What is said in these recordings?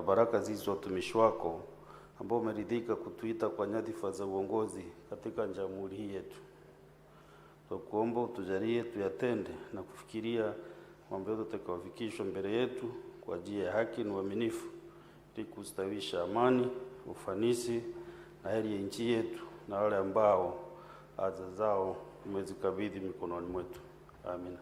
na baraka zizo watumishi wako ambao umeridhika kutuita kwa nyadhifa za uongozi katika jamhuri hii yetu. Tukuomba utujalie tuyatende na kufikiria mambo yote tutakayofikishwa mbele yetu kwa ajili ya haki na uaminifu, ili kustawisha amani, ufanisi na heri ya nchi yetu na wale ambao adha zao umezikabidhi mikononi mwetu. Amina.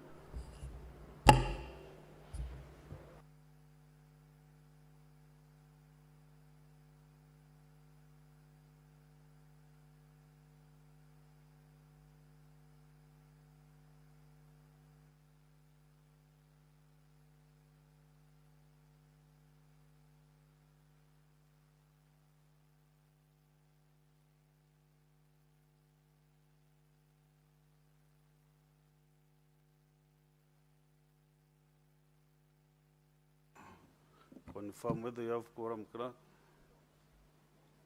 Confirm whether you have quorum, clerk.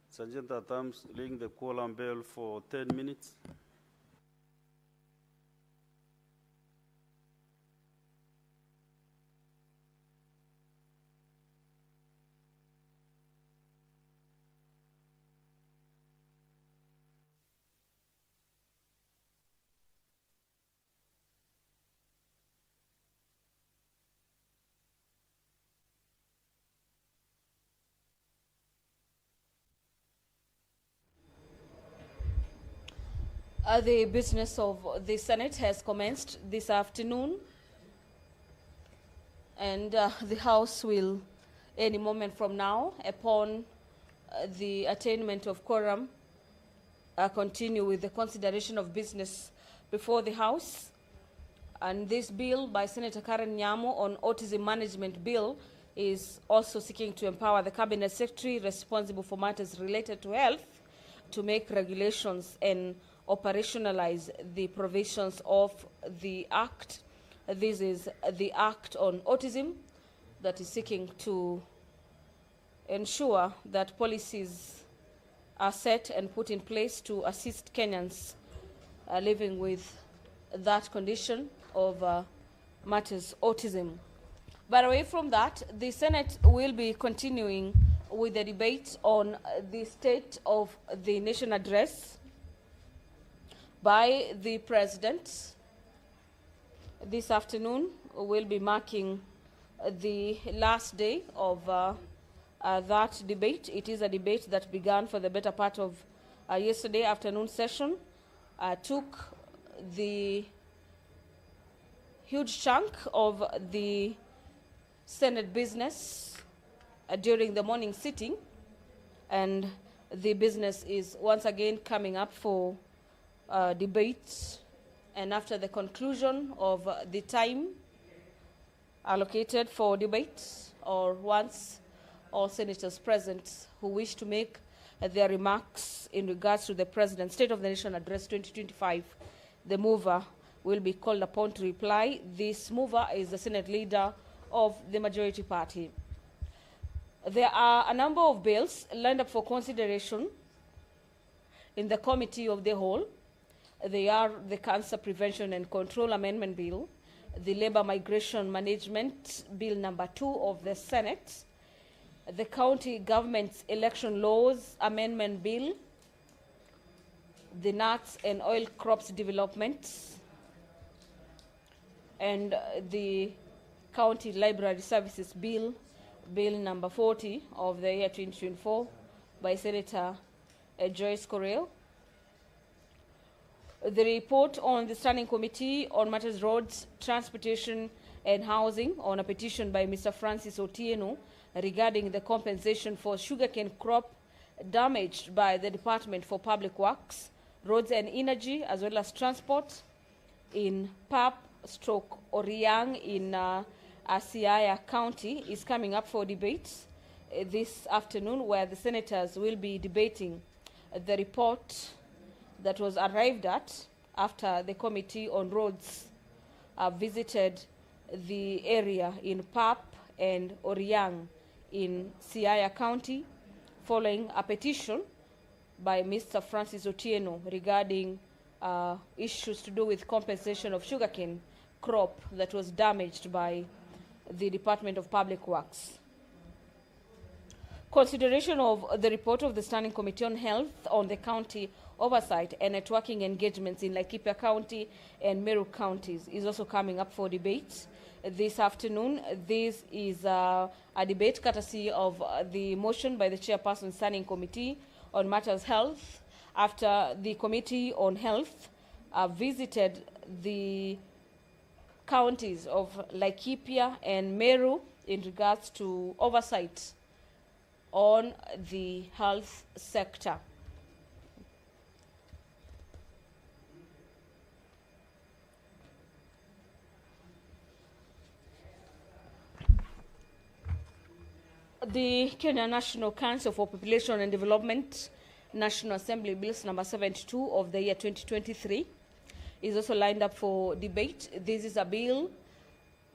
Sergeant at arms, ring the quorum bell for 10 minutes. The business of the Senate has commenced this afternoon, and the House will, any moment from now, upon the attainment of quorum, continue with the consideration of business before the House. And this bill by Senator Karen Nyamo on autism management bill is also seeking to empower the Cabinet Secretary responsible for matters related to health to make regulations and operationalize the provisions of the Act. This is the Act on Autism that is seeking to ensure that policies are set and put in place to assist Kenyans living with that condition of matters autism. But away from that, the Senate will be continuing with the debate on the State of the Nation address by the President. This afternoon will be marking the last day of that debate. It is a debate that began for the better part of yesterday afternoon session, took the huge chunk of the Senate business during the morning sitting, and the business is once again coming up for debate. And after the conclusion of the time allocated for debate, or once all senators present who wish to make their remarks in regards to the President's State of the Nation Address 2025, the mover will be called upon to reply. This mover is the Senate leader of the majority party. There are a number of bills lined up for consideration in the Committee of the Whole. They are the Cancer Prevention and Control Amendment Bill, the Labor Migration Management Bill number 2 of the Senate, the County Government's Election Laws Amendment Bill, the Nuts and Oil Crops Development, and the County Library Services Bill, Bill number 40 of the year 2024 by Senator Joyce Correll. The report on the Standing Committee on Matters Roads, Transportation and Housing on a petition by Mr. Francis Otieno regarding the compensation for sugarcane crop damaged by the Department for Public Works, Roads and Energy, as well as Transport in Oriang in Siaya County is coming up for debate this afternoon, where the senators will be debating the report that was arrived at after the Committee on Roads visited the area in Pap and Oriang in Siaya County, following a petition by Mr. Francis Otieno regarding issues to do with compensation of sugarcane crop that was damaged by the Department of Public Works. Consideration of the report of the Standing Committee on Health on the county oversight and networking engagements in Laikipia County and Meru counties is also coming up for debate this afternoon. This is a debate courtesy of the motion by the Chairperson Standing Committee on Matters Health after the Committee on Health visited the counties of Laikipia and Meru in regards to oversight on the health sector. The Kenya National Council for Population and Development National Assembly Bills number 72 of the year 2023 is also lined up for debate. This is a bill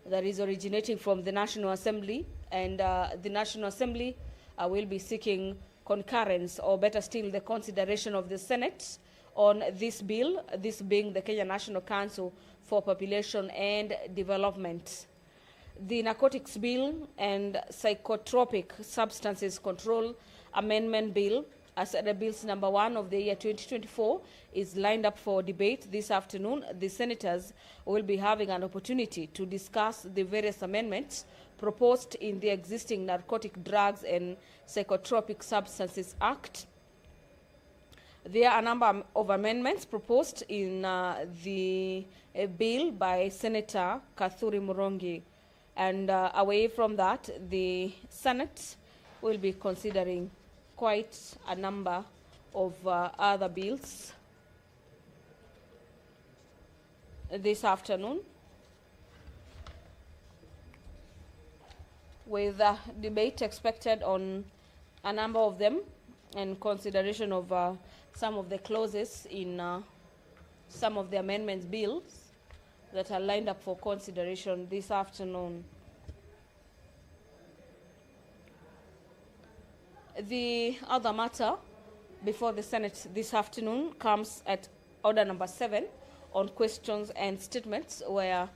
that is originating from the National Assembly, and the National Assembly will be seeking concurrence, or better still, the consideration of the Senate on this bill, this being the Kenya National Council for Population and Development. The Narcotics Bill and Psychotropic Substances Control Amendment Bill, as the bills number 1 of the year 2024, is lined up for debate this afternoon. The senators will be having an opportunity to discuss the various amendments proposed in the existing Narcotic Drugs and Psychotropic Substances Act. There are a number of amendments proposed in the bill by Senator Kathuri Murongi. And away from that, the Senate will be considering quite a number of other bills this afternoon, with debate expected on a number of them and consideration of some of the clauses in some of the amendments bills that are lined up for consideration this afternoon. The other matter before the Senate this afternoon comes at order number 7 on questions and statements, where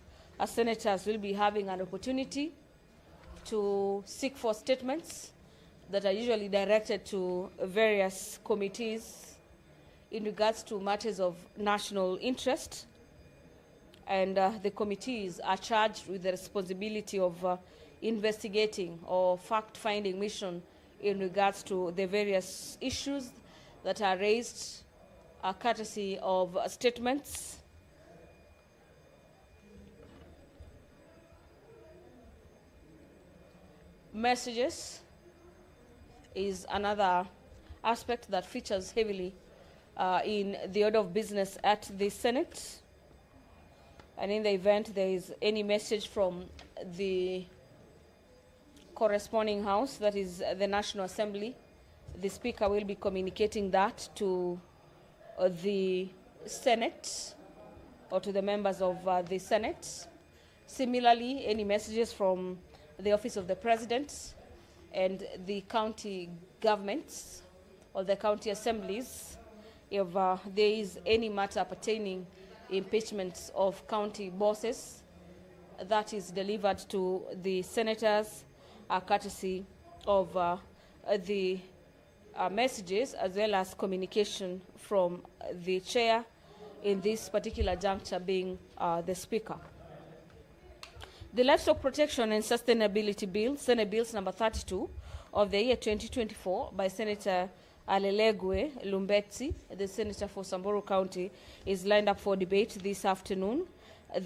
senators will be having an opportunity to seek for statements that are usually directed to various committees in regards to matters of national interest. And the committees are charged with the responsibility of investigating or fact-finding mission in regards to the various issues that are raised, courtesy of statements. Messages is another aspect that features heavily in the order of business at the Senate. And in the event there is any message from the corresponding house, that is the National Assembly, the Speaker will be communicating that to the Senate or to the members of the Senate. Similarly, any messages from the Office of the President and the county governments or the county assemblies, if there is any matter pertaining impeachments of county bosses, that is delivered to the senators, courtesy of the messages as well as communication from the chair, in this particular juncture being the Speaker. The Livestock Protection and Sustainability Bill, Senate Bills number 32 of the year 2024 by Senator Alelegwe Lumbetsi, the Senator for Samburu County, is lined up for debate this afternoon.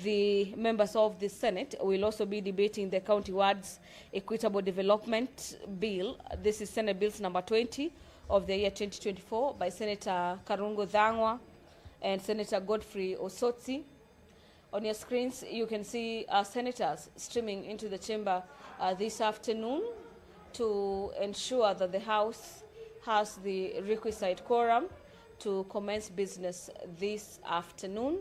The members of the Senate will also be debating the County Wards Equitable Development Bill. This is Senate Bills number 20 of the year 2024 by Senator Karungo Dhangwa and Senator Godfrey Osotsi. On your screens, you can see senators streaming into the chamber this afternoon to ensure that the House has the requisite quorum to commence business this afternoon.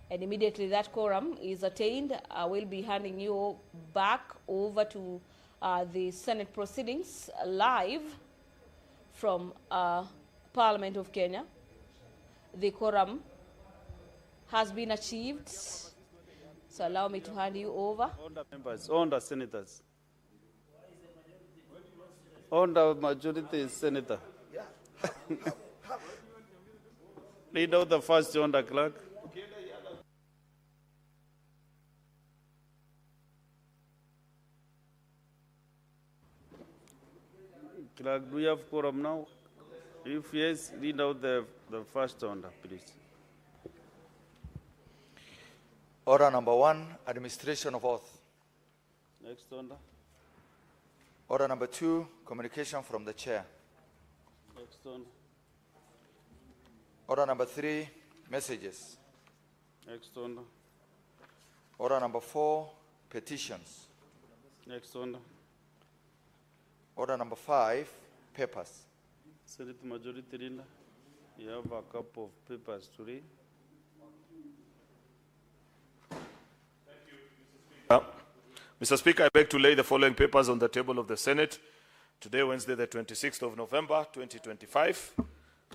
And immediately that quorum is attained, I will be handing you back over to the Senate proceedings live from Parliament of Kenya. The quorum has been achieved, so allow me to hand you over. All the members, all the senators. Under majority senator. Read out the first under clerk. Clerk, do you have quorum now? If yes, read out the first order, please. Order number 1, administration of oath. Next order. Order number 2, communication from the chair. Next order. Order number 3, messages. Next order. Order number 4, petitions. Next order. Order number 5, papers. Senate Majority Leader, you have a couple of papers to read. Mr. Speaker, I beg to lay the following papers on the table of the Senate today, Wednesday, the 26th of November, 2025.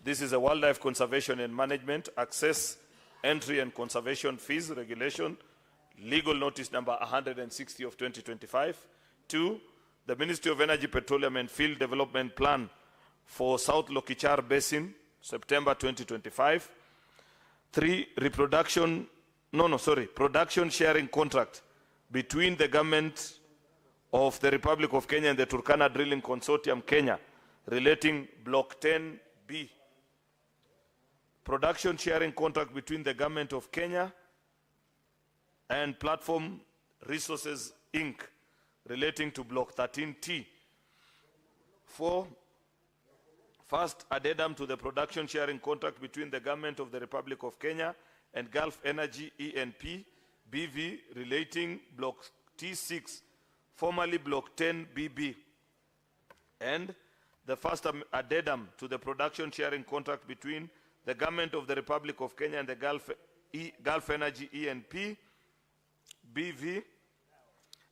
This is a Wildlife Conservation and Management Access, Entry and Conservation Fees Regulation, Legal Notice number 160 of 2025. 2, the Ministry of Energy, Petroleum and Field Development Plan for South Lokichar Basin, September 2025. 3, production sharing contract between the government of the Republic of Kenya and the Turkana Drilling Consortium Kenya relating Block 10B. Production sharing contract between the government of Kenya and Platform Resources Inc. relating to Block 13T. 4, first addendum to the production sharing contract between the government of the Republic of Kenya and Gulf Energy ENP BV relating Block T6, formerly Block 10BB. And the first addendum to the production sharing contract between the government of the Republic of Kenya and the Gulf Energy ENP BV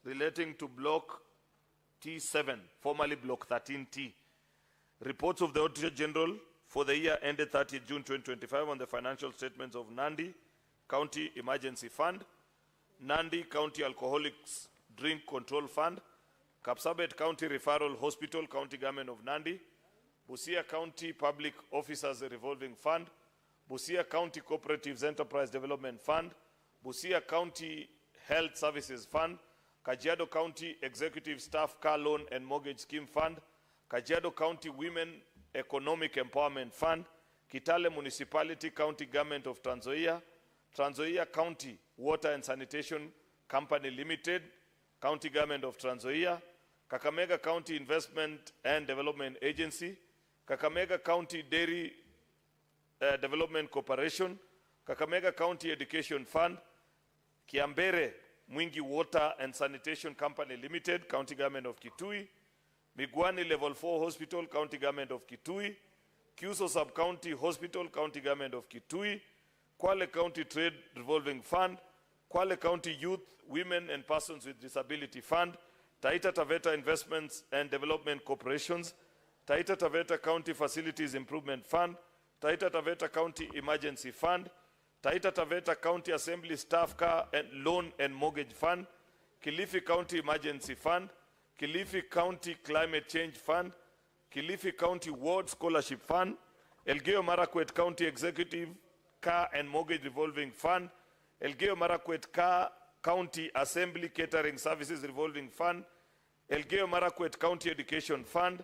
relating to Block T7, formerly Block 13T. Reports of the Auditor General for the year ended 30 June 2025 on the financial statements of Nandi County Emergency Fund, Nandi County Alcoholics Drink Control Fund, Kapsabet County Referral Hospital, County Government of Nandi, Busia County Public Officers Revolving Fund, Busia County Cooperatives Enterprise Development Fund, Busia County Health Services Fund, Kajiado County Executive Staff Car Loan and Mortgage Scheme Fund, Kajiado County Women Economic Empowerment Fund, Kitale Municipality County Government of Trans Nzoia, Trans Nzoia County Water and Sanitation Company Limited, County Government of Trans Nzoia, Kakamega County Investment and Development Agency, Kakamega County Dairy Development Corporation, Kakamega County Education Fund, Kiambere Mwingi Water and Sanitation Company Limited, County Government of Kitui, Migwani Level 4 Hospital, County Government of Kitui, Kuso Sub-County Hospital, County Government of Kitui, Kwale County Trade Revolving Fund, Kwale County Youth, Women and Persons with Disability Fund, Taita Taveta Investments and Development Corporations, Taita Taveta County Facilities Improvement Fund, Taita Taveta County Emergency Fund, Taita Taveta County Assembly Staff Car and Loan and Mortgage Fund, Kilifi County Emergency Fund, Kilifi County Climate Change Fund, Kilifi County Ward Scholarship Fund, Elgeyo Marakwet County Executive Car and Mortgage Revolving Fund, Elgeyo Marakwet County Assembly Catering Services Revolving Fund, Elgeyo Marakwet County Education Fund,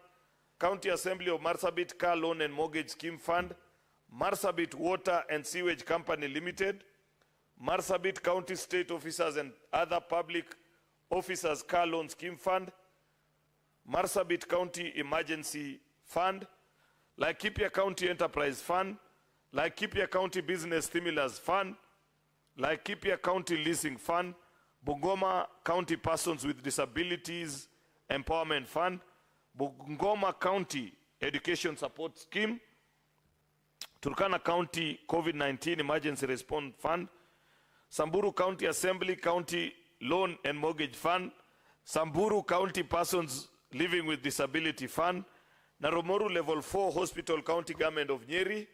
County Assembly of Marsabit Car Loan and Mortgage Scheme Fund, Marsabit Water and Sewage Company Limited, Marsabit County State Officers and Other Public Officers Car Loan Scheme Fund, Marsabit County Emergency Fund, Laikipia County Enterprise Fund, Laikipia County Business Stimulus Fund, Laikipia County Leasing Fund, Bungoma County Persons with Disabilities Empowerment Fund, Bungoma County Education Support Scheme, Turkana County COVID-19 Emergency Response Fund, Samburu County Assembly County Loan and Mortgage Fund, Samburu County Persons Living with Disability Fund, Naromoru Level 4 Hospital, County Government of Nyeri,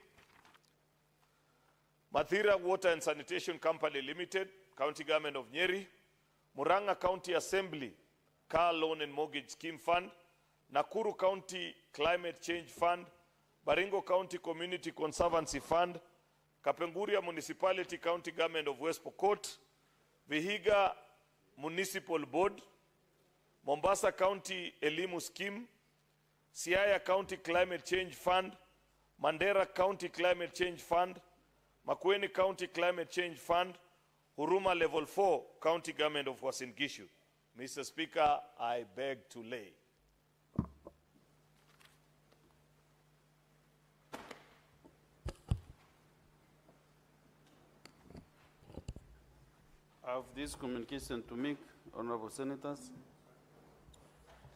Mathira Water and Sanitation Company Limited, County Government of Nyeri, Muranga County Assembly Car Loan and Mortgage Scheme Fund, Nakuru County Climate Change Fund, Baringo County Community Conservancy Fund, Kapenguria Municipality County Government of West Pokot, Vihiga Municipal Board, Mombasa County Elimu Scheme, Siaya County Climate Change Fund, Mandera County Climate Change Fund, Makueni County Climate Change Fund, Huruma Level 4 County Government of Uasin Gishu. Mr. Speaker, I beg to lay. I have this communication to make, Honorable Senators.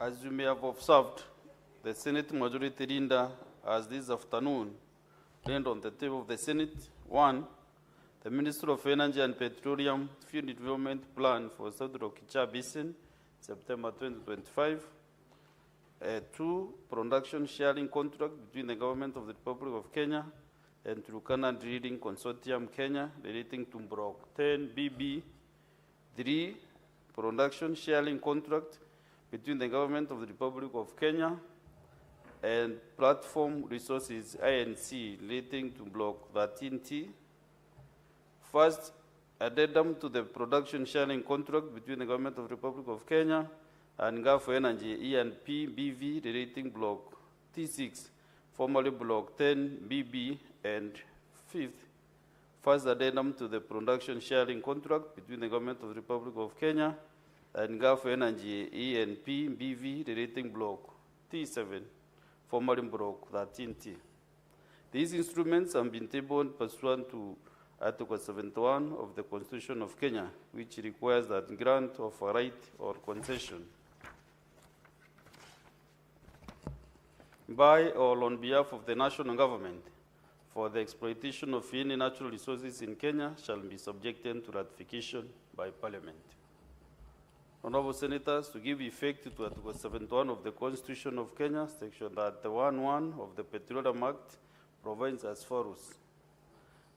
As you may have observed, the Senate Majority Leader has this afternoon laid on the table of the Senate, 1, the Minister of Energy and Petroleum Field Development Plan for South Rokicha Basin, September 2025. 2, production sharing contract between the Government of the Republic of Kenya and Turkana Drilling Consortium Kenya relating to Block 10 BB. 3, production sharing contract between the Government of the Republic of Kenya and Platform Resources INC relating to Block 13T. First, addendum to the production sharing contract between the Government of the Republic of Kenya and Gulf Energy E&P BV relating Block T6, formerly Block 10 BB, and 5th, first addendum to the production sharing contract between the Government of the Republic of Kenya and Gulf Energy E&P BV relating Block T7, formerly Block 13T. These instruments have been tabled pursuant to Article 71 of the Constitution of Kenya, which requires that grant of a right or concession by or on behalf of the national government for the exploitation of any natural resources in Kenya shall be subjected to ratification by Parliament. Honorable Senators, to give effect to Article 71 of the Constitution of Kenya, Section 31(1) of the Petroleum Act provides as follows.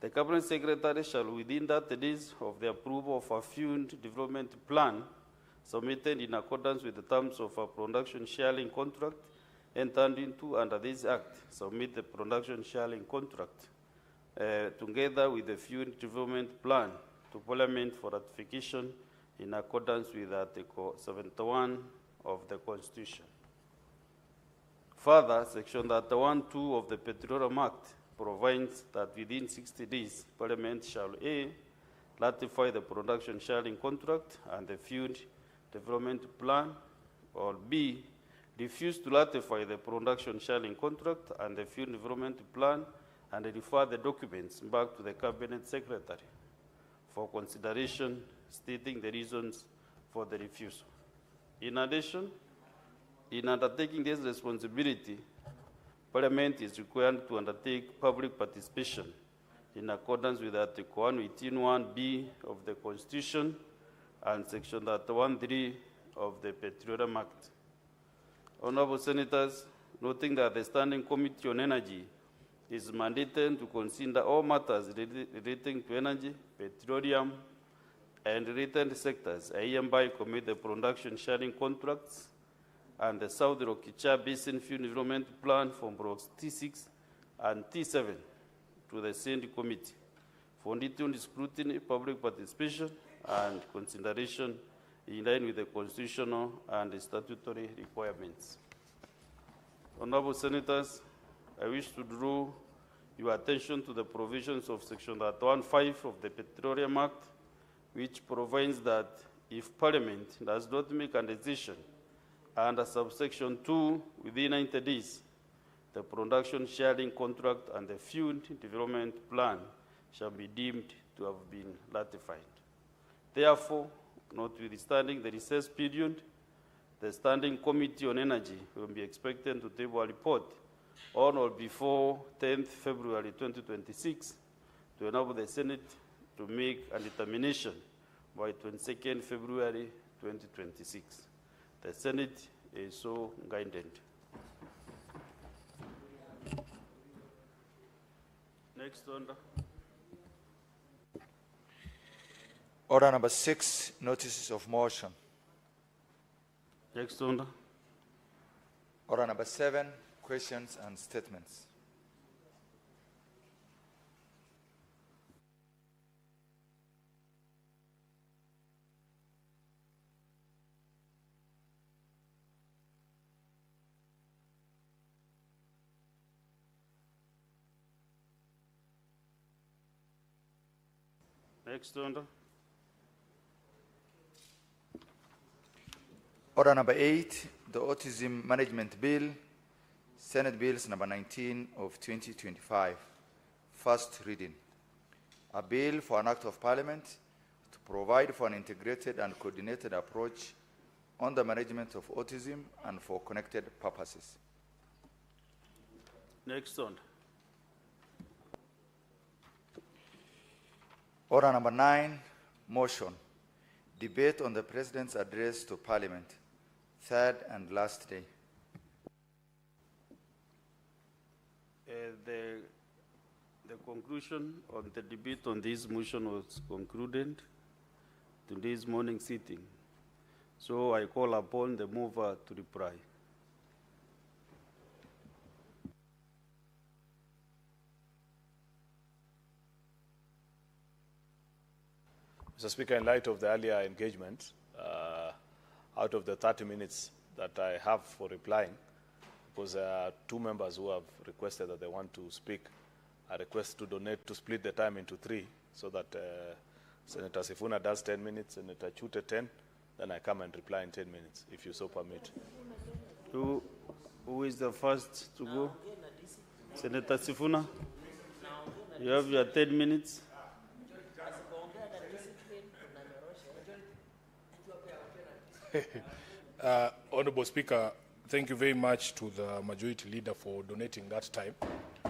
The Cabinet Secretary shall, within 30 days of the approval of a field development plan submitted in accordance with the terms of a production sharing contract entered into under this Act, submit the production sharing contract together with the field development plan to Parliament for ratification in accordance with Article 71 of the Constitution. Further, Section 31(2) of the Petroleum Act provides that within 60 days, Parliament shall A, ratify the production sharing contract and the field development plan, or B, refuse to ratify the production sharing contract and the field development plan and refer the documents back to the Cabinet Secretary for consideration, stating the reasons for the refusal. In addition, in undertaking this responsibility, Parliament is required to undertake public participation in accordance with Article 118(1)(b) of the Constitution and Section 31(3) of the Petroleum Act. Honorable Senators, noting that the Standing Committee on Energy is mandated to consider all matters relating to energy, petroleum, and related sectors, I hereby commit the production sharing contracts and the South Rokicha Basin Field Development Plan from Blocks T6 and T7 to the same committee for detailed scrutiny, public participation, and consideration in line with the constitutional and statutory requirements. Honorable Senators, I wish to draw your attention to the provisions of Section 31(5) of the Petroleum Act, which provides that if Parliament does not make a decision under subsection 2 within 90 days, the production sharing contract and the field development plan shall be deemed to have been ratified. Therefore, notwithstanding the recess period, the Standing Committee on Energy will be expected to table a report on or before 10th February 2026 to enable the Senate to make a determination by 22nd February 2026. The Senate is so guided. Next order. Order number 6, notices of motion. Next order. Order number 7, questions and statements. Next order. Order number 8, the Autism Management Bill, Senate Bills number 19 of 2025, first reading. A bill for an act of parliament to provide for an integrated and coordinated approach on the management of autism and for connected purposes. Next order. Order number 9, motion. Debate on the President's address to Parliament, third and last day. The conclusion on the debate on this motion was concluded today's morning sitting. So I call upon the mover to reply. Mr. Speaker, in light of the earlier engagement, out of the 30 minutes that I have for replying, because there are 2 members who have requested that they want to speak, I request to donate to split the time into 3 so that Senator Sifuna does 10 minutes, Senator Chute 10, then I come and reply in 10 minutes, if you so permit. Who is the first to go? Senator Sifuna? You have your 10 minutes. Honorable Speaker, thank you very much to the Majority Leader for donating that time.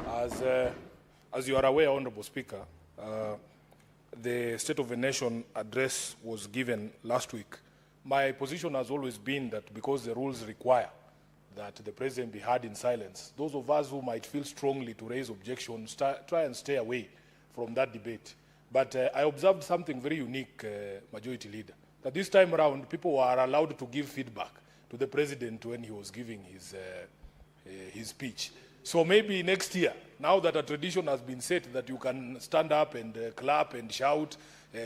As you are aware, Honorable Speaker, the State of the Nation address was given last week. My position has always been that because the rules require that the President be heard in silence, those of us who might feel strongly to raise objections try and stay away from that debate. But I observed something very unique, Majority Leader, that this time around people were allowed to give feedback to the President when he was giving his speech. So maybe next year, now that a tradition has been set that you can stand up and clap and shout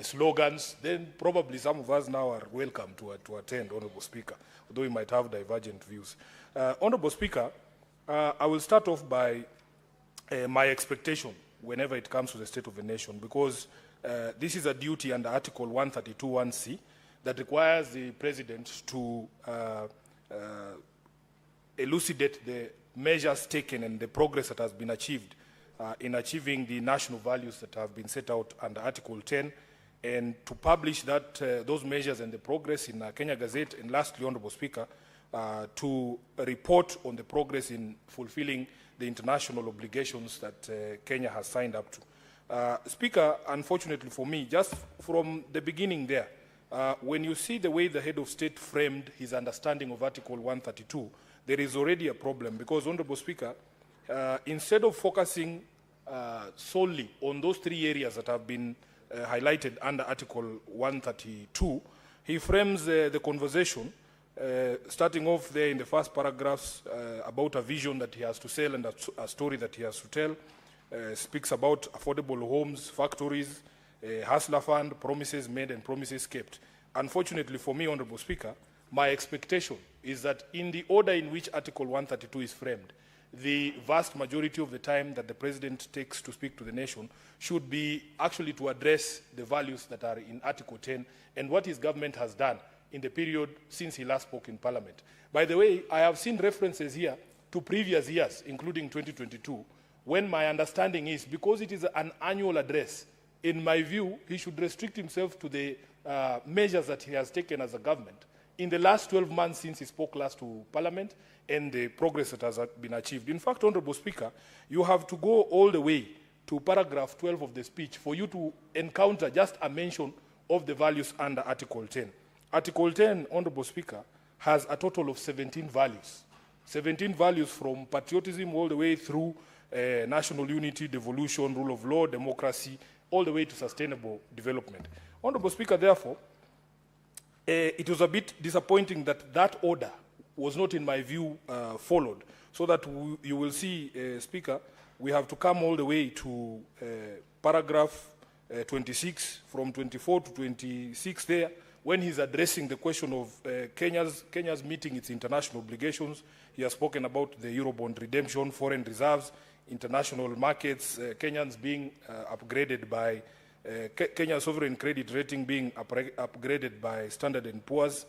slogans, then probably some of us now are welcome to attend, Honorable Speaker, although we might have divergent views. Honorable Speaker, I will start off by my expectation whenever it comes to the State of the Nation, because this is a duty under Article 132(1)(c) that requires the President to elucidate the measures taken and the progress that has been achieved in achieving the national values that have been set out under Article 10, and to publish that those measures and the progress in Kenya Gazette, and lastly, Honorable Speaker, to report on the progress in fulfilling the international obligations that Kenya has signed up to. Speaker, unfortunately for me, just from the beginning there, when you see the way the head of state framed his understanding of Article 132, there is already a problem, because, Honorable Speaker, instead of focusing solely on those 3 areas that have been highlighted under Article 132, he frames the conversation, starting off there in the first paragraphs about a vision that he has to sell and a story that he has to tell, speaks about affordable homes, factories, hustler fund, promises made and promises kept. Unfortunately for me, Honorable Speaker, my expectation is that in the order in which Article 132 is framed, the vast majority of the time that the President takes to speak to the nation should be actually to address the values that are in Article 10 and what his government has done in the period since he last spoke in Parliament. By the way, I have seen references here to previous years, including 2022, when my understanding is, because it is an annual address, in my view, he should restrict himself to the measures that he has taken as a government in the last 12 months since he spoke last to Parliament and the progress that has been achieved. In fact, Honorable Speaker, you have to go all the way to paragraph 12 of the speech for you to encounter just a mention of the values under Article 10. Article 10, Honorable Speaker, has a total of 17 values. 17 values from patriotism all the way through national unity, devolution, rule of law, democracy, all the way to sustainable development. Honorable Speaker, therefore, it was a bit disappointing that that order was not, in my view, followed. So that you will see, Speaker, we have to come all the way to paragraph 26, from 24 to 26 there, when he's addressing the question of Kenya's meeting its international obligations. He has spoken about the Eurobond redemption, foreign reserves, international markets, Kenyans being upgraded by, Kenya's sovereign credit rating being upgraded by Standard & Poor's,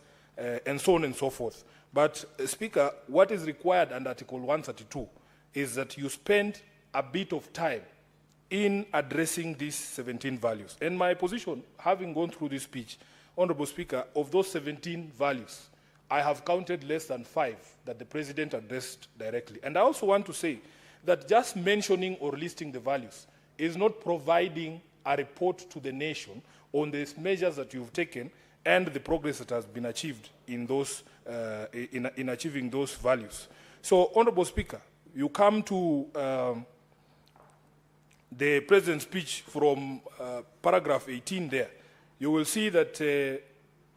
and so on and so forth. But, Speaker, what is required under Article 132 is that you spend a bit of time in addressing these 17 values. And my position, having gone through this speech, Honorable Speaker, of those 17 values, I have counted less than 5 that the President addressed directly. And I also want to say that just mentioning or listing the values is not providing a report to the nation on the measures that you've taken and the progress that has been achieved in those, in achieving those values. So, Honorable Speaker, you come to the President's speech from paragraph 18 there. You will see that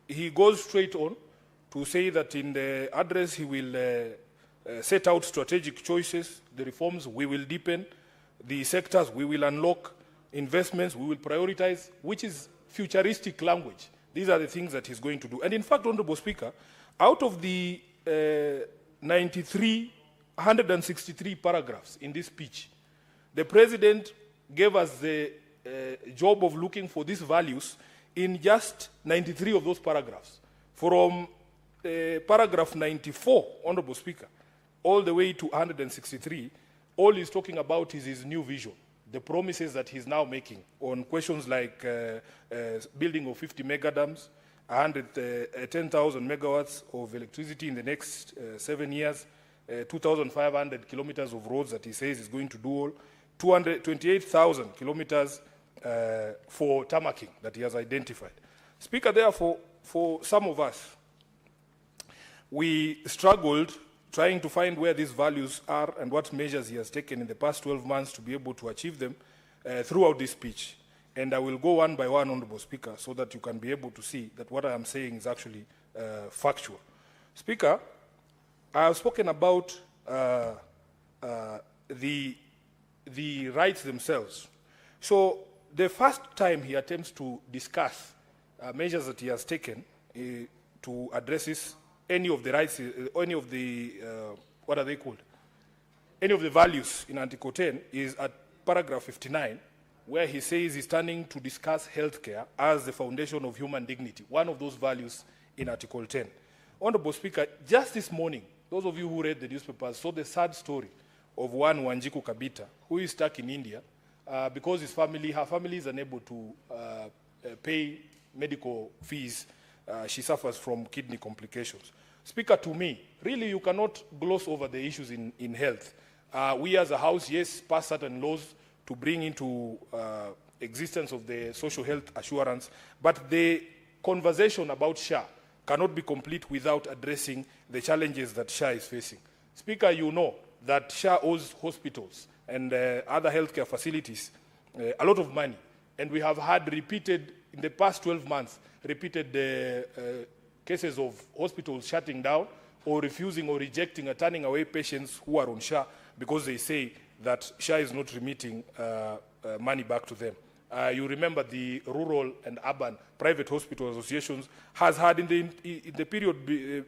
he goes straight on to say that in the address he will set out strategic choices, the reforms we will deepen, the sectors we will unlock, investments we will prioritize, which is futuristic language. These are the things that he's going to do. And in fact, Honorable Speaker, out of the 163 paragraphs in this speech, the President gave us the job of looking for these values in just 93 of those paragraphs. From paragraph 94, Honorable Speaker, all the way to 163, all he's talking about is his new vision, the promises that he's now making on questions like building of 50 megadams, 10,000 megawatts of electricity in the next 7 years, 2,500 kilometers of roads that he says is going to do all, 228,000 kilometers for tarmacking that he has identified. Speaker, therefore, for some of us, we struggled trying to find where these values are and what measures he has taken in the past 12 months to be able to achieve them throughout this speech. And I will go one by one, Honorable Speaker, so that you can be able to see that what I am saying is actually factual. Speaker, I have spoken about the rights themselves. So the first time he attempts to discuss measures that he has taken to address this, any of the rights, any of the, what are they called? Any of the values in Article 10 is at paragraph 59, where he says he's turning to discuss healthcare as the foundation of human dignity, one of those values in Article 10. Honorable Speaker, just this morning, those of you who read the newspapers saw the sad story of one Wanjiku Kabita, who is stuck in India because her family is unable to pay medical fees. She suffers from kidney complications. Speaker, to me, really you cannot gloss over the issues in health. We as a House, yes, pass certain laws to bring into existence of the social health assurance, but the conversation about SHA cannot be complete without addressing the challenges that SHA is facing. Speaker, you know that SHA owes hospitals and other healthcare facilities a lot of money, and we have had repeated, in the past 12 months, repeated cases of hospitals shutting down or refusing or rejecting or turning away patients who are on SHA because they say that SHA is not remitting money back to them. You remember the rural and urban private hospital associations has had in the period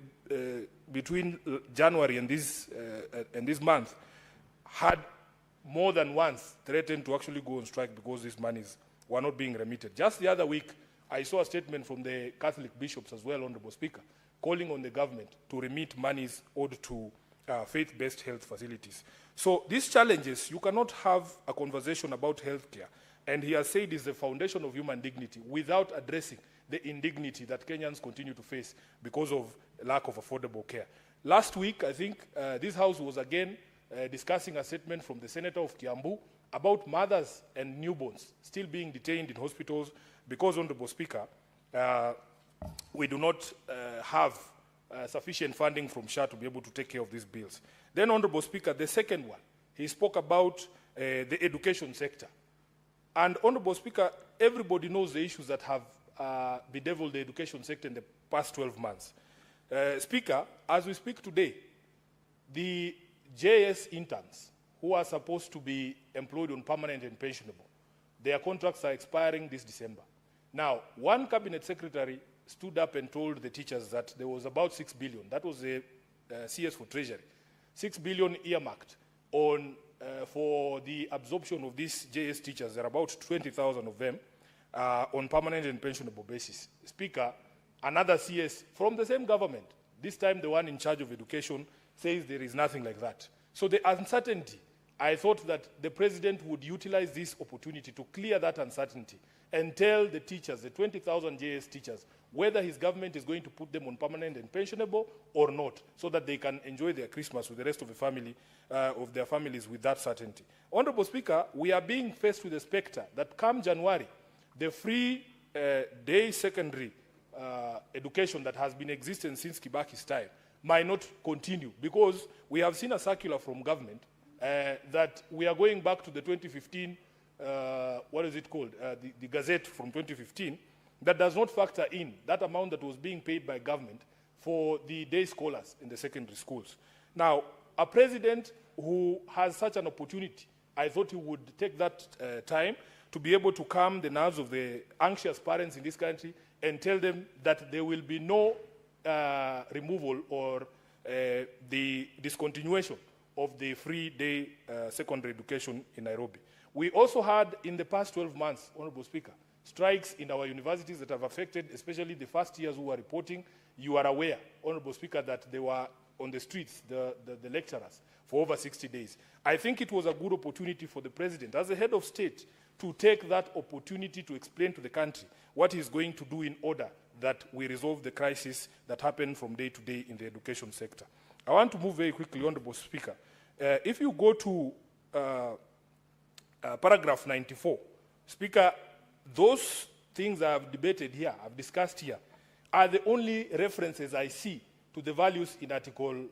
between January and this month had more than once threatened to actually go on strike because these monies were not being remitted. Just the other week, I saw a statement from the Catholic bishops as well, Honorable Speaker, calling on the government to remit monies owed to faith-based health facilities. So these challenges, you cannot have a conversation about healthcare, and he has said is the foundation of human dignity, without addressing the indignity that Kenyans continue to face because of lack of affordable care. Last week, I think this House was again discussing a statement from the Senator of Kiambu about mothers and newborns still being detained in hospitals because, Honorable Speaker, we do not have sufficient funding from SHA to be able to take care of these bills. Then, Honorable Speaker, the second one, he spoke about the education sector. And, Honorable Speaker, everybody knows the issues that have bedeviled the education sector in the past 12 months. Speaker, as we speak today, the JS interns who are supposed to be employed on permanent and pensionable, their contracts are expiring this December. Now, one cabinet secretary stood up and told the teachers that there was about 6 billion. That was the CS for Treasury. 6 billion earmarked on, for the absorption of these JS teachers. There are about 20,000 of them on permanent and pensionable basis. Speaker, another CS from the same government, this time the one in charge of education, says there is nothing like that. So the uncertainty, I thought that the president would utilize this opportunity to clear that uncertainty and tell the teachers, the 20,000 JS teachers, whether his government is going to put them on permanent and pensionable or not, so that they can enjoy their Christmas with the rest of the family, of their families with that certainty. Honorable Speaker, we are being faced with a spectre that come January, the free day secondary education that has been existing since Kibaki's time might not continue, because we have seen a circular from government that we are going back to the 2015, what is it called, the Gazette from 2015, that does not factor in that amount that was being paid by government for the day scholars in the secondary schools. Now, a president who has such an opportunity, I thought he would take that time to be able to calm the nerves of the anxious parents in this country and tell them that there will be no removal or the discontinuation of the free day secondary education in Nairobi. We also had, in the past 12 months, Honorable Speaker, strikes in our universities that have affected, especially the first years who are reporting. You are aware, Honorable Speaker, that they were on the streets, the lecturers, for over 60 days. I think it was a good opportunity for the president, as a head of state, to take that opportunity to explain to the country what he's going to do in order that we resolve the crisis that happened from day to day in the education sector. I want to move very quickly, Honorable Speaker. If you go to paragraph 94, Speaker, those things I have debated here, I've discussed here, are the only references I see to the values in Article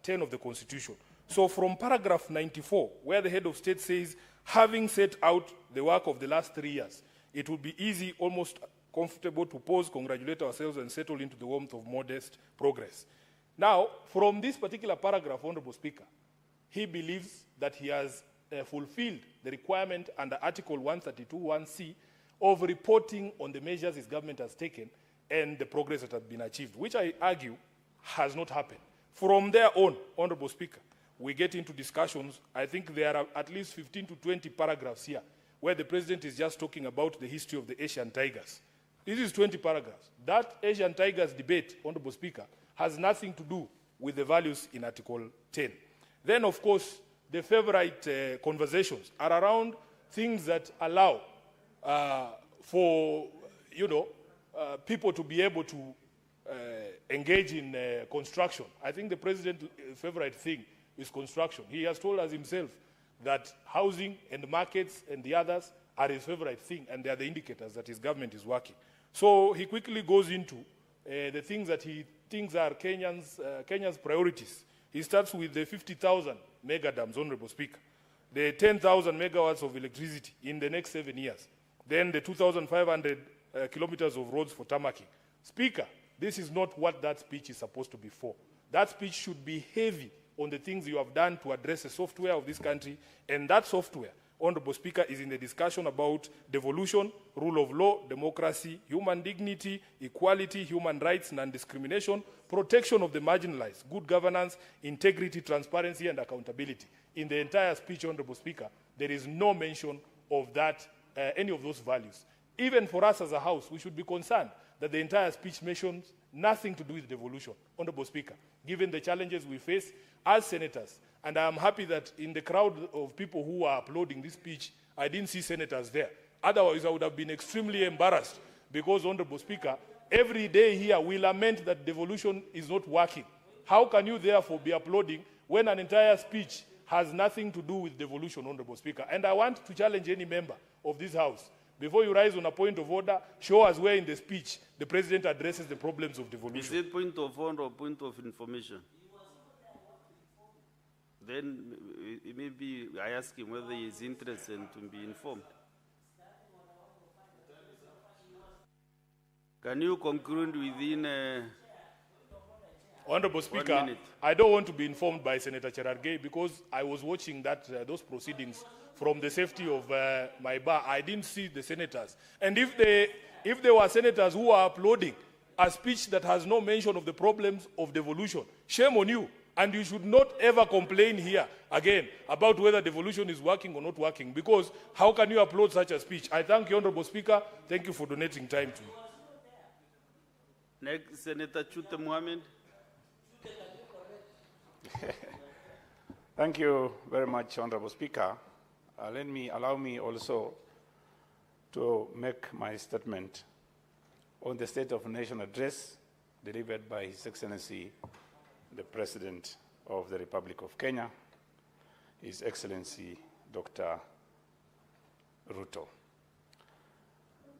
10 of the Constitution. So from paragraph 94, where the head of state says, having set out the work of the last 3 years, it would be easy, almost comfortable to pause, congratulate ourselves, and settle into the warmth of modest progress. Now, from this particular paragraph, Honorable Speaker, he believes that he has fulfilled the requirement under Article 132(1)(c) of reporting on the measures his government has taken and the progress that has been achieved, which I argue has not happened. From there on, Honorable Speaker, we get into discussions. I think there are at least 15 to 20 paragraphs here where the president is just talking about the history of the Asian tigers. This is 20 paragraphs. That Asian tigers debate, Honorable Speaker, has nothing to do with the values in Article 10. Then, of course, the favorite conversations are around things that allow for, people to be able to engage in construction. I think the president's favorite thing is construction. He has told us himself that housing and markets and the others are his favorite thing, and they are the indicators that his government is working. So he quickly goes into the things that he thinks are Kenya's priorities. He starts with the 50,000 mega dams, Honorable Speaker, the 10,000 megawatts of electricity in the next 7 years, then the 2,500 kilometers of roads for tarmacking. Speaker, this is not what that speech is supposed to be for. That speech should be heavy on the things you have done to address the software of this country, and that software, Honorable Speaker, is in the discussion about devolution, rule of law, democracy, human dignity, equality, human rights, non-discrimination, protection of the marginalized, good governance, integrity, transparency, and accountability. In the entire speech, Honorable Speaker, there is no mention of that, any of those values. Even for us as a House, we should be concerned that the entire speech mentions nothing to do with devolution, Honorable Speaker, given the challenges we face as senators. And I'm happy that in the crowd of people who are uploading this speech, I didn't see senators there. Otherwise, I would have been extremely embarrassed because, Honorable Speaker, every day here we lament that devolution is not working. How can you therefore be uploading when an entire speech has nothing to do with devolution, Honorable Speaker? And I want to challenge any member of this House. Before you rise on a point of order, show us where in the speech the president addresses the problems of devolution. Is it point of order or point of information? Then maybe I ask him whether he is interested to be informed. Can you conclude within Honorable 1 Speaker, minute. I don't want to be informed by Senator Cherargei because I was watching those proceedings from the safety of my bar. I didn't see the senators. And if there were senators who are uploading a speech that has no mention of the problems of devolution, shame on you. And you should not ever complain here again about whether devolution is working or not working, because how can you upload such a speech? I thank you, Honorable Speaker. Thank you for donating time to me. Next, Senator Chute Mohammed. Thank you very much, Honorable Speaker. Allow me also to make my statement on the State of the Nation address delivered by His Excellency, the President of the Republic of Kenya, His Excellency, Dr. Ruto.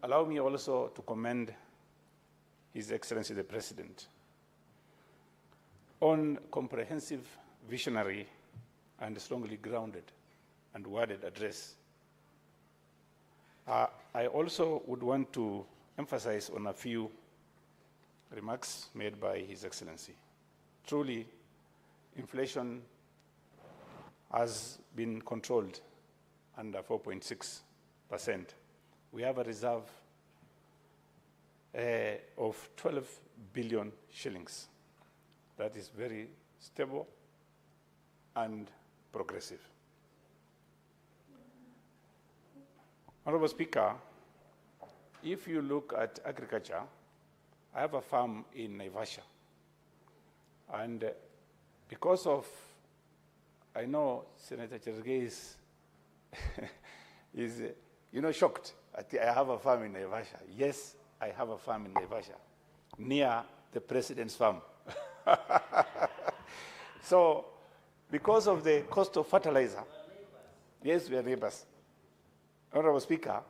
Allow me also to commend His Excellency, the President, on comprehensive, visionary, and strongly grounded and worded address. I also would want to emphasize on a few remarks made by His Excellency. Truly, inflation has been controlled under 4.6%. We have a reserve of 12 billion shillings. That is very stable and progressive. Honorable Speaker, if you look at agriculture, I have a farm in Naivasha. And because of, I know Senator Cherargei is shocked. I have a farm in Naivasha. Yes, I have a farm in Naivasha, near the President's farm. So, because of the cost of fertilizer, yes, we are neighbors. Honorable Speaker,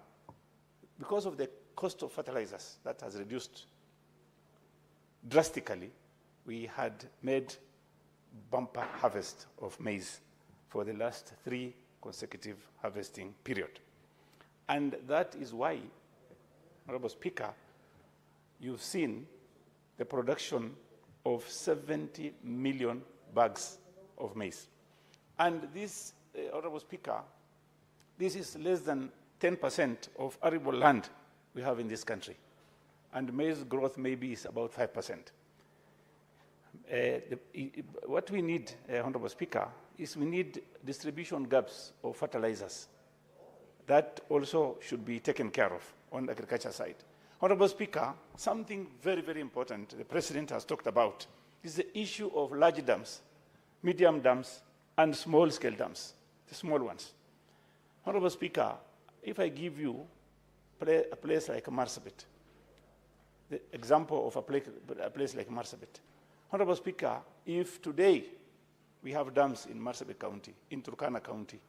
because of the cost of fertilizers that has reduced drastically, we had made bumper harvest of maize for the last 3 consecutive harvesting period. And that is why, Honorable Speaker, you've seen the production of 70 million bags of maize. And this, Honorable Speaker, this is less than 10% of arable land we have in this country. And maize growth maybe is about 5%. What we need, Honorable Speaker, is we need distribution gaps of fertilizers. That also should be taken care of on the agriculture side. Honorable Speaker, something very, very important the President has talked about is the issue of large dams, medium dams, and small-scale dams, the small ones. Honorable Speaker, if I give you a place like Marsabit, the example of a place like Marsabit, Honorable Speaker, if today we have dams in Marsabit County, in Turkana County,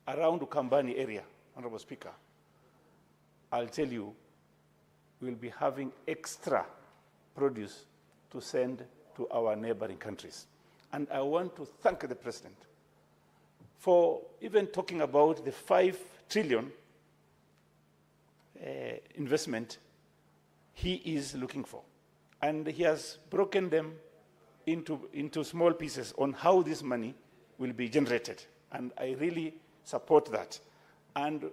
around Ukambani area, Honorable Speaker, I'll tell you, we'll be having extra produce to send to our neighboring countries. And I want to thank the President for even talking about the 5 trillion investment he is looking for. And he has broken them into small pieces on how this money will be generated. And I really support that. And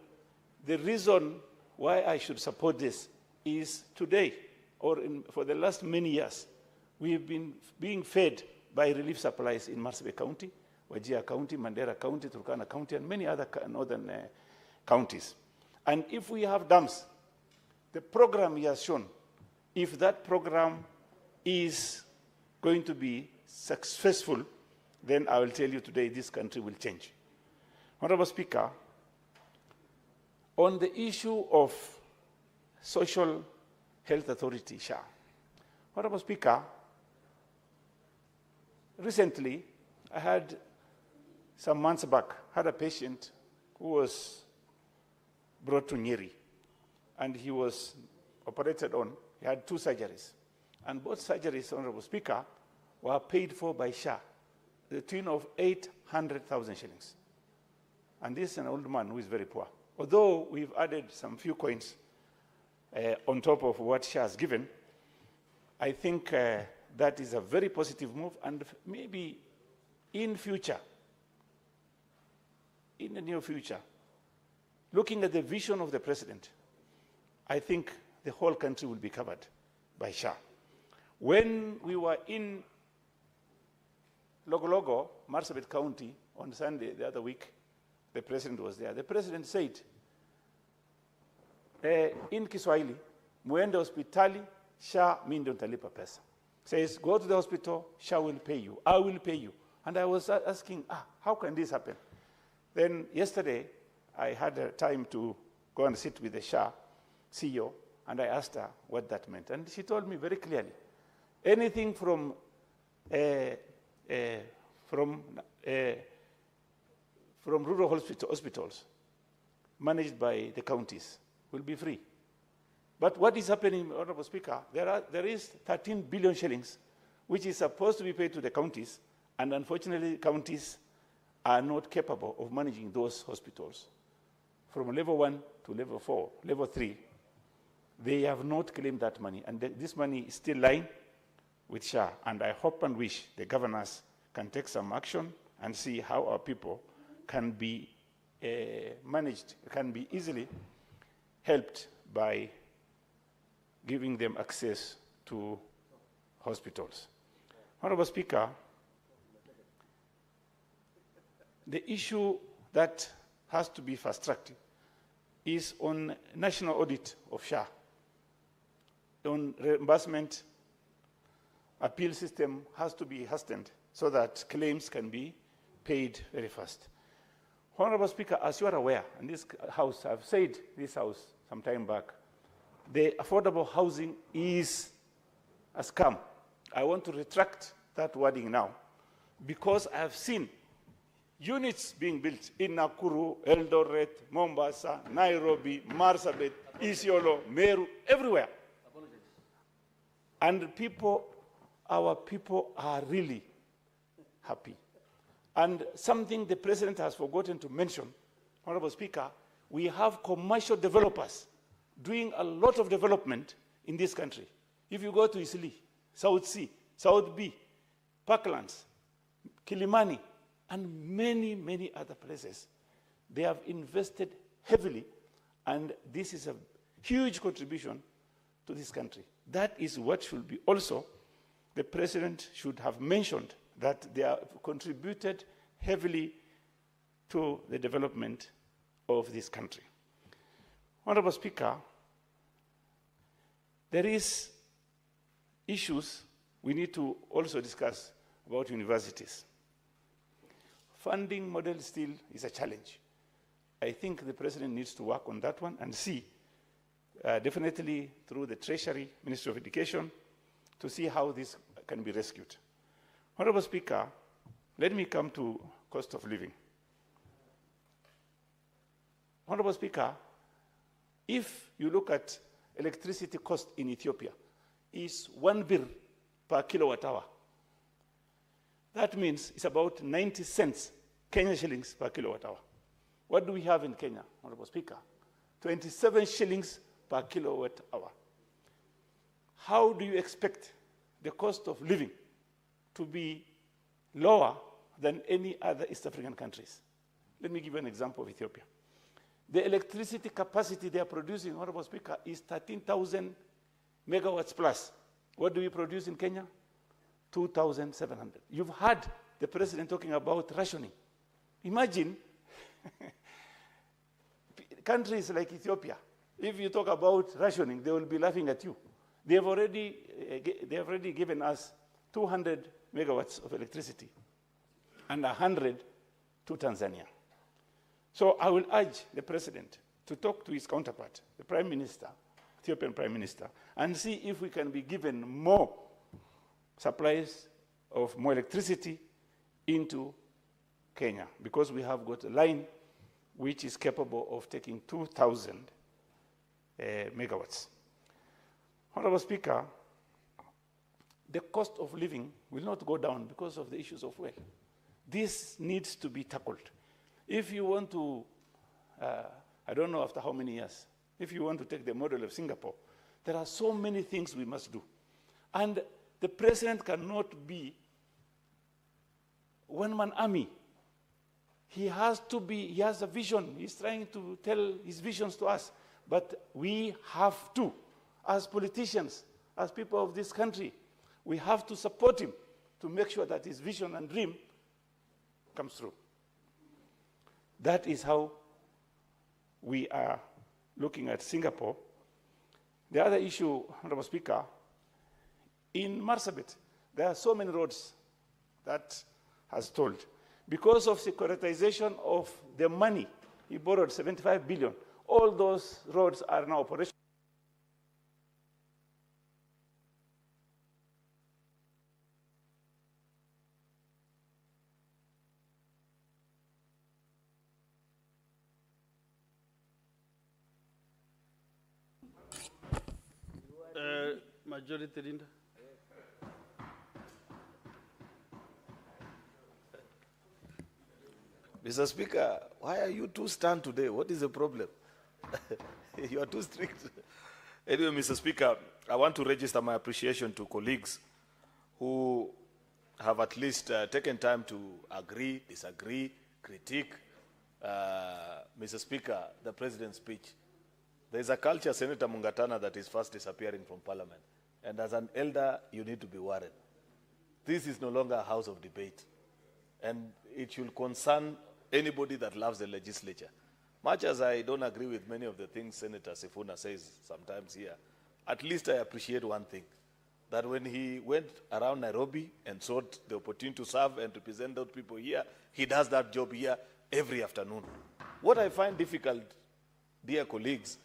the reason why I should support this is today, or for the last many years, we've been being fed by relief supplies in Marsabit County, Wajir County, Mandera County, Turkana County, and many other northern counties. And if we have dams, the program he has shown, if that program is going to be successful, then I will tell you today this country will change. Honorable Speaker, on the issue of Social Health Authority, SHA, Honorable Speaker, recently I had, some months back, had a patient who was brought to Nyeri, and he was operated on. He had 2 surgeries. And both surgeries, Honorable Speaker, were paid for by SHA, the tune of 800,000 shillings. And this is an old man who is very poor. Although we've added some few coins on top of what SHA has given, I think that is a very positive move, and maybe in future, in the near future, looking at the vision of the president, I think the whole country will be covered by SHA. When we were in Logologo, Marsabit County, on Sunday the other week, the president was there. The president said, in Kiswahili, muende hospitali, SHA mi ndio nitalipa pesa. Says, go to the hospital, SHA will pay you, I will pay you. And I was asking, how can this happen? Then yesterday, I had a time to go and sit with the SHA CEO, and I asked her what that meant. And she told me very clearly, anything from rural hospitals managed by the counties will be free. But what is happening, Honorable Speaker, there is 13 billion shillings, which is supposed to be paid to the counties, and unfortunately, counties are not capable of managing those hospitals. From level 1 to level 4, level 3, they have not claimed that money, and this money is still lying with SHA, and I hope and wish the governors can take some action and see how our people can be managed, can be easily helped by giving them access to hospitals. Honorable Speaker, the issue that has to be fast-tracked is on national audit of SHA, on reimbursement appeal system has to be hastened so that claims can be paid very fast. Honorable Speaker, as you are aware, and this House, I've said this House some time back, the affordable housing is a scam. I want to retract that wording now because I have seen units being built in Nakuru, Eldoret, Mombasa, Nairobi, Marsabit, Isiolo, Meru, everywhere. And people, our people are really happy. And something the president has forgotten to mention, Honorable Speaker, we have commercial developers doing a lot of development in this country. If you go to Isili, South C, South B, Parklands, Kilimani, and many, many other places, they have invested heavily, and this is a huge contribution to this country. That is what should be also, the president should have mentioned that they have contributed heavily to the development of this country. Honorable Speaker, there is issues we need to also discuss about universities. Funding model still is a challenge. I think the president needs to work on that one and see, definitely through the Treasury, Ministry of Education, to see how this can be rescued. Honorable Speaker, let me come to cost of living. Honorable Speaker, if you look at electricity cost in Ethiopia, is 1 birr per kilowatt hour. That means it's about 90 cents Kenya shillings per kilowatt hour. What do we have in Kenya, Honorable Speaker? 27 shillings per kilowatt hour. How do you expect the cost of living to be lower than any other East African countries? Let me give you an example of Ethiopia. The electricity capacity they are producing, Honorable Speaker, is 13,000 megawatts plus. What do we produce in Kenya? 2,700. You've heard the president talking about rationing. Imagine countries like Ethiopia, if you talk about rationing, they will be laughing at you. They have already given us 200 megawatts of electricity and 100 to Tanzania. So I will urge the president to talk to his counterpart, the Prime Minister, Ethiopian Prime Minister, and see if we can be given more supplies of more electricity into Kenya, because we have got a line which is capable of taking 2,000 megawatts. Honorable Speaker, the cost of living will not go down because of the issues of wealth. This needs to be tackled. If you want to, I don't know after how many years, if you want to take the model of Singapore, there are so many things we must do. And The president cannot be one-man army. He has to be, he has a vision. He's trying to tell his visions to us. But we have to, as politicians, as people of this country, we have to support him to make sure that his vision and dream comes through. That is how we are looking at Singapore. The other issue, Honorable Speaker, in Marsabit, there are so many roads that has told. Because of securitization of the money, he borrowed 75 billion. All those roads are now operational. Majority Leader. Mr. Speaker, why are you too stern today? What is the problem? You are too strict. Anyway, Mr. Speaker, I want to register my appreciation to colleagues who have at least taken time to agree, disagree, critique, Mr. Speaker, the President's speech. There is a culture, Senator Mungatana, that is fast disappearing from Parliament. And as an elder, you need to be worried. This is no longer a house of debate. And it should concern anybody that loves the legislature. Much as I don't agree with many of the things Senator Sifuna says sometimes here, at least I appreciate one thing, that when he went around Nairobi and sought the opportunity to serve and represent those people here, he does that job here every afternoon. What I find difficult, dear colleagues,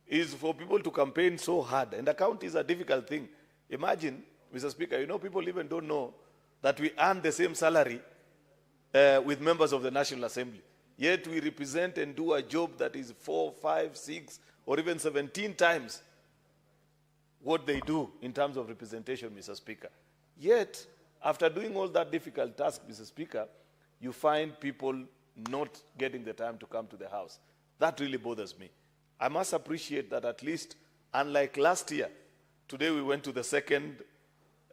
is for people to campaign so hard, and account is a difficult thing. Imagine, Mr. Speaker, you know, people even don't know that we earn the same salary with members of the National Assembly. Yet we represent and do a job that is 4, 5, 6, or even 17 times what they do in terms of representation, Mr. Speaker. Yet, after doing all that difficult task, Mr. Speaker, you find people not getting the time to come to the House. That really bothers me. I must appreciate that at least, unlike last year, today we went to the second,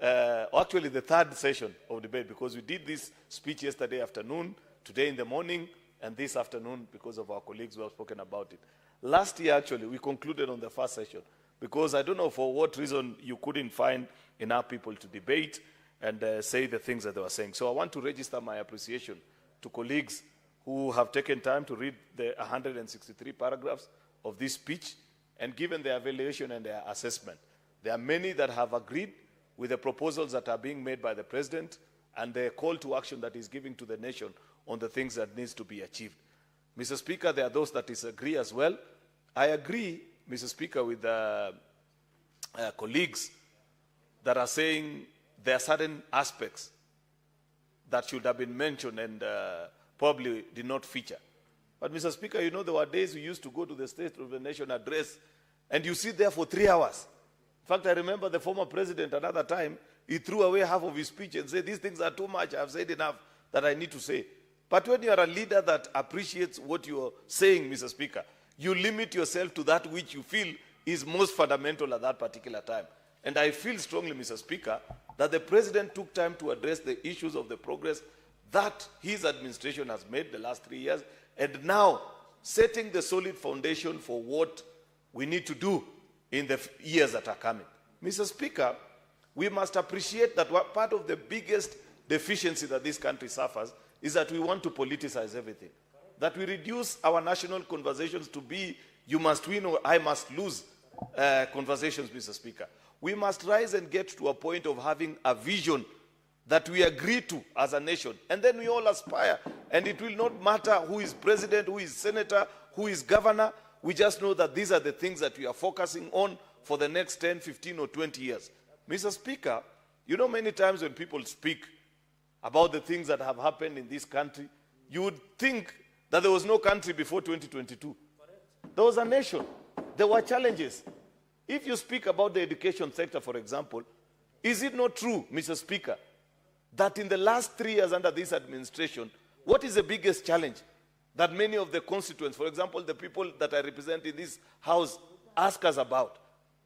actually the third session of debate, because we did this speech yesterday afternoon, today in the morning, and this afternoon because of our colleagues who have spoken about it. Last year, actually, we concluded on the first session, because I don't know for what reason you couldn't find enough people to debate and say the things that they were saying. So I want to register my appreciation to colleagues who have taken time to read the 163 paragraphs of this speech and given their evaluation and their assessment. There are many that have agreed with the proposals that are being made by the President and the call to action that is giving to the nation on the things that needs to be achieved. Mr. Speaker, there are those that disagree as well. I agree, Mr. Speaker, with colleagues that are saying there are certain aspects that should have been mentioned and probably did not feature. But, Mr. Speaker, you know, there were days we used to go to the State of the Nation address, and you sit there for 3 hours. In fact, I remember the former president another time, he threw away half of his speech and said, these things are too much, I've said enough that I need to say. But when you are a leader that appreciates what you are saying, Mr. Speaker, you limit yourself to that which you feel is most fundamental at that particular time. And I feel strongly, Mr. Speaker, that the President took time to address the issues of the progress that his administration has made the last 3 years, and now setting the solid foundation for what we need to do in the years that are coming. Mr. Speaker, we must appreciate that what part of the biggest deficiency that this country suffers is that we want to politicize everything. That we reduce our national conversations to be, you must win or I must lose conversations, Mr. Speaker. We must rise and get to a point of having a vision that we agree to as a nation. And then we all aspire. And it will not matter who is president, who is senator, who is governor. We just know that these are the things that we are focusing on for the next 10, 15, or 20 years. Mr. Speaker, you know, many times when people speak about the things that have happened in this country, you would think that there was no country before 2022. There was a nation. There were challenges. If you speak about the education sector, for example, is it not true, Mr. Speaker, that in the last 3 years under this administration, what is the biggest challenge that many of the constituents, for example, the people that I represent in this house, ask us about?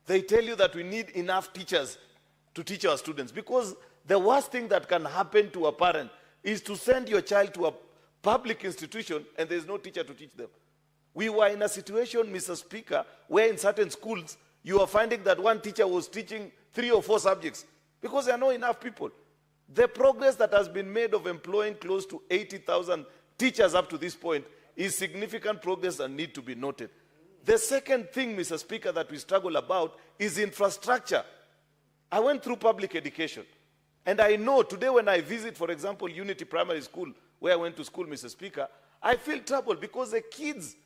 They tell you that we need enough teachers to teach our students, because the worst thing that can happen to a parent is to send your child to a public institution and there's no teacher to teach them. We were in a situation, Mr. Speaker, where in certain schools, you are finding that one teacher was teaching 3 or 4 subjects because there are not enough people. The progress that has been made of employing close to 80,000 teachers up to this point is significant progress and need to be noted. The second thing, Mr. Speaker, that we struggle about is infrastructure. I went through public education, and I know today when I visit, for example, Unity Primary School, where I went to school, Mr. Speaker, I feel troubled because the kids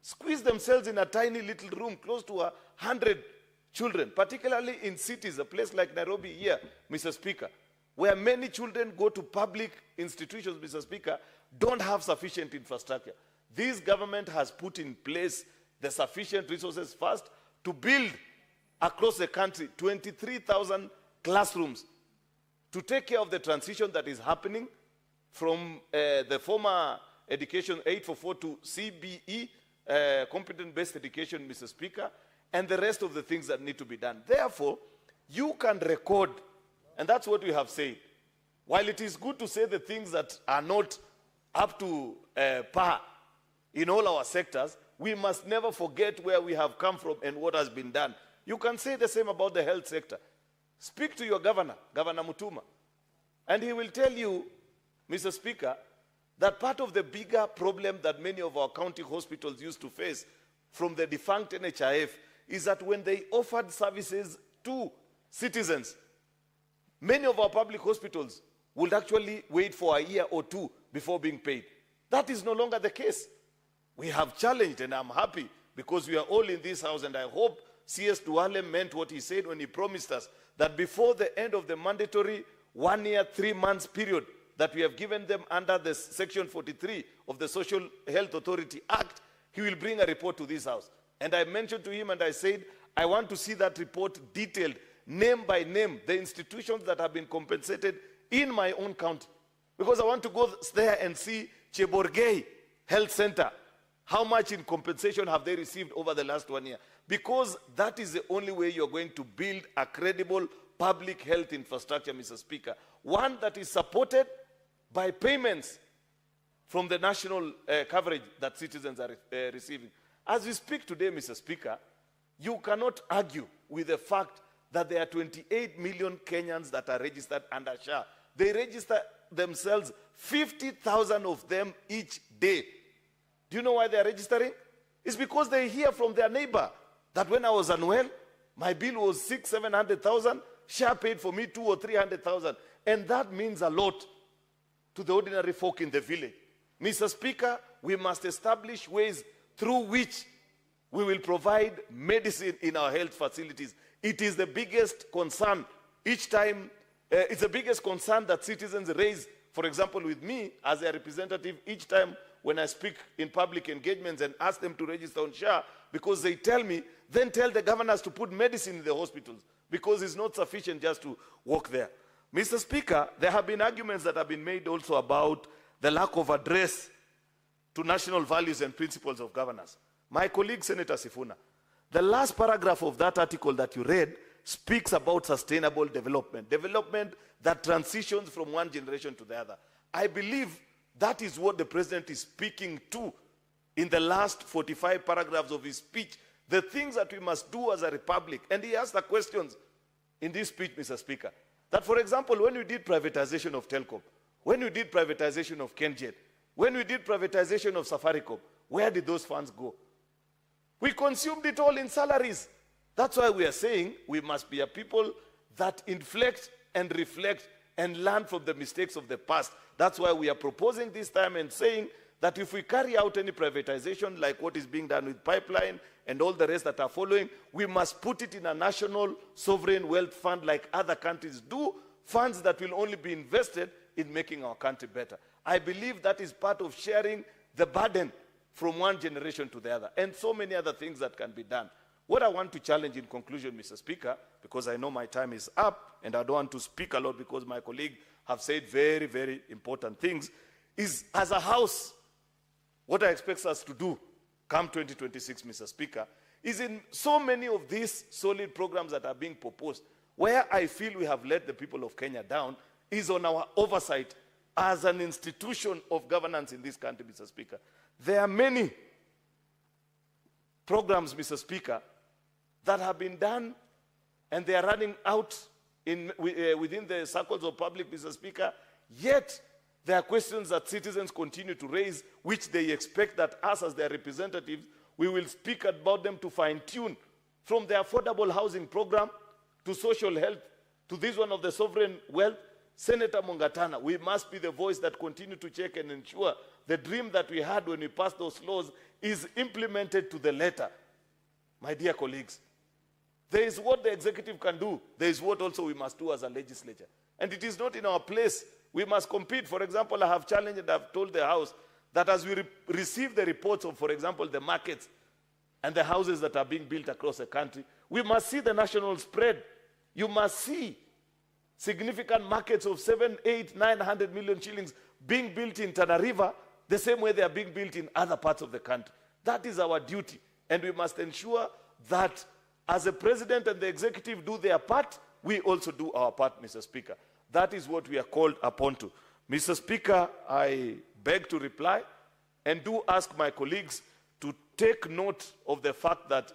squeeze themselves in a tiny little room, close to 100 children, particularly in cities, a place like Nairobi here, Mr. Speaker, where many children go to public institutions, Mr. Speaker, don't have sufficient infrastructure. This government has put in place the sufficient resources first to build across the country 23,000 classrooms to take care of the transition that is happening from the former education 844 to CBE, competent-based education, Mr. Speaker, and the rest of the things that need to be done. Therefore, you can record, and that's what we have said. While it is good to say the things that are not up to par in all our sectors, we must never forget where we have come from and what has been done. You can say the same about the health sector. Speak to your governor, Governor Mutuma, and he will tell you, Mr. Speaker, that part of the bigger problem that many of our county hospitals used to face from the defunct NHIF is that when they offered services to citizens, many of our public hospitals would actually wait for a year or 2 before being paid. That is no longer the case. We have challenged, and I'm happy because we are all in this house, and I hope C.S. Duale meant what he said when he promised us that before the end of the mandatory 1 year, 3 months period that we have given them under the Section 43 of the Social Health Authority Act, he will bring a report to this house. And I mentioned to him and I said, I want to see that report detailed, name by name, the institutions that have been compensated in my own county. Because I want to go there and see Cheborgei Health Center. How much in compensation have they received over the last 1 year? Because that is the only way you're going to build a credible public health infrastructure, Mr. Speaker. One that is supported by payments from the national coverage that citizens are receiving. As we speak today, Mr. Speaker, you cannot argue with the fact that there are 28 million Kenyans that are registered under SHA. They register themselves, 50,000 of them each day. Do you know why they are registering? It's because they hear from their neighbor that when I was unwell, my bill was 600,000-700,000, SHA paid for me 200,000 or 300,000. And that means a lot to the ordinary folk in the village. Mr. Speaker, we must establish ways through which we will provide medicine in our health facilities. It is the biggest concern each time, it's the biggest concern that citizens raise, for example, with me as a representative each time when I speak in public engagements and ask them to register on SHA, because they tell me, then tell the governors to put medicine in the hospitals, because it's not sufficient just to walk there. Mr. Speaker, there have been arguments that have been made also about the lack of address to national values and principles of governance. My colleague, Senator Sifuna, the last paragraph of that article that you read speaks about sustainable development, development that transitions from one generation to the other. I believe that is what the president is speaking to in the last 45 paragraphs of his speech, the things that we must do as a republic. And he asked the questions in this speech, Mr. Speaker, that, for example, when we did privatization of Telcom, when we did privatization of KenGen, when we did privatization of Safaricom, where did those funds go? We consumed it all in salaries. That's why we are saying we must be a people that inflect and reflect and learn from the mistakes of the past. That's why we are proposing this time and saying that if we carry out any privatization like what is being done with Pipeline and all the rest that are following, we must put it in a national sovereign wealth fund like other countries do, funds that will only be invested in making our country better. I believe that is part of sharing the burden from one generation to the other, and so many other things that can be done. What I want to challenge in conclusion, Mr. Speaker, because I know my time is up, and I don't want to speak a lot because my colleague have said very, very important things, is as a house, what I expect us to do come 2026, Mr. Speaker, is in so many of these solid programs that are being proposed, Where I feel we have let the people of Kenya down is on our oversight as an institution of governance in this country, Mr. Speaker. There are many programs, Mr. Speaker, that have been done and they are running out within the circles of public, Mr. Speaker, yet there are questions that citizens continue to raise, which they expect that us as their representatives, we will speak about them to fine-tune, from the affordable housing program to social health to this one of the sovereign wealth. Senator Mungatana, we must be the voice that continue to check and ensure the dream that we had when we passed those laws is implemented to the letter. My dear colleagues, there is what the executive can do. There is what also we must do as a legislature. And it is not in our place. We must compete. For example, I have challenged and I have told the House that as we receive the reports of, for example, the markets and the houses that are being built across the country, we must see the national spread. You must see significant markets of 700, 800, 900 million shillings being built in Tana River the same way they are being built in other parts of the country. That is our duty. And we must ensure that as the president and the executive do their part, we also do our part, Mr. Speaker. That is what we are called upon to. Mr. Speaker, I beg to reply and do ask my colleagues to take note of the fact that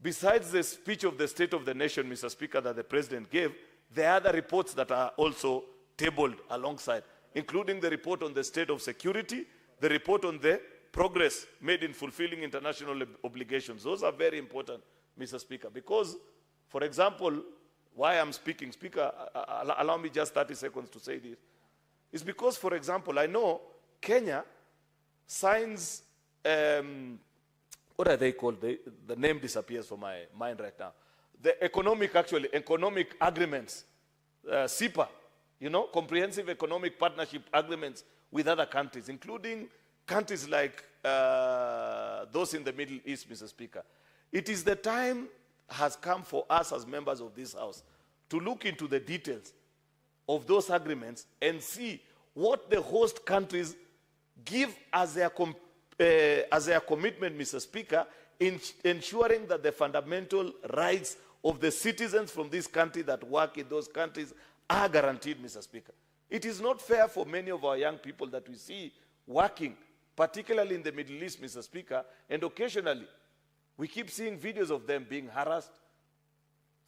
besides the speech of the State of the Nation, Mr. Speaker, that the President gave, there are other reports that are also tabled alongside, including the report on the state of security, the report on the progress made in fulfilling international obligations. Those are very important, Mr. Speaker, because, for example, why I'm speaking, Speaker, allow me just 30 seconds to say this, is because, for example, I know Kenya signs, what are they called? The name disappears from my mind right now. The economic agreements, CEPA, comprehensive economic partnership agreements with other countries, including countries like those in the Middle East, Mr. Speaker. It is the time has come for us as members of this House to look into the details of those agreements and see what the host countries give as their commitment, Mr. Speaker, in ensuring that the fundamental rights of the citizens from this country that work in those countries are guaranteed, Mr. Speaker. It is not fair for many of our young people that we see working, particularly in the Middle East, Mr. Speaker, and occasionally we keep seeing videos of them being harassed.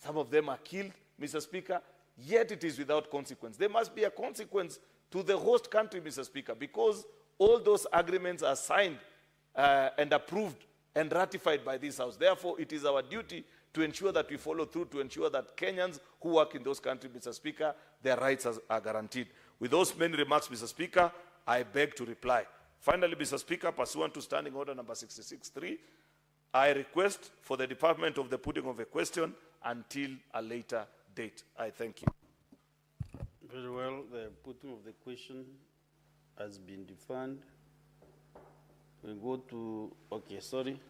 Some of them are killed, Mr. Speaker, yet it is without consequence. There must be a consequence to the host country, Mr. Speaker, because all those agreements are signed and approved and ratified by this House. Therefore, it is our duty to ensure that we follow through, to ensure that Kenyans who work in those countries, Mr. Speaker, their rights are guaranteed. With those many remarks, Mr. Speaker, I beg to reply. Finally, Mr. Speaker, pursuant to Standing Order number 66.3, I request for the Department of the putting of a question until a later date. I thank you. Very well. The putting of the question has been defined. We go to, okay, sorry.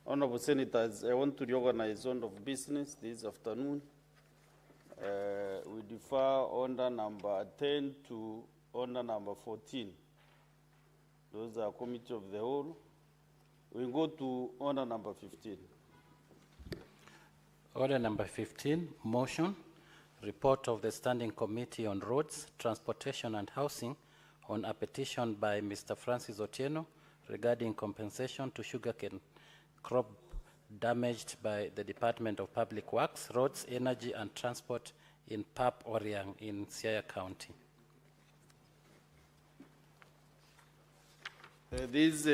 Honorable Senators, I want to reorganize order of business this afternoon. We defer order number 10 to order number 14. Those are committee of the whole. We go to order number 15. Order number 15, motion, report of the Standing Committee on Roads, Transportation and Housing on a petition by Mr. Francis Otieno regarding compensation to sugarcane crop damaged by the Department of Public Works, Roads, Energy and Transport in Pap Oriang in Siaya County. This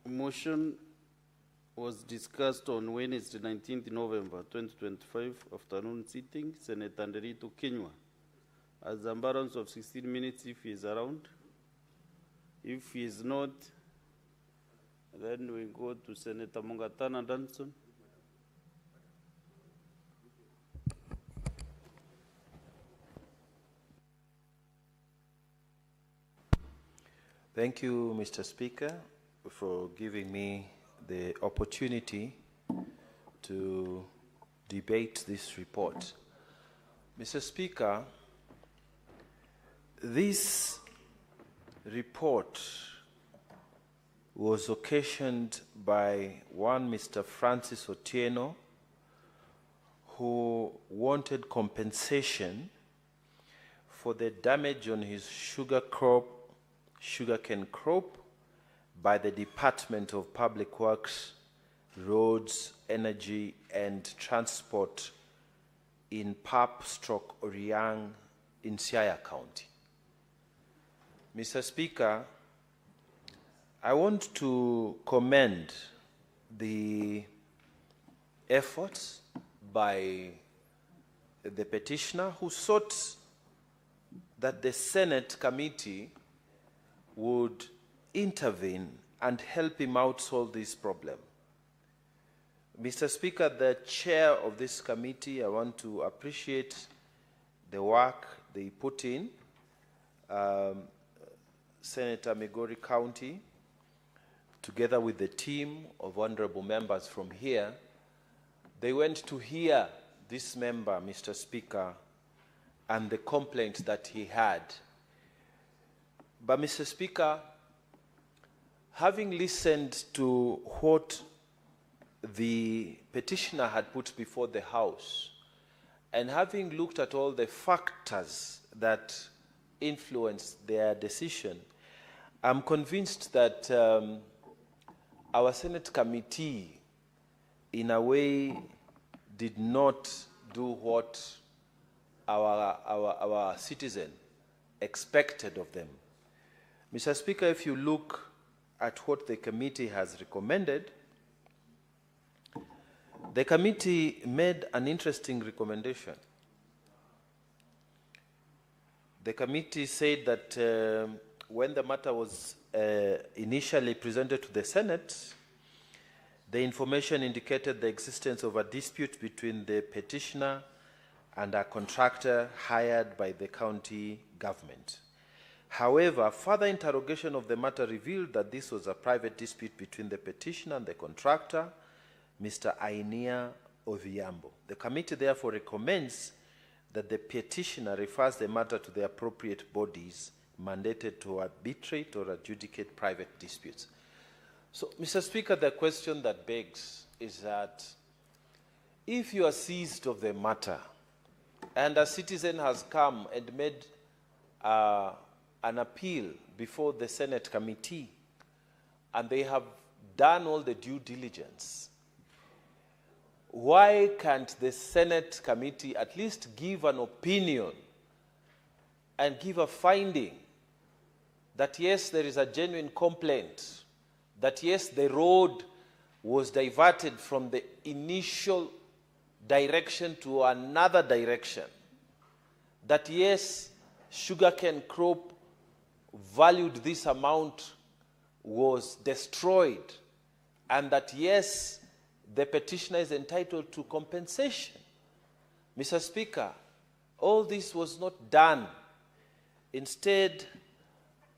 motion was discussed on Wednesday, 19th November 2025, afternoon sitting. Senator Nderito Kinyua has a balance of 16 minutes if he is around. If he is not, then we go to Senator Mungatana Danson. Thank you, Mr. Speaker, for giving me the opportunity to debate this report. Mr. Speaker, this report was occasioned by one Mr. Francis Otieno, who wanted compensation for the damage on his sugarcane crop by the Department of Public Works, Roads, Energy and Transport in Pap/Oriang in Siaya County. Mr. Speaker, I want to commend the efforts by the petitioner who sought that the Senate committee would intervene and help him out solve this problem. Mr. Speaker, the chair of this committee, I want to appreciate the work they put in. Senator Migori County, together with the team of honorable members from here, they went to hear this member, Mr. Speaker, and the complaint that he had. But, Mr. Speaker, having listened to what the petitioner had put before the House, and having looked at all the factors that influenced their decision, I'm convinced that our Senate committee, in a way, did not do what our citizen expected of them. Mr. Speaker, if you look at what the committee has recommended, the committee made an interesting recommendation. The committee said that when the matter was initially presented to the Senate, the information indicated the existence of a dispute between the petitioner and a contractor hired by the county government. However, further interrogation of the matter revealed that this was a private dispute between the petitioner and the contractor, Mr. Ainia Oviambo. The committee therefore recommends that the petitioner refers the matter to the appropriate bodies mandated to arbitrate or adjudicate private disputes. So, Mr. Speaker, the question that begs is that if you are seized of the matter and a citizen has come and made an appeal before the Senate committee and they have done all the due diligence, why can't the Senate committee at least give an opinion and give a finding that yes, there is a genuine complaint, that yes, the road was diverted from the initial direction to another direction, that yes, sugarcane crop valued this amount was destroyed, and that yes, the petitioner is entitled to compensation. Mr. Speaker, all this was not done. Instead,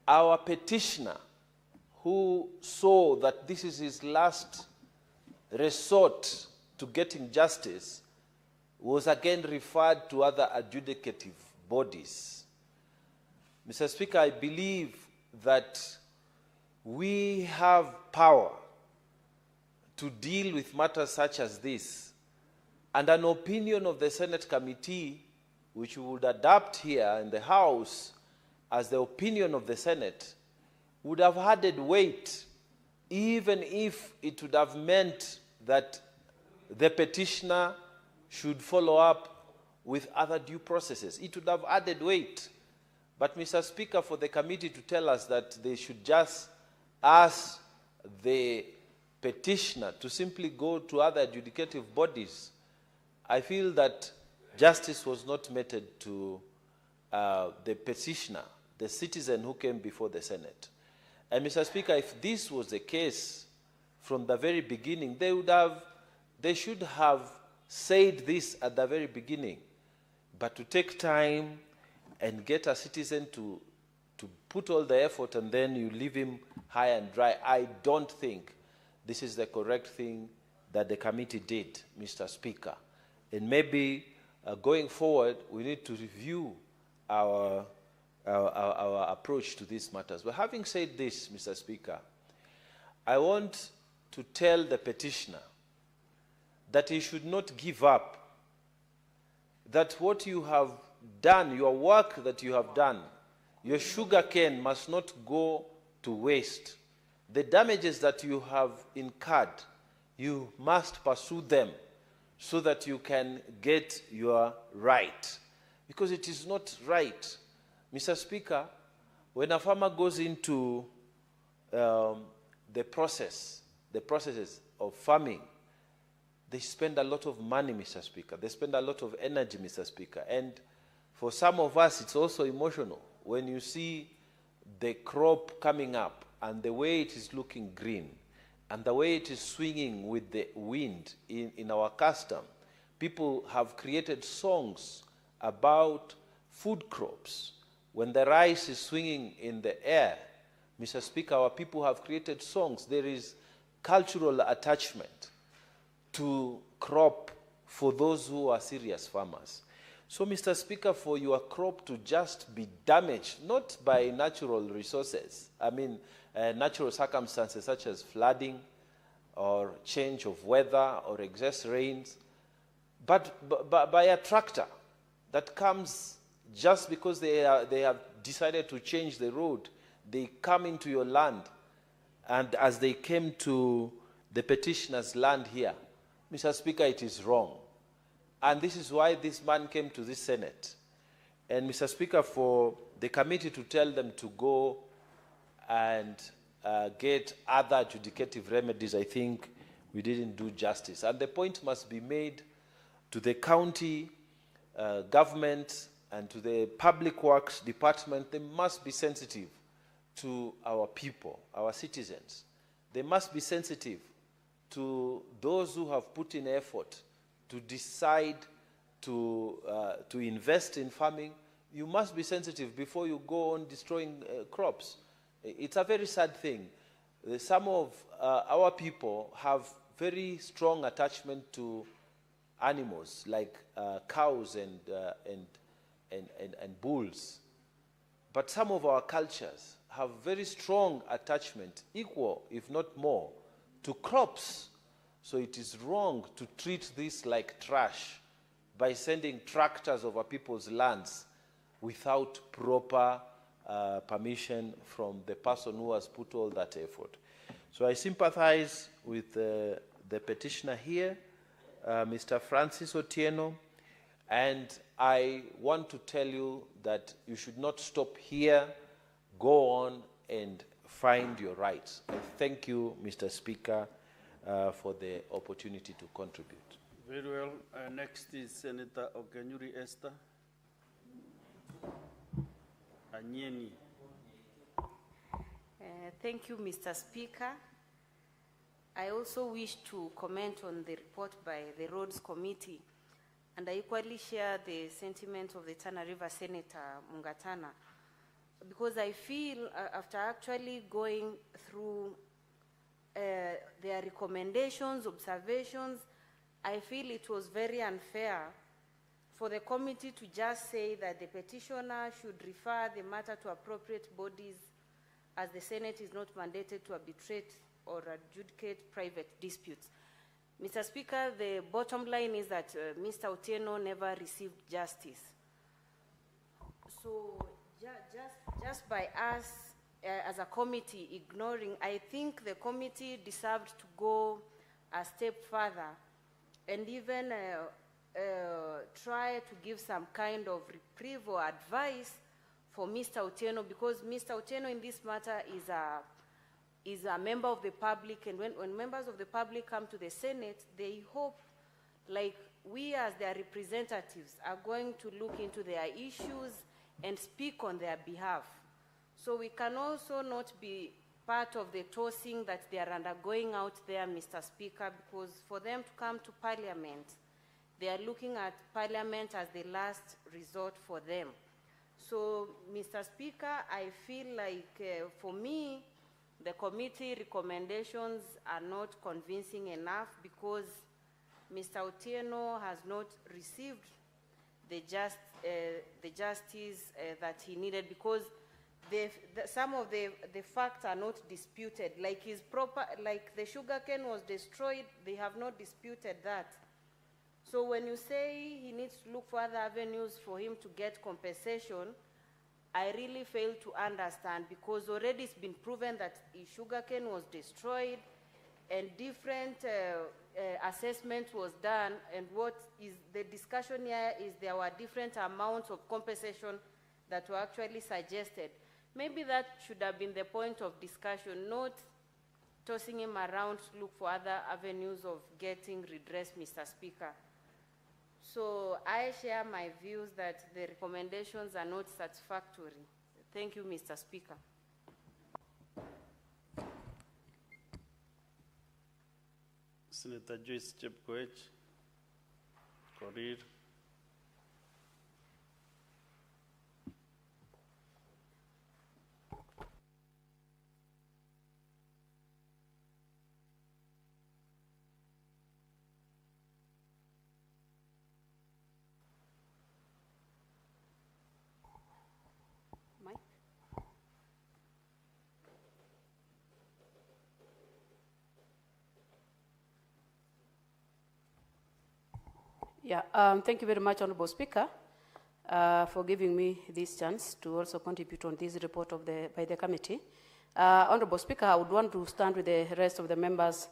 our petitioner, who saw that this is his last resort to getting justice, was again referred to other adjudicative bodies. Mr. Speaker, I believe that we have power to deal with matters such as this, and an opinion of the Senate committee, which we would adopt here in the House as the opinion of the Senate, would have added weight, even if it would have meant that the petitioner should follow up with other due processes. It would have added weight. But, Mr. Speaker, for the committee to tell us that they should just ask the petitioner to simply go to other adjudicative bodies, I feel that justice was not meted to the petitioner, the citizen who came before the Senate. And, Mr. Speaker, if this was the case from the very beginning, they should have said this at the very beginning. But to take time and get a citizen to put all the effort and then you leave him high and dry, I don't think this is the correct thing that the committee did, Mr. Speaker. And maybe going forward, we need to review our approach to these matters. But having said this, Mr. Speaker, I want to tell the petitioner that he should not give up that what you have done, your work that you have done, your sugar cane must not go to waste. The damages that you have incurred, you must pursue them so that you can get your right. Because it is not right. Mr. Speaker, when a farmer goes into the processes of farming, they spend a lot of money, Mr. Speaker. They spend a lot of energy, Mr. Speaker. And for some of us, it's also emotional when you see the crop coming up and the way it is looking green and the way it is swinging with the wind in our custom. People have created songs about food crops. When the rice is swinging in the air, Mr. Speaker, our people have created songs. There is cultural attachment to crop for those who are serious farmers. So, Mr. Speaker, for your crop to just be damaged, not by natural resources, natural circumstances such as flooding or change of weather or excess rains, but by a tractor that comes just because they have decided to change the road. They come into your land, and as they came to the petitioner's land here, Mr. Speaker, it is wrong. And this is why this man came to this Senate. And Mr. Speaker, for the committee to tell them to go and get other adjudicative remedies, I think we didn't do justice. And the point must be made to the county government and to the public works department. They must be sensitive to our people, our citizens. They must be sensitive to those who have put in effort to decide to invest in farming. You must be sensitive before you go on destroying crops. It's a very sad thing. Some of our people have very strong attachment to animals like cows and bulls. But some of our cultures have very strong attachment, equal, if not more, to crops. So it is wrong to treat this like trash by sending tractors over people's lands without proper permission from the person who has put all that effort. So I sympathize with the petitioner here, Mr. Francis Otieno, and I want to tell you that you should not stop here. Go on and find your rights. I thank you, Mr. Speaker, for the opportunity to contribute. Very well. Next is Senator Okenyuri Esther Anyeni. Thank you, Mr. Speaker. I also wish to comment on the report by the Roads Committee, and I equally share the sentiment of the Tana River Senator Mungatana, because I feel after actually going through their recommendations, observations, I feel it was very unfair for the committee to just say that the petitioner should refer the matter to appropriate bodies, as the Senate is not mandated to arbitrate or adjudicate private disputes. Mr. Speaker, the bottom line is that Mr. Otieno never received justice. So just by us as a committee ignoring, I think the committee deserved to go a step further and even try to give some kind of reprieve or advice for Mr. Otieno, because Mr. Otieno in this matter is a member of the public, and when members of the public come to the Senate, they hope, like we as their representatives, are going to look into their issues and speak on their behalf. So we can also not be part of the tossing that they are undergoing out there, Mr. Speaker, because for them to come to Parliament, they are looking at Parliament as the last resort for them. So, Mr. Speaker, I feel like for me, the committee recommendations are not convincing enough, because Mr. Otieno has not received the justice that he needed, because some of the facts are not disputed. Like the sugarcane was destroyed, they have not disputed that. So when you say he needs to look for other avenues for him to get compensation, I really fail to understand, because already it's been proven that his sugarcane was destroyed and different assessment was done, and what is the discussion here is there were different amounts of compensation that were actually suggested. Maybe that should have been the point of discussion, not tossing him around to look for other avenues of getting redress, Mr. Speaker. So I share my views that the recommendations are not satisfactory. Thank you, Mr. Speaker. Senator Joyce Chepkoech, Korir. Mike? Yeah, thank you very much, Honorable Speaker, for giving me this chance to also contribute on this report of by the committee. Honorable Speaker, I would want to stand with the rest of the members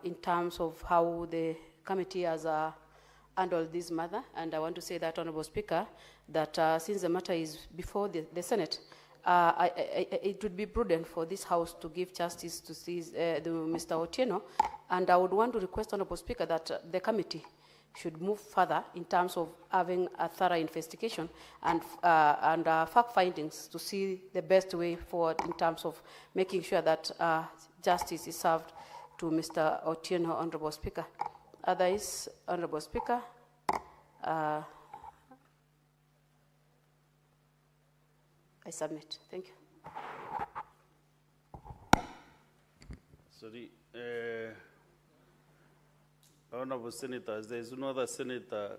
in terms of how the committee has handled this matter, and I want to say that, Honorable Speaker, that since the matter is before the Senate, it would be prudent for this House to give justice to Mr. Otieno, and I would want to request, Honorable Speaker, that the committee should move further in terms of having a thorough investigation and fact findings to see the best way forward in terms of making sure that justice is served to Mr. Otieno, Honorable Speaker. Otherwise, Honorable Speaker, I submit. Thank you. Sorry. Honorable Senators, there is no other senator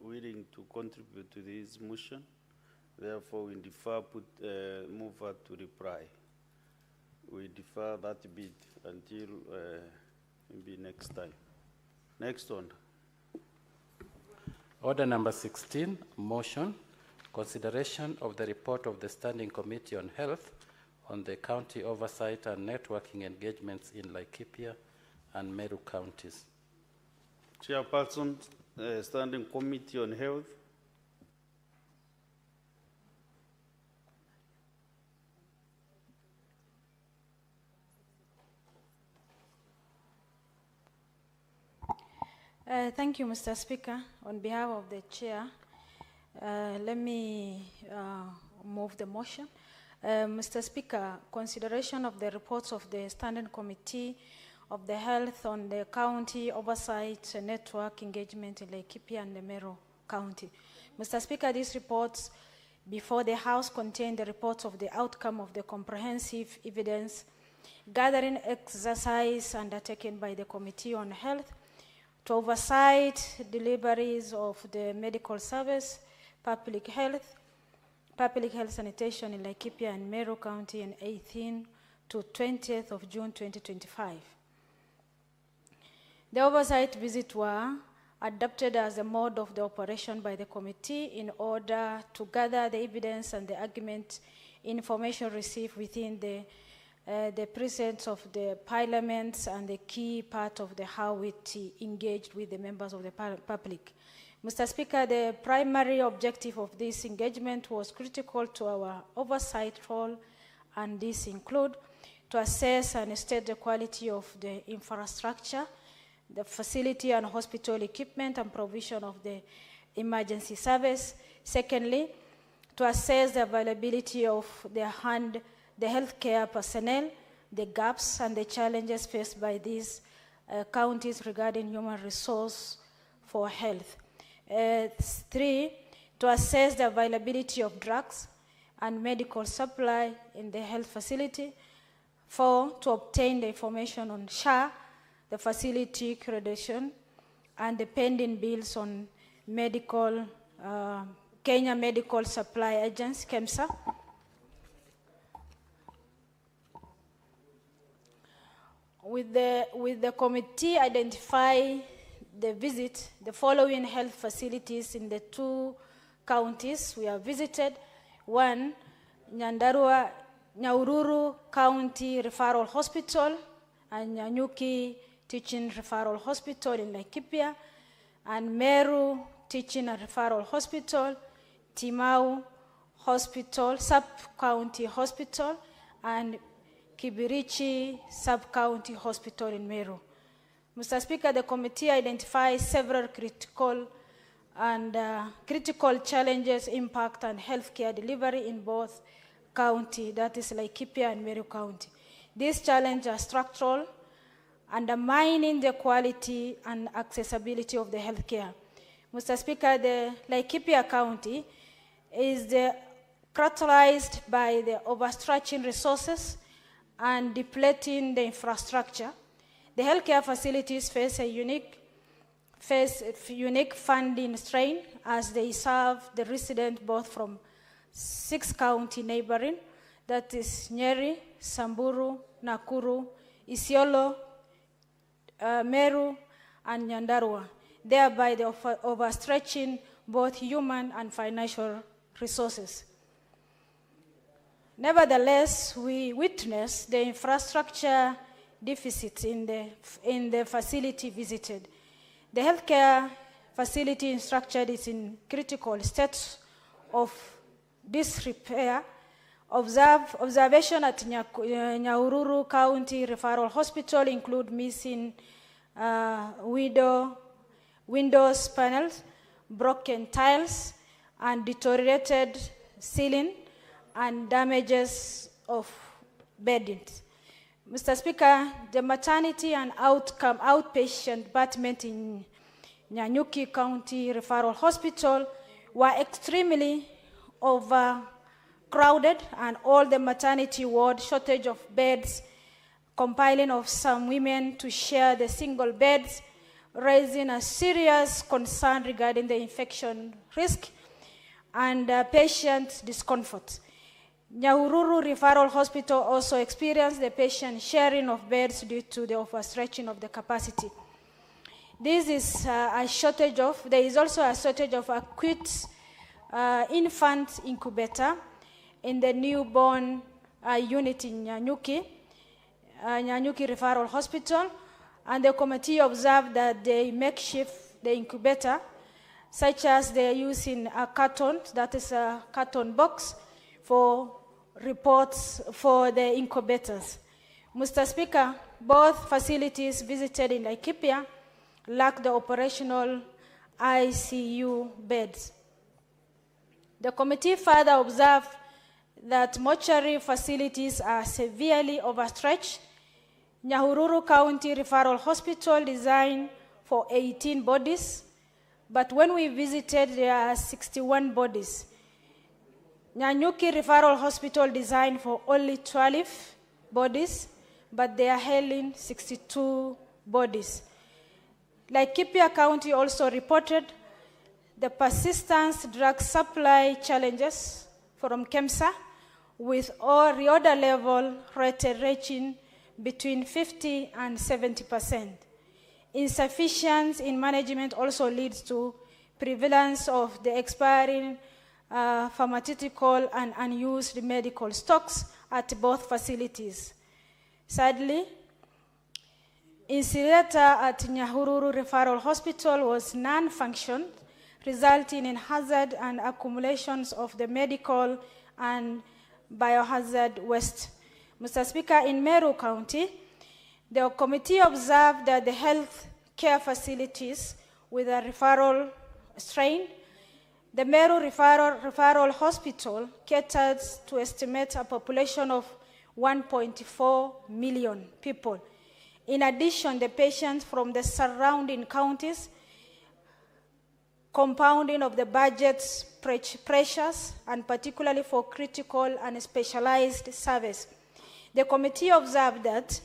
willing to contribute to this motion. Therefore, we defer, move her to reply. We defer that bit until maybe next time. Next one. Order number 16, motion, consideration of the report of the Standing Committee on Health on the county oversight and networking engagements in Laikipia and Meru counties. Chairperson, Standing Committee on Health. Thank you, Mr. Speaker. On behalf of the Chair, let me move the motion. Mr. Speaker, consideration of the reports of the Standing Committee of the Health on the County Oversight Network Engagement in Laikipia and the Meru County. Mr. Speaker, these reports before the House contain the reports of the outcome of the comprehensive evidence gathering exercise undertaken by the Committee on Health to oversight deliveries of the medical service, public health sanitation in Laikipia and Meru County in 18th to 20th of June 2025. The oversight visits were adopted as a mode of the operation by the committee in order to gather the evidence and the argument information received within the presence of the parliaments and the key part of the how it engaged with the members of the public. Mr. Speaker, the primary objective of this engagement was critical to our oversight role, and these include to assess and state the quality of the infrastructure, the facility and hospital equipment and provision of the emergency service. Secondly, to assess the availability of the healthcare personnel, the gaps and the challenges faced by these counties regarding human resource for health. 3, to assess the availability of drugs and medical supply in the health facility. 4, to obtain the information on SHA, the facility accreditation, and the pending bills on medical, Kenya Medical Supply Agency, KEMSA. With the committee identify the visit the following health facilities in the 2 counties we have visited. 1, Nyahururu County Referral Hospital and Nyanyuki Teaching Referral Hospital in Laikipia, and Meru Teaching and Referral Hospital, Timau Hospital, Sub-County Hospital, and Kibirichi Sub-County Hospital in Meru. Mr. Speaker, the committee identifies several critical challenges impact on healthcare delivery in both county, that is Laikipia and Meru County. These challenges are structural, undermining the quality and accessibility of the healthcare. Mr. Speaker, the Laikipia County is characterized by the overstretching resources and depleting the infrastructure. The healthcare facilities face a unique funding strain as they serve the residents both from 6 county neighboring, that is Nyeri, Samburu, Nakuru, Isiolo, Meru, and Nyandarua, thereby overstretching both human and financial resources. Nevertheless, we witness the infrastructure deficits in the facility visited. The healthcare facility structure is in critical states of disrepair. Observation at Nyahururu County Referral Hospital include missing windows panels, broken tiles, and deteriorated ceiling, and damages of beddings. Mr. Speaker, the maternity and outpatient department in Nyanyuki County Referral Hospital were extremely overcrowded, and all the maternity ward, shortage of beds, compiling of some women to share the single beds, raising a serious concern regarding the infection risk and patient discomfort. Nyahururu Referral Hospital also experienced the patient sharing of beds due to the overstretching of the capacity. There is also a shortage of acute infant incubator in the newborn unit in Nyanyuki Referral Hospital, and the committee observed that the makeshift incubator, such as they are using a carton, that is a carton box, for reports for the incubators. Mr. Speaker, both facilities visited in Laikipia lack the operational ICU beds. The committee further observed that mortuary facilities are severely overstretched. Nyahururu County Referral Hospital designed for 18 bodies, but when we visited, there are 61 bodies. Nyanyuki Referral Hospital designed for only 12 bodies, but they are handling 62 bodies. Laikipia County also reported the persistent drug supply challenges from KEMSA, with all reorder level rated ranging between 50 and 70%. Insufficiency in management also leads to prevalence of the expiring pharmaceutical and unused medical stocks at both facilities. Sadly, incinerator at Nyahururu Referral Hospital was non-functional, resulting in hazard and accumulations of the medical and biohazard waste. Mr. Speaker, in Meru County, the committee observed that the health care facilities with a referral strain, the Meru Referral Hospital caters to estimate a population of 1.4 million people. In addition, the patients from the surrounding counties, compounding of the budget's pressures, and particularly for critical and specialized service. The committee observed that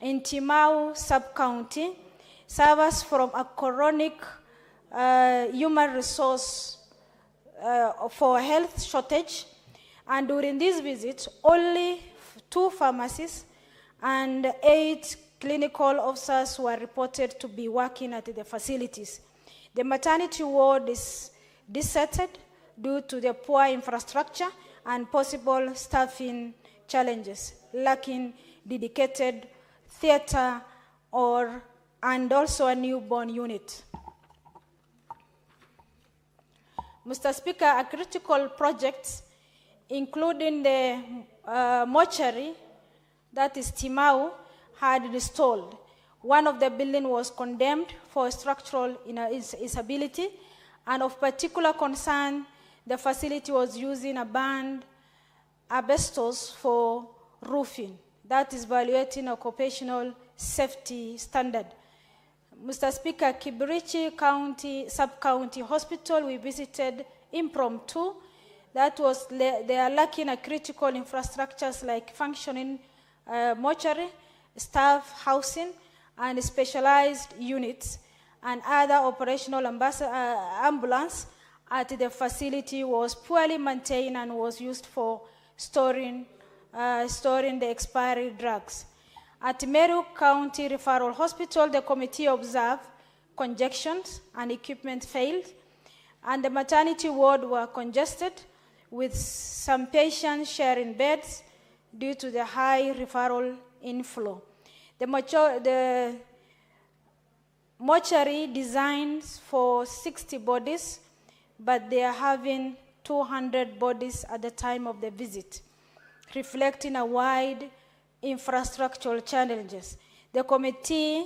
in Timau sub-county, service from a chronic human resource for health shortage, and during this visit, only 2 pharmacies and 8 clinical officers were reported to be working at the facilities. The maternity ward is deserted due to the poor infrastructure and possible staffing challenges, lacking dedicated theater and also a newborn unit. Mr. Speaker, a critical project, including the mortuary, that is Timau, had installed. One of the buildings was condemned for structural instability, and of particular concern, the facility was using a burned asbestos for roofing. That is violating occupational safety standard. Mr. Speaker, Kibirichi County, Sub-County Hospital, we visited impromptu. That was, they are lacking a critical infrastructures like functioning mortuary, staff housing, and specialized units, and other operational ambulance at the facility was poorly maintained and was used for storing the expiry drugs. At Meru County Referral Hospital, the committee observed congestions and equipment failed, and the maternity ward were congested with some patients sharing beds due to the high referral inflow. The mortuary designed for 60 bodies, but they are having 200 bodies at the time of the visit, reflecting a wide infrastructural challenges. The committee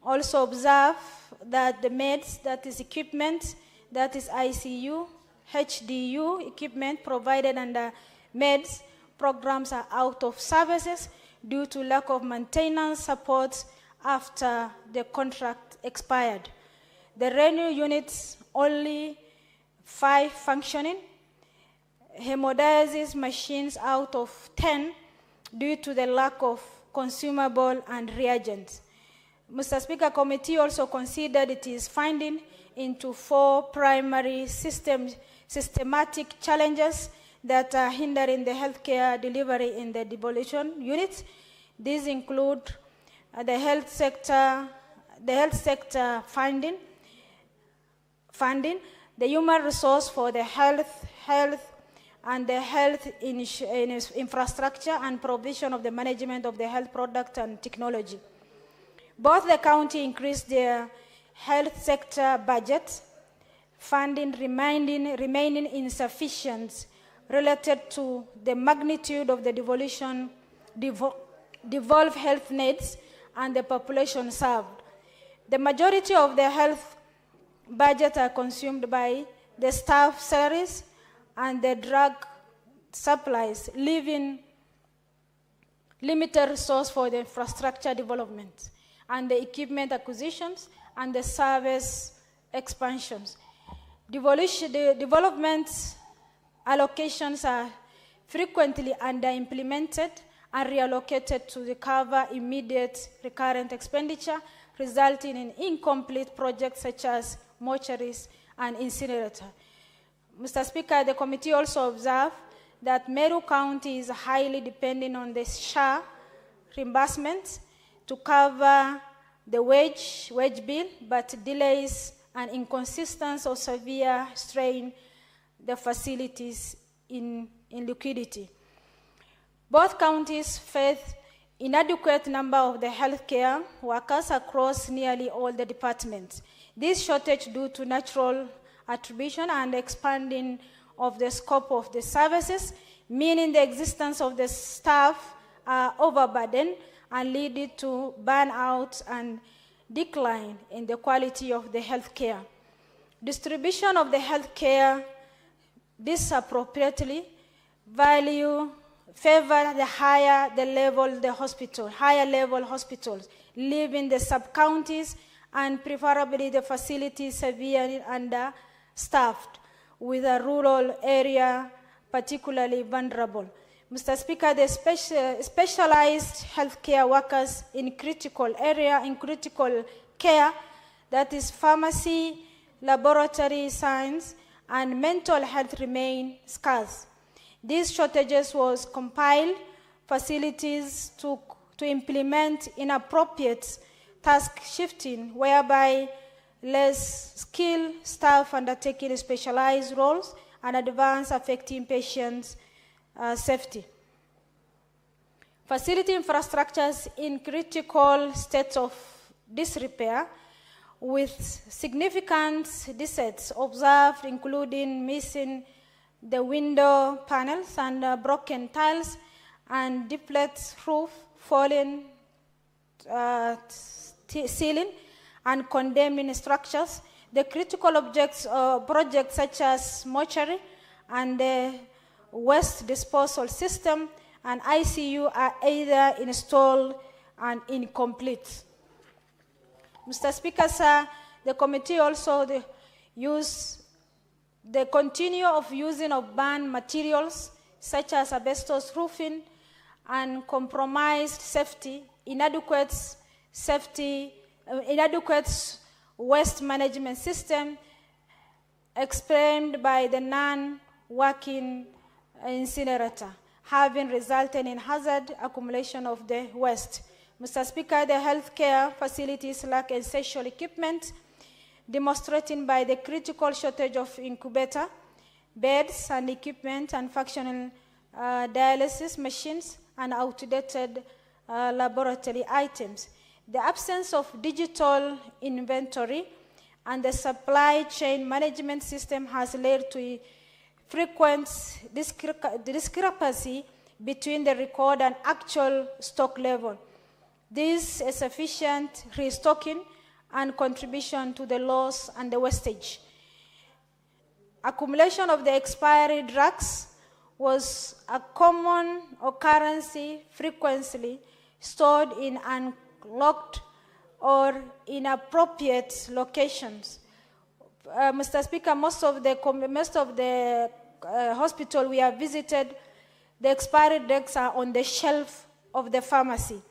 also observed that the meds, that is equipment, that is ICU, HDU equipment provided under meds programs are out of services due to lack of maintenance support after the contract expired. The renal units, only 5 functioning. Hemodialysis machines out of 10 due to the lack of consumable and reagents. Mr. Speaker, committee also considered it is finding into 4 primary systematic challenges that are hindering the healthcare delivery in the devolution units. These include the health sector funding, the human resource for the health and the health infrastructure and provision of the management of the health product and technology. Both the county increased their health sector budget, funding remaining insufficient related to the magnitude of the devolved health needs and the population served. The majority of the health budget are consumed by the staff salaries and the drug supplies, leaving limited resource for the infrastructure development and the equipment acquisitions and the service expansions. The development allocations are frequently under-implemented and reallocated to recover immediate recurrent expenditure, resulting in incomplete projects such as mortuaries and incinerator. Mr. Speaker, the committee also observed that Meru County is highly dependent on the SHA reimbursement to cover the wage bill, but delays and inconsistency or severe strain the facilities in liquidity. Both counties face inadequate number of the healthcare workers across nearly all the departments. This shortage due to natural attribution and expanding of the scope of the services, meaning the existence of the staff are overburdened and leading to burnout and decline in the quality of the healthcare. Distribution of the healthcare disappropriately favor the higher level hospitals, leaving the sub-counties and preferably the facilities severely understaffed, with a rural area particularly vulnerable. Mr. Speaker, the specialized healthcare workers in critical care, that is pharmacy, laboratory science, and mental health remain scarce. These shortages was compiled facilities took to implement inappropriate task shifting, whereby less skilled staff undertaking specialized roles and advance affecting patients' safety. Facility infrastructures in critical states of disrepair, with significant defects observed, including missing the window panels and broken tiles and deflected roof, fallen ceiling, and condemning structures. The critical projects such as mortuary and the waste disposal system and ICU are either installed and incomplete. Mr. Speaker, sir, the committee also continue of using of banned materials such as asbestos roofing and compromised safety, inadequate waste management system explained by the non-working incinerator, having resulted in hazard accumulation of the waste. Mr. Speaker, the healthcare facilities lack essential equipment, demonstrating by the critical shortage of incubator beds and equipment and functional dialysis machines and outdated laboratory items. The absence of digital inventory and the supply chain management system has led to a frequent discrepancy between the record and actual stock level. This is sufficient restocking and contribution to the loss and the wastage. Accumulation of the expiry drugs was a common occurrence, frequently stored in unlocked or inappropriate locations. Mr. Speaker, most of the hospital we have visited, the expiry drugs are on the shelf of the pharmacy,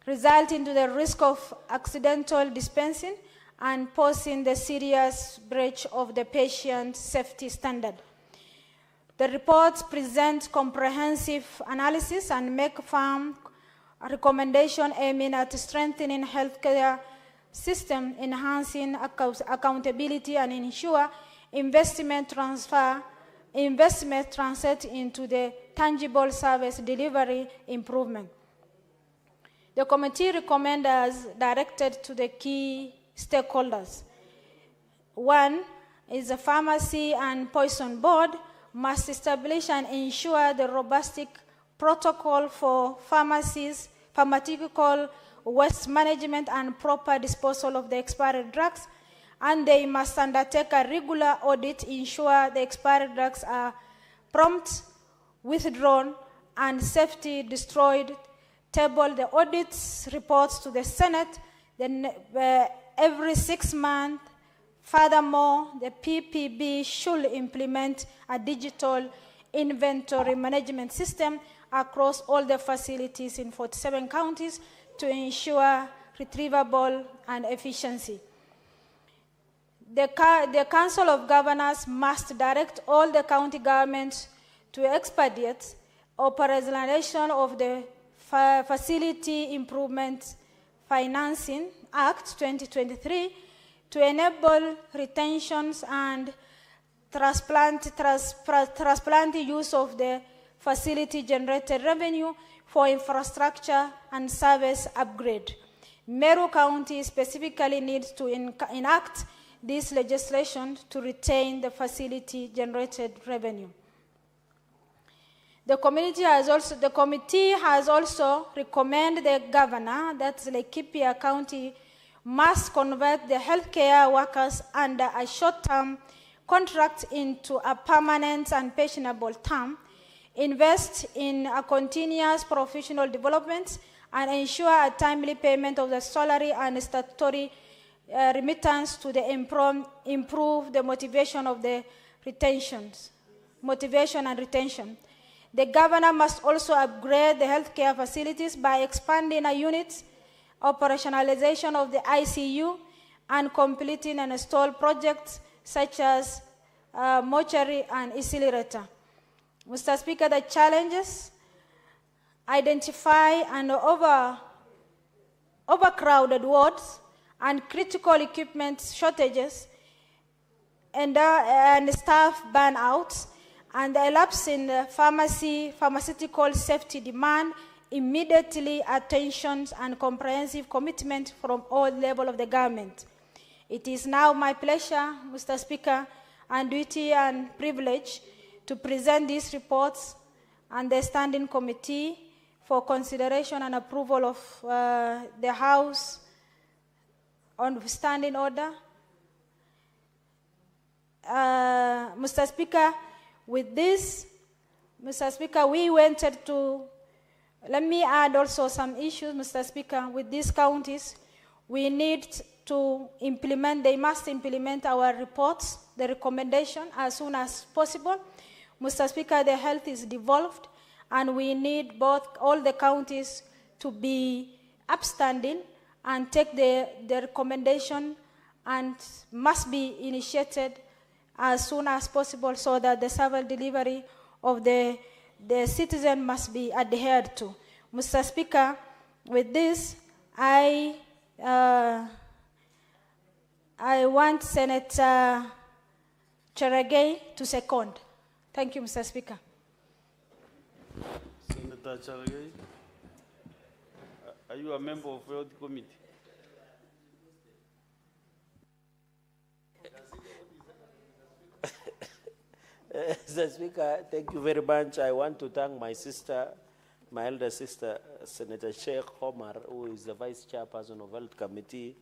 resulting to the risk of accidental dispensing and posing the serious breach of the patient safety standard. The reports present comprehensive analysis and make firm recommendation aiming at strengthening healthcare system, enhancing accountability, and ensure investment translate into the tangible service delivery improvement. The committee recommends as directed to the key stakeholders. One is the Pharmacy and Poison Board must establish and ensure the robust protocol for pharmaceutical waste management and proper disposal of the expired drugs, and they must undertake a regular audit, ensure the expired drugs are prompt withdrawn and safety destroyed, table the audit reports to the Senate every 6 months. Furthermore, the PPB should implement a digital inventory management system across all the facilities in 47 counties to ensure retrievable and efficiency. The Council of Governors must direct all the county governments to expedite operationalization of the Facility Improvement Financing Act 2023 to enable retentions and transplant use of the facility-generated revenue for infrastructure and service upgrade. Meru County specifically needs to enact this legislation to retain the facility-generated revenue. The committee has also recommended the governor that Laikipia County must convert the healthcare workers under a short-term contract into a permanent and pensionable term, invest in a continuous professional development, and ensure a timely payment of the salary and statutory remittance to the improve the motivation and retention. The governor must also upgrade the healthcare facilities by expanding a unit, operationalization of the ICU, and completing and install projects such as mortuary and incinerator. Mr. Speaker, the challenges identify and overcrowded wards and critical equipment shortages and staff burnouts and a lapse in pharmaceutical safety demand, immediately attention and comprehensive commitment from all levels of the government. It is now my pleasure, Mr. Speaker, and duty and privilege to present these reports and the Standing Committee for consideration and approval of the House on Standing Order. Mr. Speaker, with this, Mr. Speaker, we wanted to, let me add also some issues, Mr. Speaker, with these counties. We need to implement, they must implement our reports, the recommendation as soon as possible. Mr. Speaker, the health is devolved and we need all the counties to be upstanding and take the recommendation and must be initiated as soon as possible so that the service delivery of the citizen must be adhered to. Mr. Speaker, with this, I want Senator Cherargei to second. Thank you, Mr. Speaker. Senator Cherargei, are you a member of the Health Committee? Mr. Speaker, thank you very much. I want to thank my sister, my elder sister, Senator Sheikh Omar, who is the Vice Chairperson of Health Committee,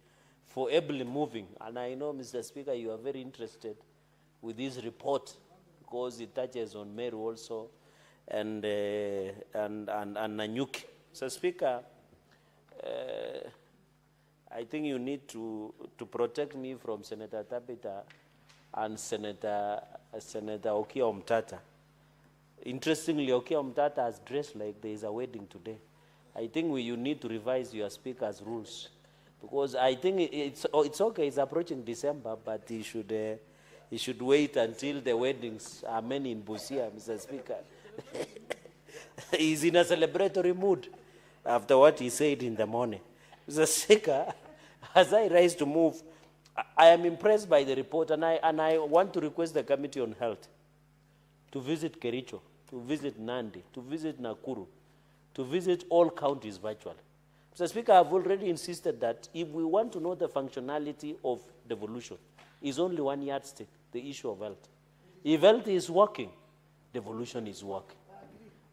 for ably moving. And I know, Mr. Speaker, you are very interested with this report because it touches on Meru also and Nanyuki. Mr. Speaker, I think you need to protect me from Senator Tabita and Senator Okia Omtata. Interestingly, Okia Omtata has dressed like there is a wedding today. I think you need to revise your speaker's rules because I think it's okay. It's approaching December, but he should wait until the weddings are many in Busia, Mr. Speaker. He's in a celebratory mood after what he said in the morning. Mr. Speaker, as I rise to move, I am impressed by the report, and I want to request the Committee on Health to visit Kericho, to visit Nandi, to visit Nakuru, to visit all counties virtually. Mr. Speaker, I've already insisted that if we want to know the functionality of devolution, it's only one yardstick, the issue of health. If health is working, devolution is working.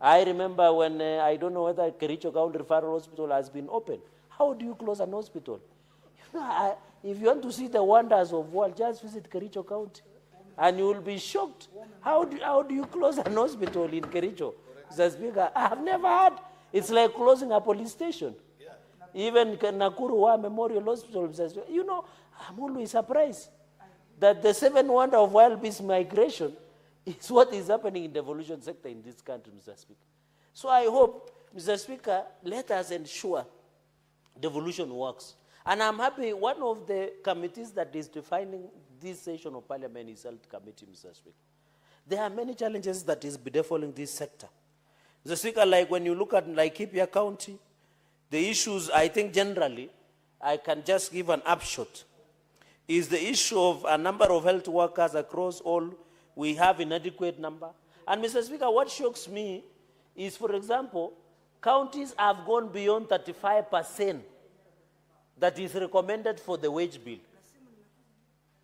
I remember when, I don't know whether Kericho County Referral Hospital has been open. How do you close an hospital? You know, if you want to see the wonders of world, just visit Kericho County. And you will be shocked. How do you close an hospital in Kericho? Mr. Speaker, I have never heard. It's like closing a police station. Even Nakuru War Memorial Hospital, Mr. Speaker. You know, I'm always surprised that the 7th wonder of wild beast migration is what is happening in the devolution sector in this country, Mr. Speaker. So I hope, Mr. Speaker, let us ensure devolution works. And I'm happy one of the committees that is defining this session of Parliament is Health Committee, Mr. Speaker. There are many challenges that is bedefiling this sector. Mr. Speaker, like when you look at Laikipia County, the issues, I think generally, I can just give an upshot, is the issue of a number of health workers across all. We have inadequate number. And Mr. Speaker, what shocks me is, for example, counties have gone beyond 35% that is recommended for the wage bill.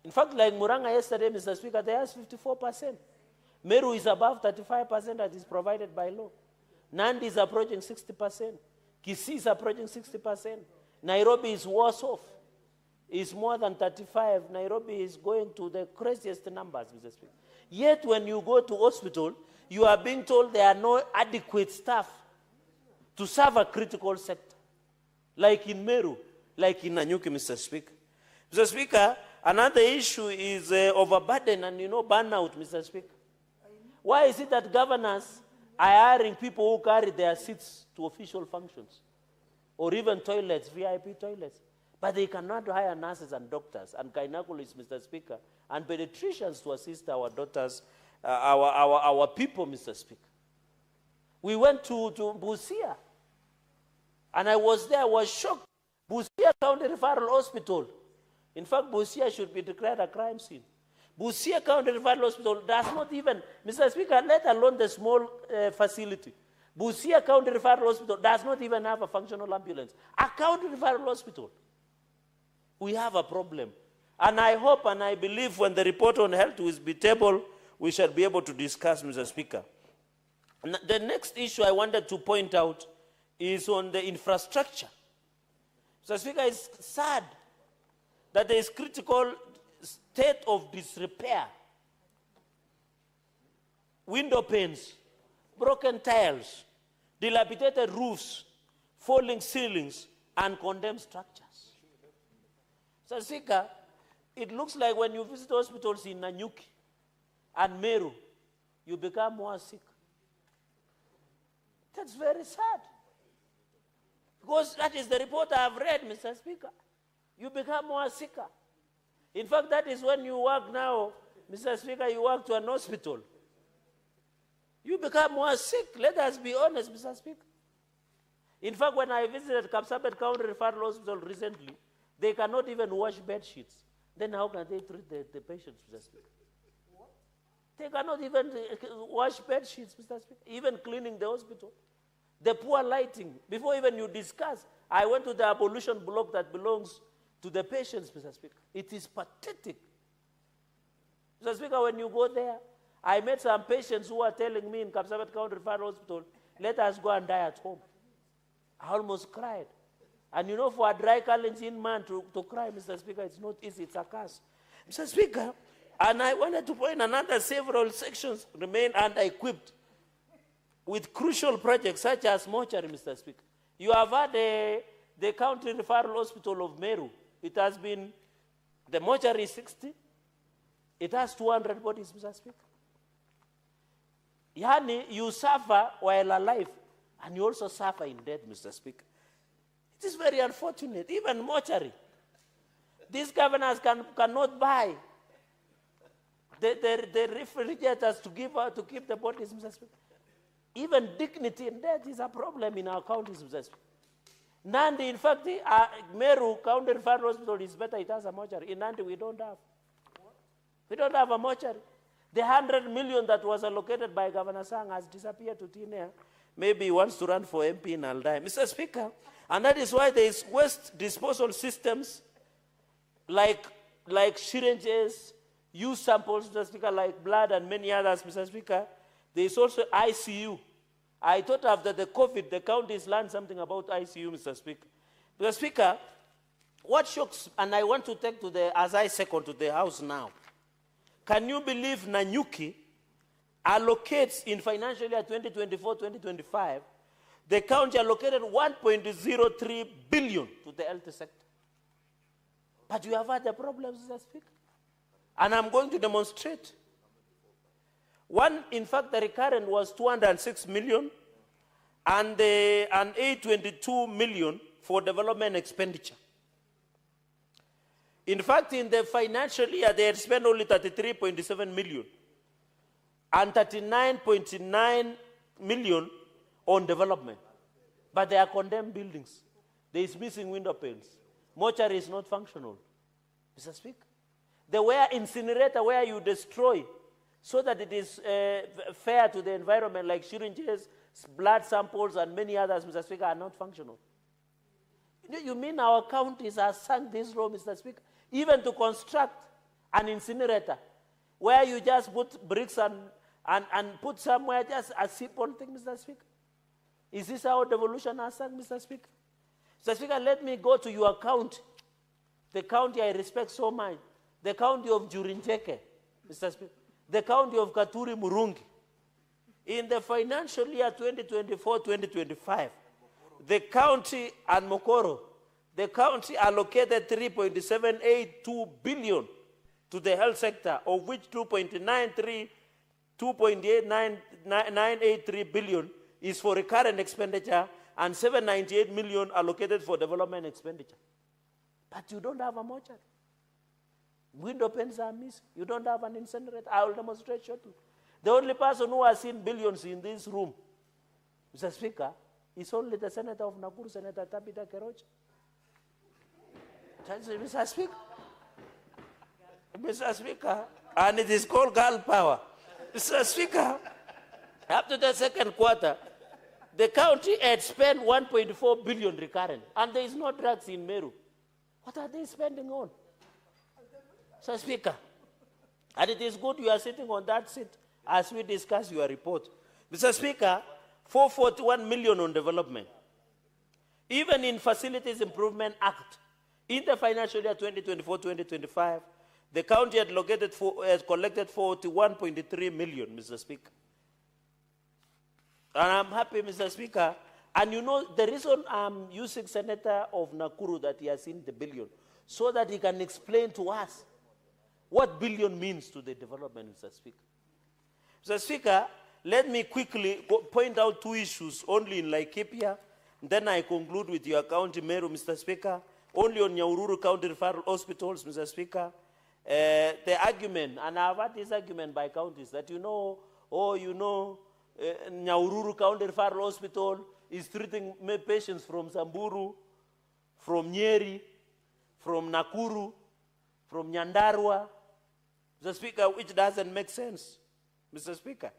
In fact, like Muranga yesterday, Mr. Speaker, they asked 54%. Meru is above 35% that is provided by law. Nandi is approaching 60%. Kisii is approaching 60%. Nairobi is worse off. It's more than 35. Nairobi is going to the craziest numbers, Mr. Speaker. Yet when you go to hospital, you are being told there are no adequate staff to serve a critical sector. Like in Meru, like in Nanyuki, Mr. Speaker. Mr. Speaker, another issue is overburden and, burnout, Mr. Speaker. Why is it that governors are hiring people who carry their seats to official functions or even toilets, VIP toilets, but they cannot hire nurses and doctors and gynecologists, Mr. Speaker, and pediatricians to assist our daughters, our people, Mr. Speaker? We went to Busia, and I was there, I was shocked. Busia County Referral Hospital. In fact, Busia should be declared a crime scene. Busia County Referral Hospital does not even, Mr. Speaker, let alone the small facility. Busia County Referral Hospital does not even have a functional ambulance. A county referral hospital. We have a problem. And I hope and I believe when the report on health will be tabled, we shall be able to discuss, Mr. Speaker. The next issue I wanted to point out is on the infrastructure. Mr. Speaker, it's sad that there is critical state of disrepair. Window panes, broken tiles, dilapidated roofs, falling ceilings, and condemned structures. Mr. Speaker, it looks like when you visit hospitals in Nanyuki and Meru, you become more sick. That's very sad. Because that is the report I have read, Mr. Speaker. You become more sicker. In fact, that is when you work now, Mr. Speaker, you work to an hospital. You become more sick. Let us be honest, Mr. Speaker. In fact, when I visited Kapsabet County Referral Hospital recently, they cannot even wash bed sheets. Then how can they treat the patients, Mr. Speaker? What? They cannot even wash bed sheets, Mr. Speaker, even cleaning the hospital. The poor lighting. Before even you discuss, I went to the abolition block that belongs to the patients, Mr. Speaker. It is pathetic. Mr. Speaker, when you go there, I met some patients who are telling me in Kapsabet County Referral Hospital, let us go and die at home. I almost cried. And you know, for a dry Kalenjin man to cry, Mr. Speaker, it's not easy, it's a curse. Mr. Speaker, and I wanted to point another several sections remain under-equipped with crucial projects such as mortuary, Mr. Speaker. You have had the County Referral Hospital of Meru. It has been, the mortuary is 60. It has 200 bodies, Mr. Speaker. Yani, you suffer while alive, and you also suffer in death, Mr. Speaker. It is very unfortunate, even mortuary. These governors cannot buy the refrigerators to keep the bodies, Mr. Speaker. Even dignity in death is a problem in our counties, Mr. Speaker. Nandi, in fact, Meru County Referral Hospital is better, it has a mortuary. In Nandi, we don't have. We don't have a mortuary. The 100 million that was allocated by Governor Sang has disappeared to thin air. Maybe he wants to run for MP in Aldai. Mr. Speaker, and that is why there is waste disposal systems like syringes, use samples, Mr. Speaker, like blood and many others, Mr. Speaker. There is also ICU. I thought after the COVID, the counties learned something about ICU, Mr. Speaker. Mr. Speaker, what shocks, and I want to take to the, as I second to the House now, can you believe Nanyuki allocates in financial year 2024-2025, the county allocated 1.03 billion to the health sector. But you have had the problems, Mr. Speaker. And I'm going to demonstrate. One, in fact, the recurrent was 206 million and 822 million for development expenditure. In fact, in the financial year, they had spent only 33.7 million and 39.9 million on development. But they are condemned buildings. There is missing window panes. Mortuary is not functional. Mr. Speaker, the where incinerator where you destroy so that it is fair to the environment, like syringes, blood samples, and many others, Mr. Speaker, are not functional. You mean our counties are sunk this low, Mr. Speaker? Even to construct an incinerator where you just put bricks and put somewhere just a simple thing, Mr. Speaker? Is this how devolution has sunk, Mr. Speaker? Mr. Speaker, let me go to your county, the county I respect so much, the county of Jurinjeke, Mr. Speaker, the county of Katuri Murungi. In the financial year 2024-2025, the county and Mokoro, the county allocated 3.782 billion to the health sector, of which 2.983 billion is for recurrent expenditure and 798 million allocated for development expenditure. But you don't have a mortuary. Window panes are missing. You don't have an incinerator. I will demonstrate shortly. The only person who has seen billions in this room Mr. Speaker, it's only the Senator of Nakuru, Senator Tabitha Keroch. Mr. Speaker. Mr. Speaker, and it is called girl power. Mr. Speaker, up to the second quarter, the county had spent 1.4 billion recurrent, and there is no drugs in Meru. What are they spending on? Mr. Speaker, and it is good you are sitting on that seat as we discuss your report. Mr. Speaker, 441 million on development. Even in Facilities Improvement Act, in the financial year 2024-2025, the county had collected 41.3 million, Mr. Speaker. And I'm happy, Mr. Speaker. And you know, the reason I'm using Senator of Nakuru that he has seen the billion, so that he can explain to us what billion means to the development, Mr. Speaker. Mr. Speaker, let me quickly point out two issues only in Laikipia. Then I conclude with your county, Meru, Mr. Speaker. Only on Nyahururu County Referral Hospitals, Mr. Speaker. The argument, and I've had this argument by counties, that Nyahururu County Referral Hospital is treating patients from Samburu, from Nyeri, from Nakuru, from Nyandarua, Mr. Speaker, which doesn't make sense, Mr. Speaker.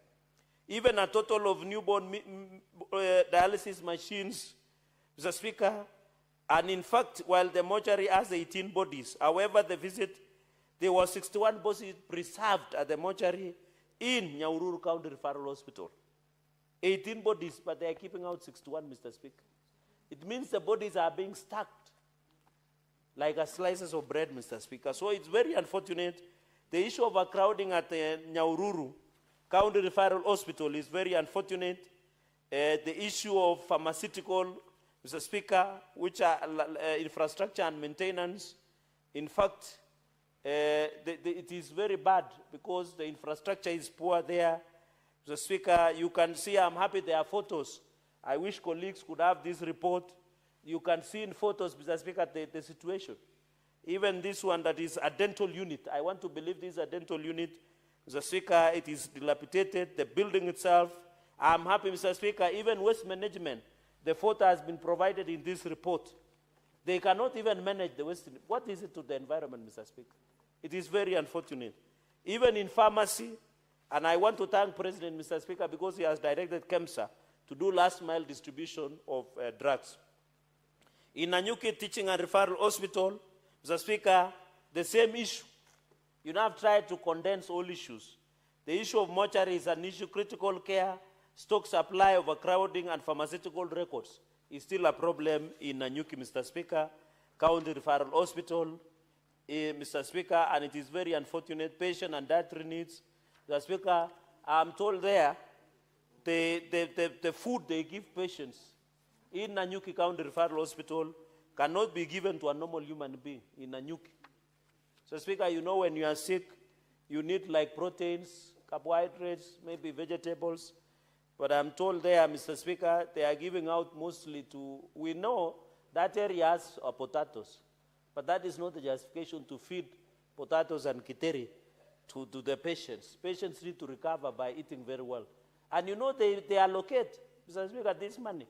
Even a total of newborn dialysis machines, Mr. Speaker, and in fact, while the mortuary has 18 bodies, however, there were 61 bodies preserved at the mortuary in Nyahururu County Referral Hospital. 18 bodies, but they are keeping out 61, Mr. Speaker. It means the bodies are being stacked like a slices of bread, Mr. Speaker. So it's very unfortunate. The issue of overcrowding at the Nyahururu County Referral Hospital is very unfortunate. The issue of pharmaceutical, Mr. Speaker, which are infrastructure and maintenance, in fact, it is very bad because the infrastructure is poor there. Mr. Speaker, you can see, I'm happy there are photos. I wish colleagues could have this report. You can see in photos, Mr. Speaker, the situation. Even this one that is a dental unit, I want to believe this is a dental unit. Mr. Speaker, it is dilapidated, the building itself. I'm happy, Mr. Speaker, even waste management, the photo has been provided in this report. They cannot even manage the waste. What is it to the environment, Mr. Speaker? It is very unfortunate. Even in pharmacy, and I want to thank President, Mr. Speaker, because he has directed KEMSA to do last mile distribution of drugs. In Nanyuki Teaching and Referral Hospital, Mr. Speaker, the same issue. You now have tried to condense all issues. The issue of mortuary is an issue, critical care, stock supply, overcrowding, and pharmaceutical records is still a problem in Nanyuki, Mr. Speaker, County Referral Hospital, Mr. Speaker, and it is very unfortunate, patient and dietary needs. Mr. Speaker, I'm told there, the food they give patients in Nanyuki County Referral Hospital cannot be given to a normal human being in Nanyuki. So, Speaker, you know when you are sick, you need like proteins, carbohydrates, maybe vegetables. But I'm told there, Mr. Speaker, they are giving out mostly to, we know that area has potatoes, but that is not the justification to feed potatoes and kiteri to the patients. Patients need to recover by eating very well. And you know they allocate, Mr. Speaker, this money.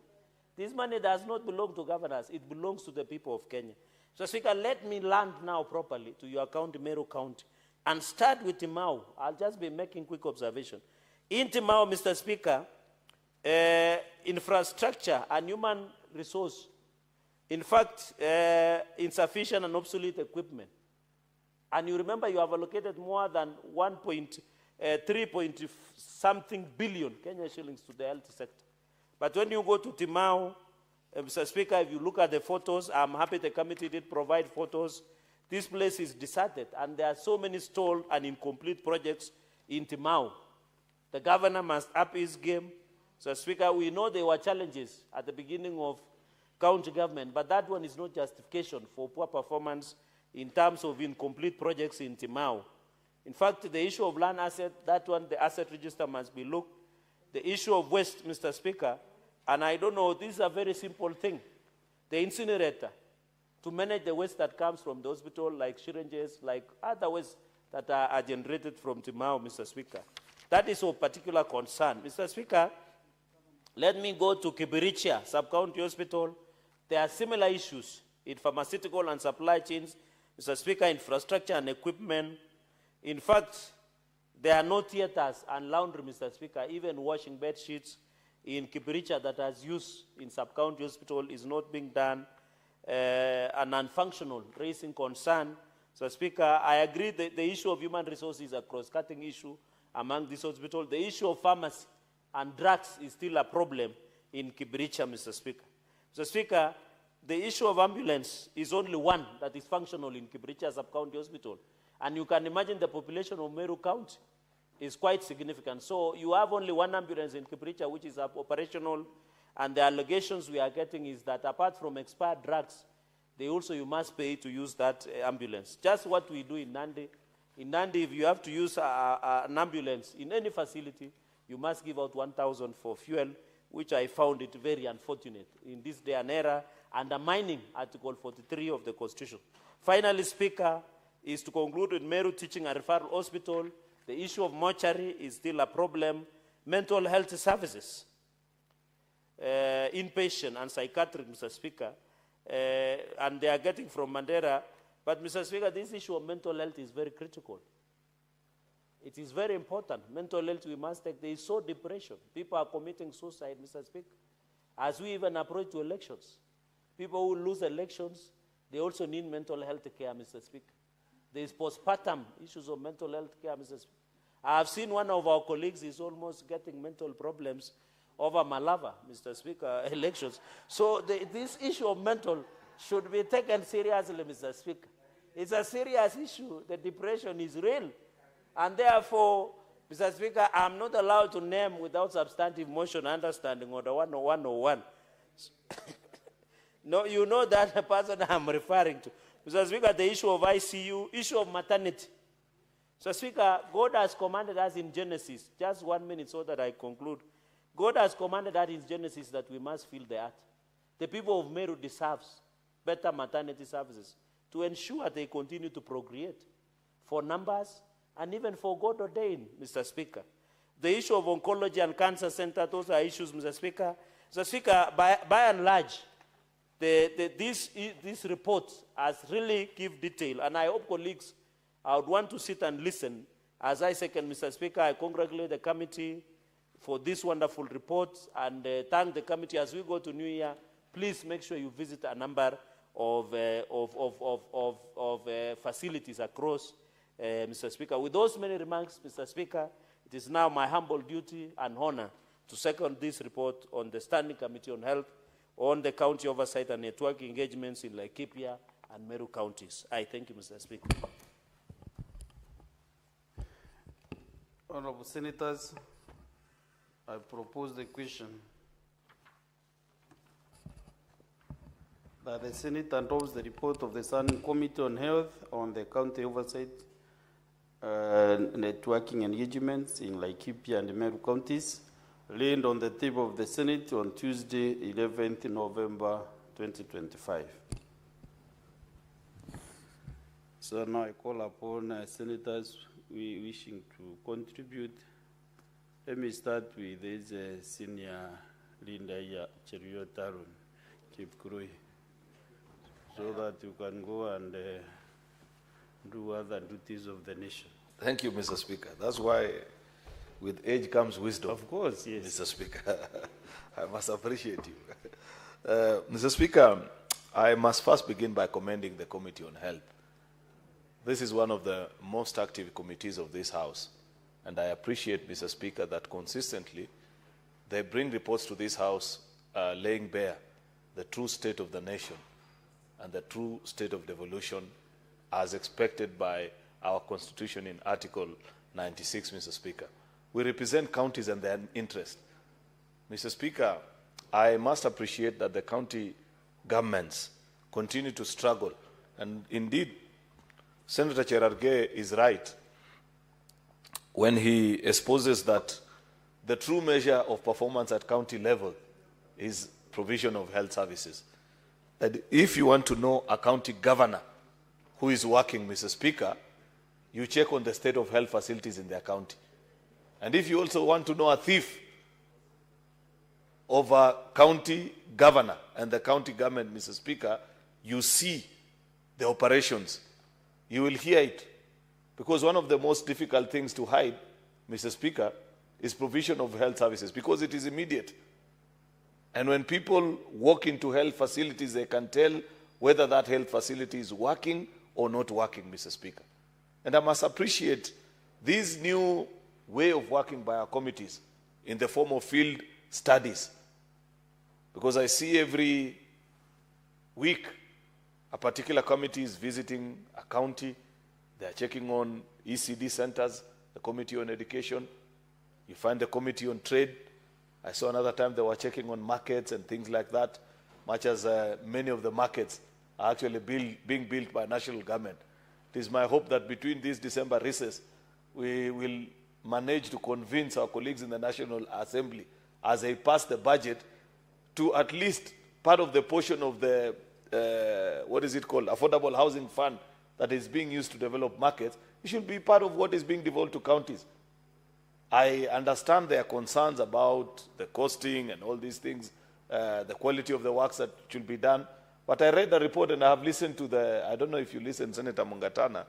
This money does not belong to governors, it belongs to the people of Kenya. So, Speaker, let me land now properly to your county, Meru County, and start with Timau. I'll just be making quick observation. In Timau, Mr. Speaker, infrastructure and human resource, in fact, insufficient and obsolete equipment. And you remember you have allocated more than 3 something billion Kenya shillings to the health sector. But when you go to Timau, Mr. Speaker, if you look at the photos, I'm happy the committee did provide photos. This place is deserted, and there are so many stalled and incomplete projects in Timau. The governor must up his game. So, Speaker, we know there were challenges at the beginning of county government, but that one is not justification for poor performance in terms of incomplete projects in Timau. In fact, the issue of land asset, that one, the asset register must be looked. The issue of waste, Mr. Speaker, and I don't know, this is a very simple thing. The incinerator, to manage the waste that comes from the hospital, like syringes, like other waste that are generated from Timau, Mr. Speaker. That is of particular concern. Mr. Speaker, Let me go to Kibiricha Sub-County Hospital. There are similar issues in pharmaceutical and supply chains, Mr. Speaker, infrastructure and equipment. In fact, there are no theaters and laundry, Mr. Speaker. Even washing bed sheets in Kibiricha that has used in Sub-County Hospital is not being done, and non-functional, raising concern. Mr. Speaker, I agree that the issue of human resources is a cross-cutting issue among this hospital. The issue of pharmacy and drugs is still a problem in Kibiricha, Mr. Speaker. Mr. Speaker, the issue of ambulance is only one that is functional in Kibiricha Sub-County Hospital. And you can imagine the population of Meru County is quite significant. So you have only one ambulance in Kibiricha which is operational, and the allegations we are getting is that apart from expired drugs, you must pay to use that ambulance. Just what we do in Nandi. In Nandi, if you have to use an ambulance in any facility, you must give out 1,000 for fuel, which I found it very unfortunate in this day and era, undermining Article 43 of the Constitution. Finally, Speaker, is to conclude with Meru Teaching and Referral Hospital. The issue of mortuary is still a problem. Mental health services, inpatient and psychiatric, Mr. Speaker, and they are getting from Mandera. But, Mr. Speaker, this issue of mental health is very critical. It is very important. Mental health we must take. There is so depression. People are committing suicide, Mr. Speaker, as we even approach to elections. People who lose elections, they also need mental health care, Mr. Speaker. There is postpartum issues of mental health care, Mr. Speaker. I have seen one of our colleagues is almost getting mental problems over Malava, Mr. Speaker, elections. So this issue of mental should be taken seriously, Mr. Speaker. It's a serious issue. The depression is real. And therefore, Mr. Speaker, I'm not allowed to name without substantive motion understanding Order 101. No, you know that the person I'm referring to. Mr. Speaker, the issue of ICU, issue of maternity. Mr. Speaker, God has commanded us in Genesis, just 1 minute so that I conclude. God has commanded us in Genesis that we must fill the earth. The people of Meru deserves better maternity services to ensure they continue to procreate for numbers and even for God ordained, Mr. Speaker. The issue of oncology and cancer center, those are issues, Mr. Speaker. Mr. Speaker, by and large, this report has really give detail, and I hope colleagues, I would want to sit and listen. As I second, Mr. Speaker, I congratulate the committee for this wonderful report and thank the committee as we go to New Year. Please make sure you visit a number of facilities across, Mr. Speaker. With those many remarks, Mr. Speaker, it is now my humble duty and honor to second this report on the Standing Committee on Health on the county oversight and network engagements in Laikipia and Meru counties. I thank you, Mr. Speaker. Honorable Senators, I propose the question that the Senate endorse the report of the Standing Committee on Health on the county oversight networking engagements in Laikipia and Meru counties, laid on the table of the Senate on Tuesday, 11th November 2025. So now I call upon Senators wishing to contribute. Let me start with this senior Linda Cherio Tarun, Chief Krui, so that you can go and do other duties of the nation. Thank you, Mr. Speaker. That's why with age comes wisdom. Of course, yes. Mr. Speaker, I must appreciate you. Mr. Speaker, I must first begin by commending the Committee on Health. This is one of the most active committees of this House, and I appreciate, Mr. Speaker, that consistently they bring reports to this House laying bare the true state of the nation and the true state of devolution as expected by our Constitution in Article 96, Mr. Speaker. We represent counties and their interest. Mr. Speaker, I must appreciate that the county governments continue to struggle. And indeed, Senator Cherargei is right when he exposes that the true measure of performance at county level is provision of health services. That if you want to know a county governor who is working, Mr. Speaker, you check on the state of health facilities in their county. And if you also want to know a thief, of a county governor and the county government, Mr. Speaker, you see the operations. You will hear it. Because one of the most difficult things to hide, Mr. Speaker, is provision of health services, because it is immediate. And when people walk into health facilities, they can tell whether that health facility is working or not working, Mr. Speaker. And I must appreciate this new way of working by our committees in the form of field studies. Because I see every week a particular committee is visiting a county. They are checking on ECD centers, the Committee on Education. You find the Committee on Trade. I saw another time they were checking on markets and things like that, much as many of the markets are actually being built by national government. It is my hope that between this December recess, we will manage to convince our colleagues in the National Assembly, as they pass the budget, to at least part of the portion of the, Affordable Housing Fund that is being used to develop markets, it should be part of what is being devolved to counties. I understand their concerns about the costing and all these things, the quality of the works that should be done. But I read the report and I have listened to I don't know if you listened, Senator Mungatana,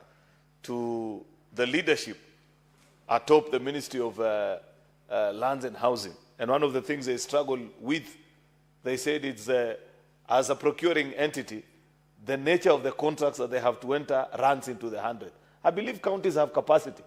to the leadership atop the Ministry of Lands and Housing. And one of the things they struggle with, they said it's, as a procuring entity, the nature of the contracts that they have to enter runs into the 100. I believe counties have capacity.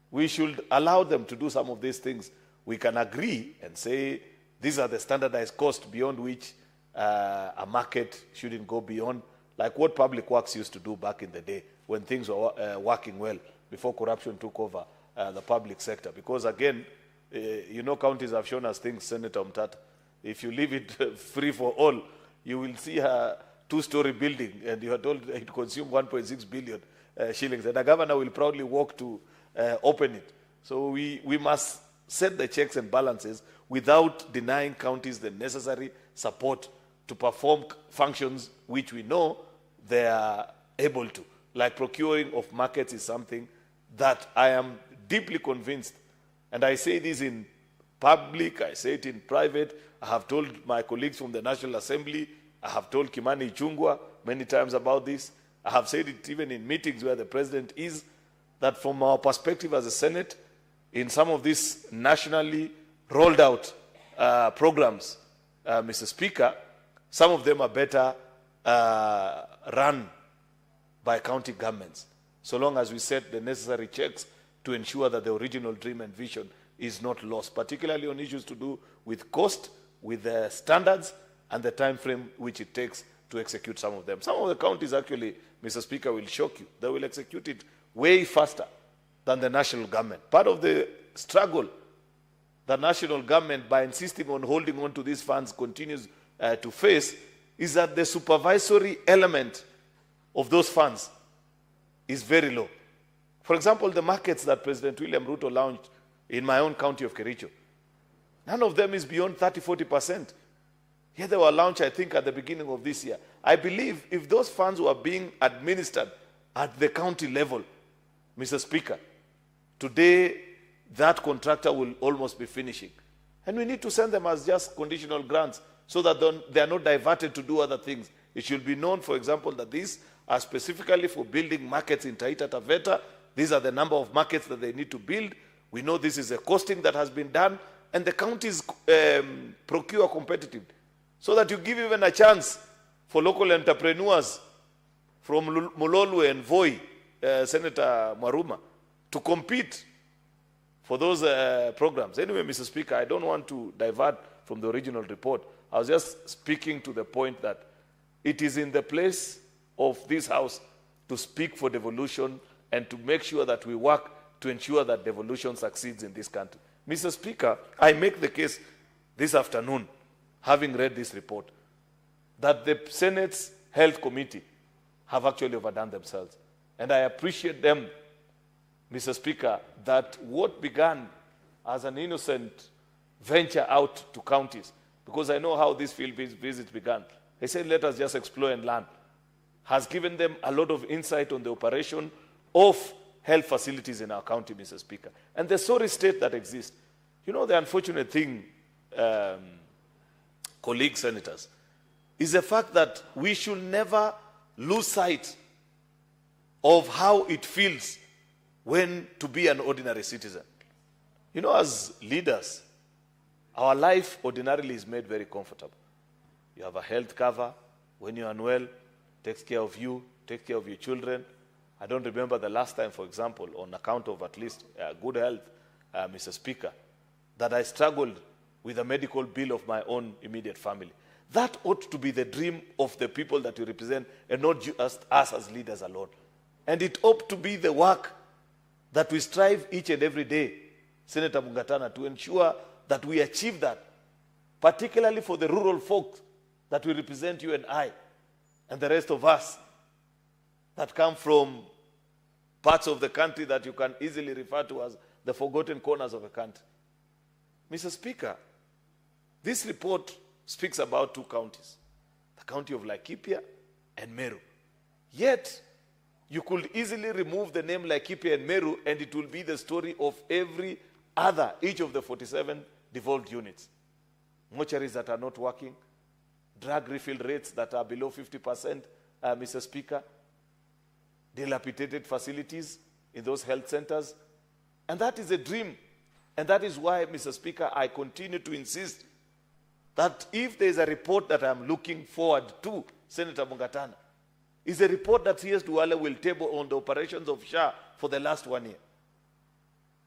We should allow them to do some of these things. We can agree and say these are the standardized costs beyond which a market shouldn't go beyond, like what Public Works used to do back in the day when things were working well before corruption took over the public sector. Because again, counties have shown us things, Senator Mtata. If you leave it free for all, you will see a two-story building and you are told it consumed 1.6 billion shillings. And the governor will proudly walk to open it. So we must set the checks and balances without denying counties the necessary support to perform functions which we know they are able to. Like procuring of markets is something that I am deeply convinced, and I say this in public, I say it in private. I have told my colleagues from the National Assembly, I have told Kimani Ichung'wah many times about this. I have said it even in meetings where the president is, that from our perspective as a Senate, in some of these nationally rolled out programs, Mr. Speaker, some of them are better run by county governments, so long as we set the necessary checks to ensure that the original dream and vision is not lost, particularly on issues to do with cost, with the standards, and the time frame which it takes to execute some of them. Some of the counties actually, Mr. Speaker, will shock you. They will execute it way faster than the national government. Part of the struggle the national government, by insisting on holding on to these funds, continues to face is that the supervisory element of those funds is very low. For example, the markets that President William Ruto launched in my own county of Kericho, none of them is beyond 30–40%. Here they were launched, I think, at the beginning of this year. I believe if those funds were being administered at the county level, Mr. Speaker, today that contractor will almost be finishing. And we need to send them as just conditional grants so that they are not diverted to do other things. It should be known, for example, that these are specifically for building markets in Taita Taveta. These are the number of markets that they need to build. We know this is a costing that has been done, and the counties procure competitively, so that you give even a chance for local entrepreneurs from Mololwe and Voi, Senator Maruma, to compete for those programs. Anyway, Mr. Speaker, I don't want to divert from the original report. I was just speaking to the point that it is in the place of this House to speak for devolution and to make sure that we work to ensure that devolution succeeds in this country. Mr. Speaker, I make the case this afternoon, having read this report, that the Senate's Health Committee have actually overdone themselves. And I appreciate them, Mr. Speaker, that what began as an innocent venture out to counties, because I know how these field visits began. They said, let us just explore and learn, has given them a lot of insight on the operation of health facilities in our county, Mr. Speaker. And the sorry state that exists. You know, the unfortunate thing, colleagues senators, is the fact that we should never lose sight of how it feels when to be an ordinary citizen. You know, as leaders, our life ordinarily is made very comfortable. You have a health cover. When you're unwell, takes care of you, takes care of your children. I don't remember the last time, for example, on account of at least good health, Mr. Speaker, that I struggled with a medical bill of my own immediate family. That ought to be the dream of the people that we represent, and not just us as leaders alone. And it ought to be the work that we strive each and every day, Senator Mungatana, to ensure that we achieve that, particularly for the rural folk that we represent, you and I, and the rest of us that come from parts of the country that you can easily refer to as the forgotten corners of a country. Mr. Speaker, this report speaks about two counties, the county of Laikipia and Meru. Yet, you could easily remove the name Laikipia and Meru and it will be the story of every other, each of the 47 devolved units. Mortuaries that are not working, drug refill rates that are below 50%, Mr. Speaker, dilapidated facilities in those health centers. And that is a dream. And that is why, Mr. Speaker, I continue to insist that if there is a report that I'm looking forward to, Senator Mungatana, is a report that CS Duale will table on the operations of SHA for the last 1 year.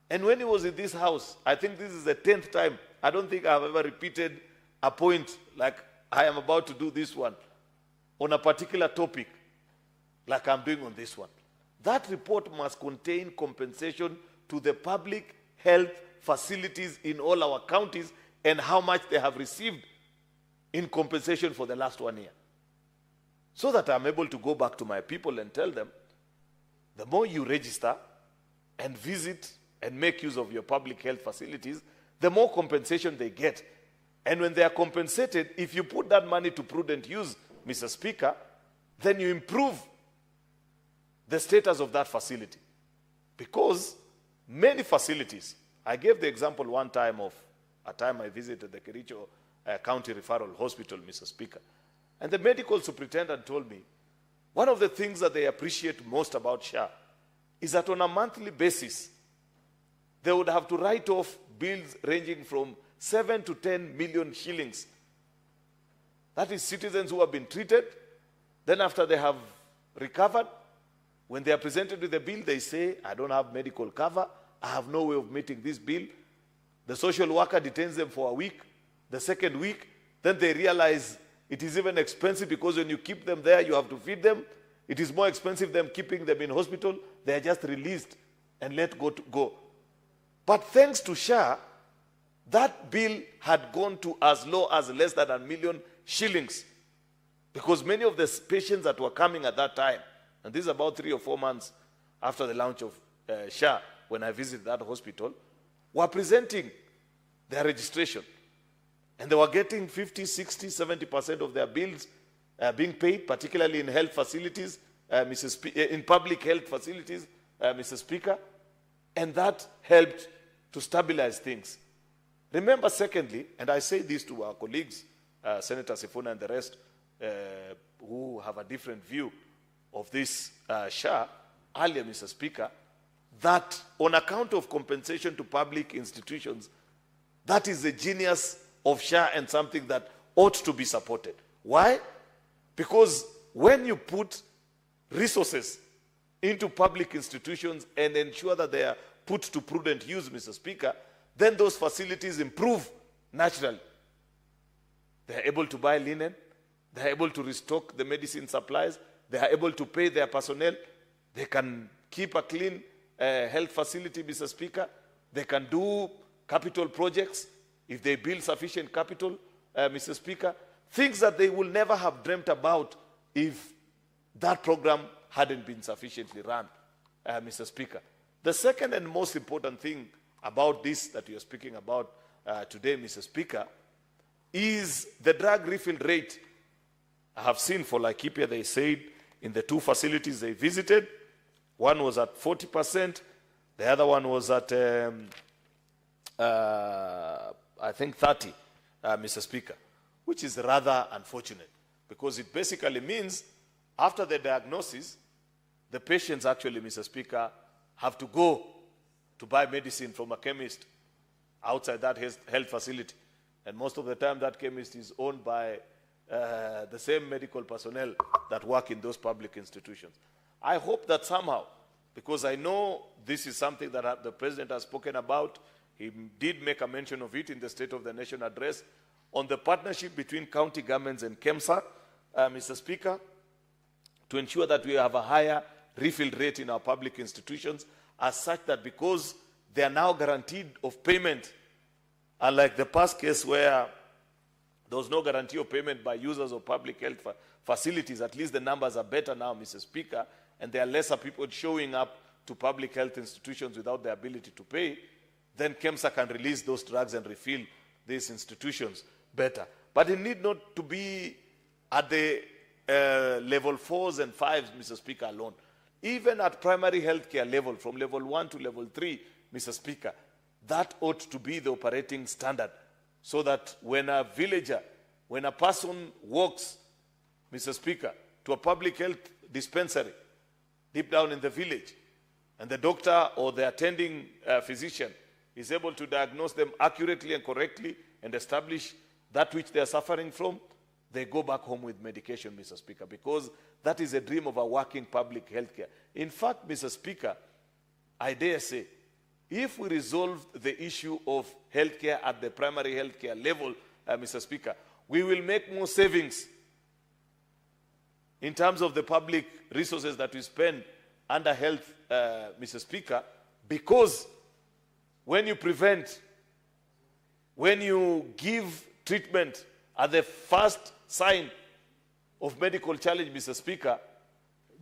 And when he was in this house, I think this is the 10th time, I don't think I've ever repeated a point like I am about to do this one on a particular topic like I'm doing on this one. That report must contain compensation to the public health facilities in all our counties and how much they have received in compensation for the last 1 year. So that I'm able to go back to my people and tell them, the more you register and visit and make use of your public health facilities, the more compensation they get. And when they are compensated, if you put that money to prudent use, Mr. Speaker, then you improve the status of that facility. Because many facilities, I gave the example one time of a time I visited the Kericho County Referral Hospital, Mr. Speaker. And the medical superintendent told me, one of the things that they appreciate most about SHA is that on a monthly basis, they would have to write off bills ranging from 7 to 10 million shillings. That is citizens who have been treated. Then after they have recovered, when they are presented with the bill, they say, I don't have medical cover. I have no way of meeting this bill. The social worker detains them for a week. The second week, then they realize it is even expensive because when you keep them there, you have to feed them. It is more expensive than keeping them in hospital. They are just released and let go. But thanks to SHA, that bill had gone to as low as less than 1 million shillings. Because many of the patients that were coming at that time, and this is about 3 or 4 months after the launch of SHA, when I visited that hospital, were presenting their registration. And they were getting 50, 60, 70% of their bills being paid, particularly in health facilities, in public health facilities, Mr. Speaker. And that helped to stabilize things. Remember, secondly, and I say this to our colleagues, Senator Sifuna and the rest, who have a different view of this SHA, earlier, Mr. Speaker, that on account of compensation to public institutions, that is the genius of SHA and something that ought to be supported. Why? Because when you put resources into public institutions and ensure that they are put to prudent use, Mr. Speaker, then those facilities improve naturally. They are able to buy linen. They are able to restock the medicine supplies. They are able to pay their personnel. They can keep a clean health facility, Mr. Speaker. They can do capital projects if they build sufficient capital, Mr. Speaker. Things that they will never have dreamt about if that program hadn't been sufficiently run, Mr. Speaker. The second and most important thing about this that you are speaking about today, Mr. Speaker, is the drug refill rate. I have seen for Laikipia, they said in the 2 facilities they visited, one was at 40%, the other one was at, I think, 30, Mr. Speaker. which is rather unfortunate because it basically means after the diagnosis, the patients actually, Mr. Speaker, have to go to buy medicine from a chemist outside that health facility. And most of the time that chemist is owned by the same medical personnel that work in those public institutions. I hope that somehow, because I know this is something that the President has spoken about, he did make a mention of it in the State of the Nation address, on the partnership between county governments and KEMSA, Mr. Speaker, to ensure that we have a higher refill rate in our public institutions, as such that because they are now guaranteed of payment, unlike the past case where there was no guarantee of payment by users of public health facilities, at least the numbers are better now, Mr. Speaker, and there are lesser people showing up to public health institutions without the ability to pay, then KEMSA can release those drugs and refill these institutions better. But it need not to be at the level 4s and 5s, Mr. Speaker, alone. Even at primary health care level, from level 1 to level 3, Mr. Speaker, that ought to be the operating standard, so that when a villager, when a person walks, Mr. Speaker, to a public health dispensary deep down in the village, and the doctor or the attending physician is able to diagnose them accurately and correctly and establish that which they are suffering from, they go back home with medication, Mr. Speaker, because that is a dream of a working public health care. In fact, Mr. Speaker, I dare say, if we resolve the issue of healthcare at the primary healthcare level, Mr. Speaker, we will make more savings in terms of the public resources that we spend under health, Mr. Speaker, because when you prevent, when you give treatment at the first sign of medical challenge, Mr. Speaker,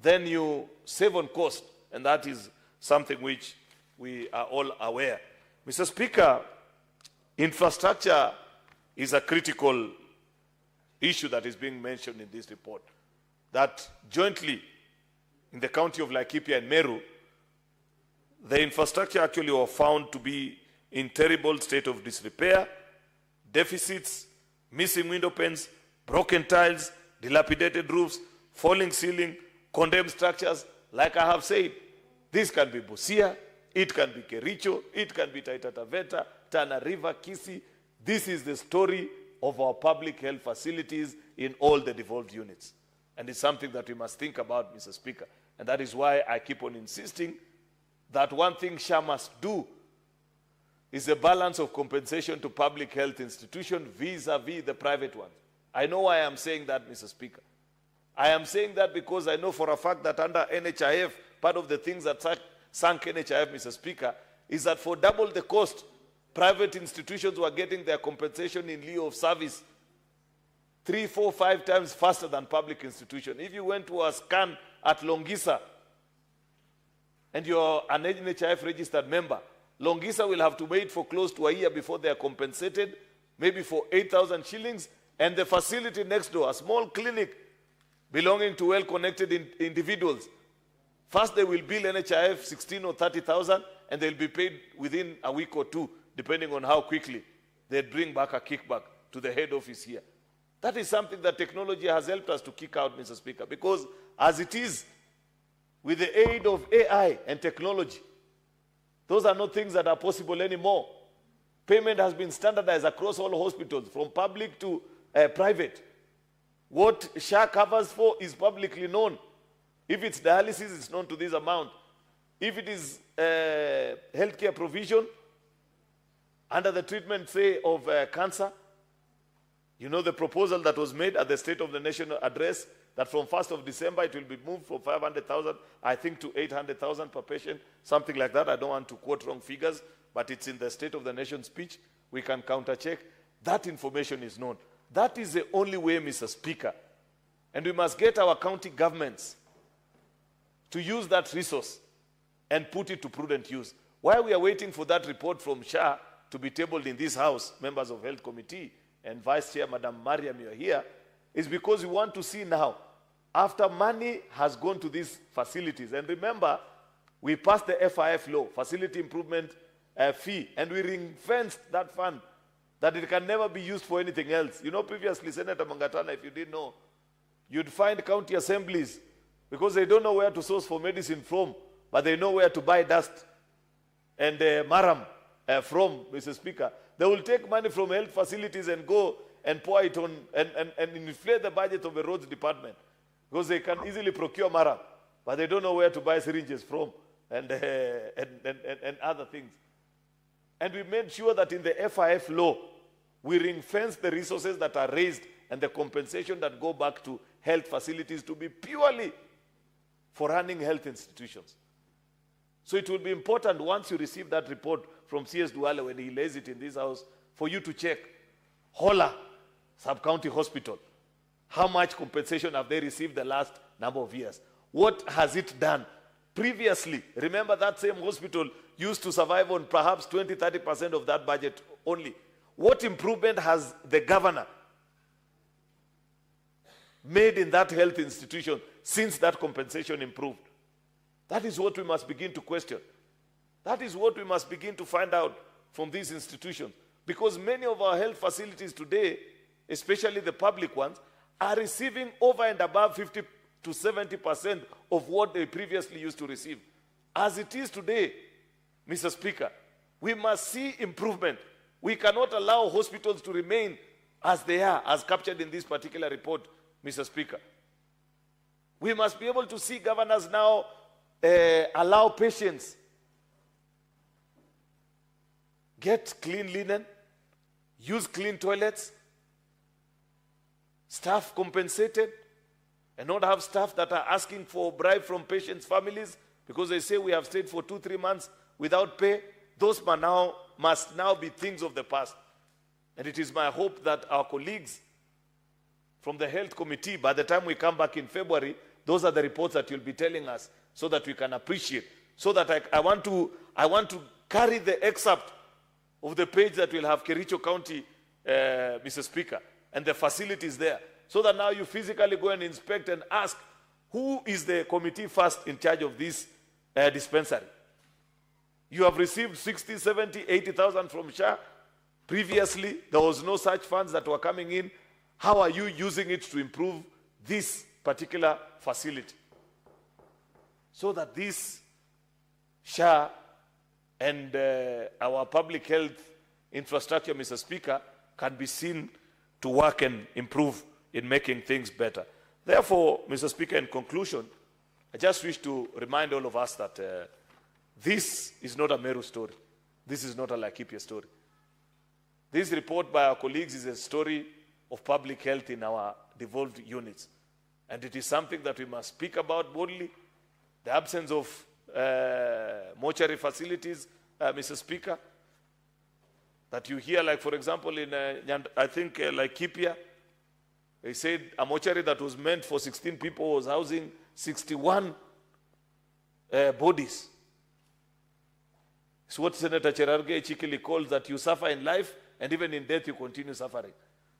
then you save on cost, and that is something which we are all aware. Mr. Speaker, infrastructure is a critical issue that is being mentioned in this report, that jointly in the county of Laikipia and Meru, the infrastructure actually was found to be in terrible state of disrepair, deficits, missing window panes, broken tiles, dilapidated roofs, falling ceiling, condemned structures. Like I have said, this can be Busia, it can be Kericho, it can be Taita Taveta, Tana River, Kisii. This is the story of our public health facilities in all the devolved units. And it's something that we must think about, Mr. Speaker. And that is why I keep on insisting that one thing SHA must do is a balance of compensation to public health institutions vis-a-vis the private ones. I know why I am saying that, Mr. Speaker. I am saying that because I know for a fact that under NHIF, part of the things that sunk NHIF, Mr. Speaker, is that for double the cost, private institutions were getting their compensation in lieu of service 3, 4, 5 times faster than public institutions. If you went to a scan at Longisa and you're an NHIF registered member, Longisa will have to wait for close to a year before they are compensated, maybe for 8,000 shillings, and the facility next door, a small clinic belonging to well-connected individuals, first they will bill NHIF 16 or 30,000, and they'll be paid within a week or two, depending on how quickly they bring back a kickback to the head office here. That is something that technology has helped us to kick out, Mr. Speaker, because as it is, with the aid of AI and technology, those are not things that are possible anymore. Payment has been standardized across all hospitals, from public to private. What SHA covers for is publicly known. If it's dialysis, it's known to this amount. If it is healthcare provision, under the treatment, say, of cancer, you know the proposal that was made at the State of the Nation address, that from 1st of December it will be moved from 500,000, I think, to 800,000 per patient, something like that. I don't want to quote wrong figures, but it's in the State of the Nation speech. We can counter-check. That information is known. That is the only way, Mr. Speaker. And we must get our county governments to use that resource and put it to prudent use. While we are waiting for that report from SHA to be tabled in this House, members of Health Committee and Vice Chair, Madam Mariam, you are here, is because we want to see now, after money has gone to these facilities, and remember, we passed the FIF law, Facility Improvement Fee, and we ring-fenced that fund that it can never be used for anything else. You know, previously, Senator Mangatana, if you didn't know, you'd find county assemblies, because they don't know where to source for medicine from, but they know where to buy dust and maram from, Mr. Speaker. They will take money from health facilities and go and pour it on and inflate the budget of the roads department, because they can easily procure maram, but they don't know where to buy syringes from and other things. And we made sure that in the FIF law, we ring-fence the resources that are raised and the compensation that go back to health facilities to be purely for running health institutions. So it will be important, once you receive that report from CS Duale when he lays it in this house, for you to check Hola Sub-County Hospital. How much compensation have they received the last number of years? What has it done? Previously, remember that same hospital used to survive on perhaps 20-30% of that budget only. What improvement has the governor made in that health institution since that compensation improved? That is what we must begin to question. That is what we must begin to find out from these institutions. Because many of our health facilities today, especially the public ones, are receiving over and above 50 to 70% of what they previously used to receive. As it is today, Mr. Speaker, we must see improvement. We cannot allow hospitals to remain as they are, as captured in this particular report, Mr. Speaker. We must be able to see governors now allow patients get clean linen, use clean toilets, staff compensated, and not have staff that are asking for bribe from patients' families because they say we have stayed for 2-3 months without pay. Those must now be things of the past. And it is my hope that our colleagues from the Health Committee, by the time we come back in February, those are the reports that you'll be telling us so that we can appreciate. So that I want to carry the excerpt of the page that will have Kericho County, Mr. Speaker, and the facilities there. So that now you physically go and inspect and ask, who is the committee first in charge of this dispensary? You have received 60, 70, 80,000 from SHA. Previously, there was no such funds that were coming in. How are you using it to improve this particular facility? So that this SHA and our public health infrastructure, Mr. Speaker, can be seen to work and improve in making things better. Therefore, Mr. Speaker, in conclusion, I just wish to remind all of us that this is not a Meru story. This is not a Laikipia story. This report by our colleagues is a story of public health in our devolved units. And it is something that we must speak about boldly. The absence of mortuary facilities, Mr. Speaker, that you hear, like, for example, in, I think, Laikipia, they said a mortuary that was meant for 16 people was housing 61 bodies. It's what Senator Cherargei Chikili calls that you suffer in life and even in death you continue suffering.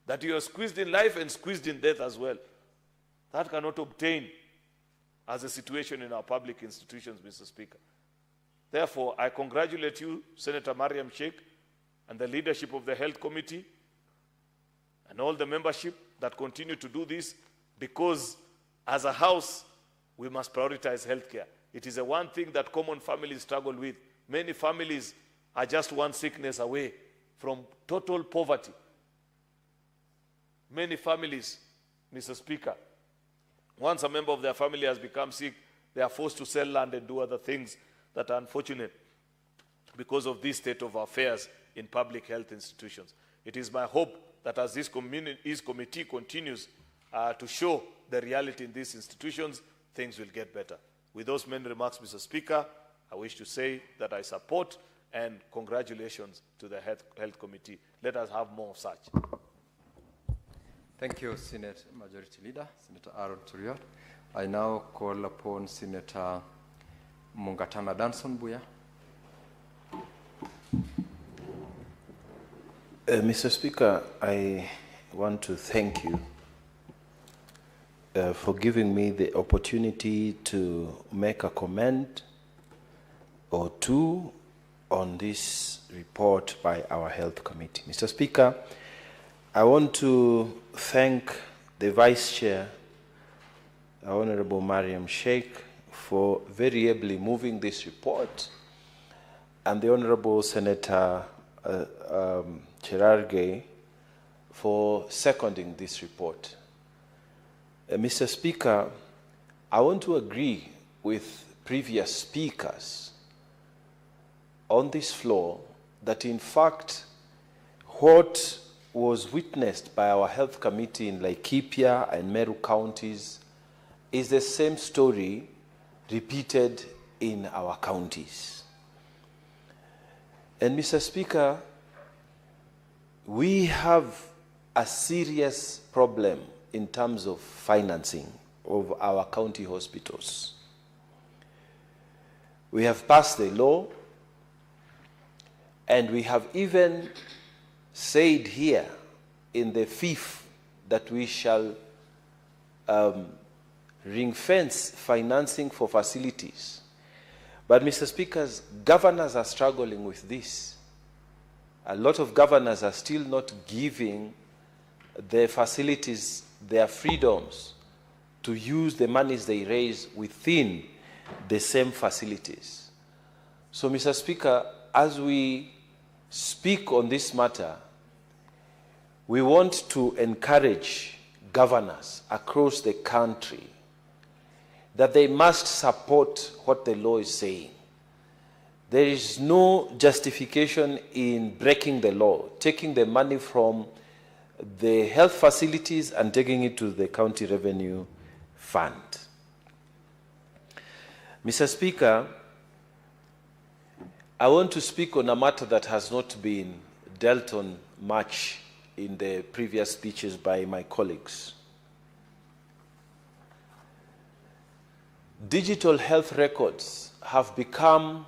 That you are squeezed in life and squeezed in death as well. That cannot obtain as a situation in our public institutions, Mr. Speaker. Therefore, I congratulate you, Senator Mariam Sheikh, and the leadership of the Health Committee and all the membership that continue to do this, because as a house, we must prioritize healthcare. It is the one thing that common families struggle with. Many families are just one sickness away from total poverty. Many families, Mr. Speaker, once a member of their family has become sick, they are forced to sell land and do other things that are unfortunate because of this state of affairs in public health institutions. It is my hope that as this committee continues to show the reality in these institutions, things will get better. With those many remarks, Mr. Speaker, I wish to say that I support and congratulations to the Health Committee. Let us have more of such. Thank you, Senate Majority Leader, Senator Aaron Turiot. I now call upon Senator Mungatana Danson Buya. Mr. Speaker, I want to thank you for giving me the opportunity to make a comment or two on this report by our Health Committee. Mr. Speaker, I want to thank the Vice Chair, Honorable Mariam Sheikh, for very ably moving this report, and the Honorable Senator Cherargei for seconding this report. Mr. Speaker, I want to agree with previous speakers on this floor that in fact what was witnessed by our Health Committee in Laikipia and Meru counties is the same story repeated in our counties. And Mr. Speaker, we have a serious problem in terms of financing of our county hospitals. We have passed the law, and we have even said here in the fifth that we shall ring-fence financing for facilities. But, Mr. Speaker, governors are struggling with this. A lot of governors are still not giving the facilities their freedoms to use the monies they raise within the same facilities. So, Mr. Speaker, as we speak on this matter, we want to encourage governors across the country that they must support what the law is saying. There is no justification in breaking the law, taking the money from the health facilities and taking it to the county revenue fund. Mr. Speaker, I want to speak on a matter that has not been dealt on much in the previous speeches by my colleagues. Digital health records have become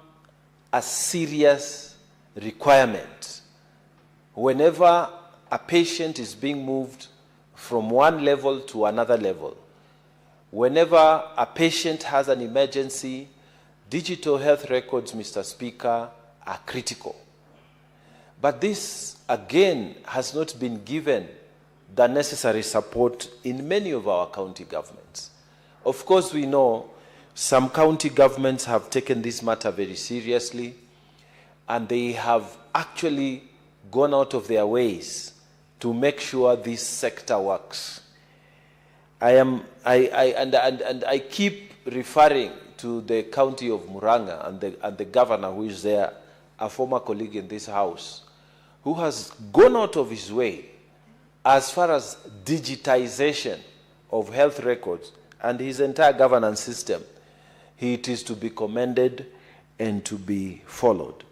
a serious requirement whenever a patient is being moved from one level to another level. Whenever a patient has an emergency, digital health records, Mr. Speaker, are critical. But this, again, has not been given the necessary support in many of our county governments. Of course, we know some county governments have taken this matter very seriously, and they have actually gone out of their ways to make sure this sector works. I keep referring to the county of Muranga and the governor who is there, a former colleague in this house, who has gone out of his way as far as digitization of health records and his entire governance system. It is to be commended and to be followed.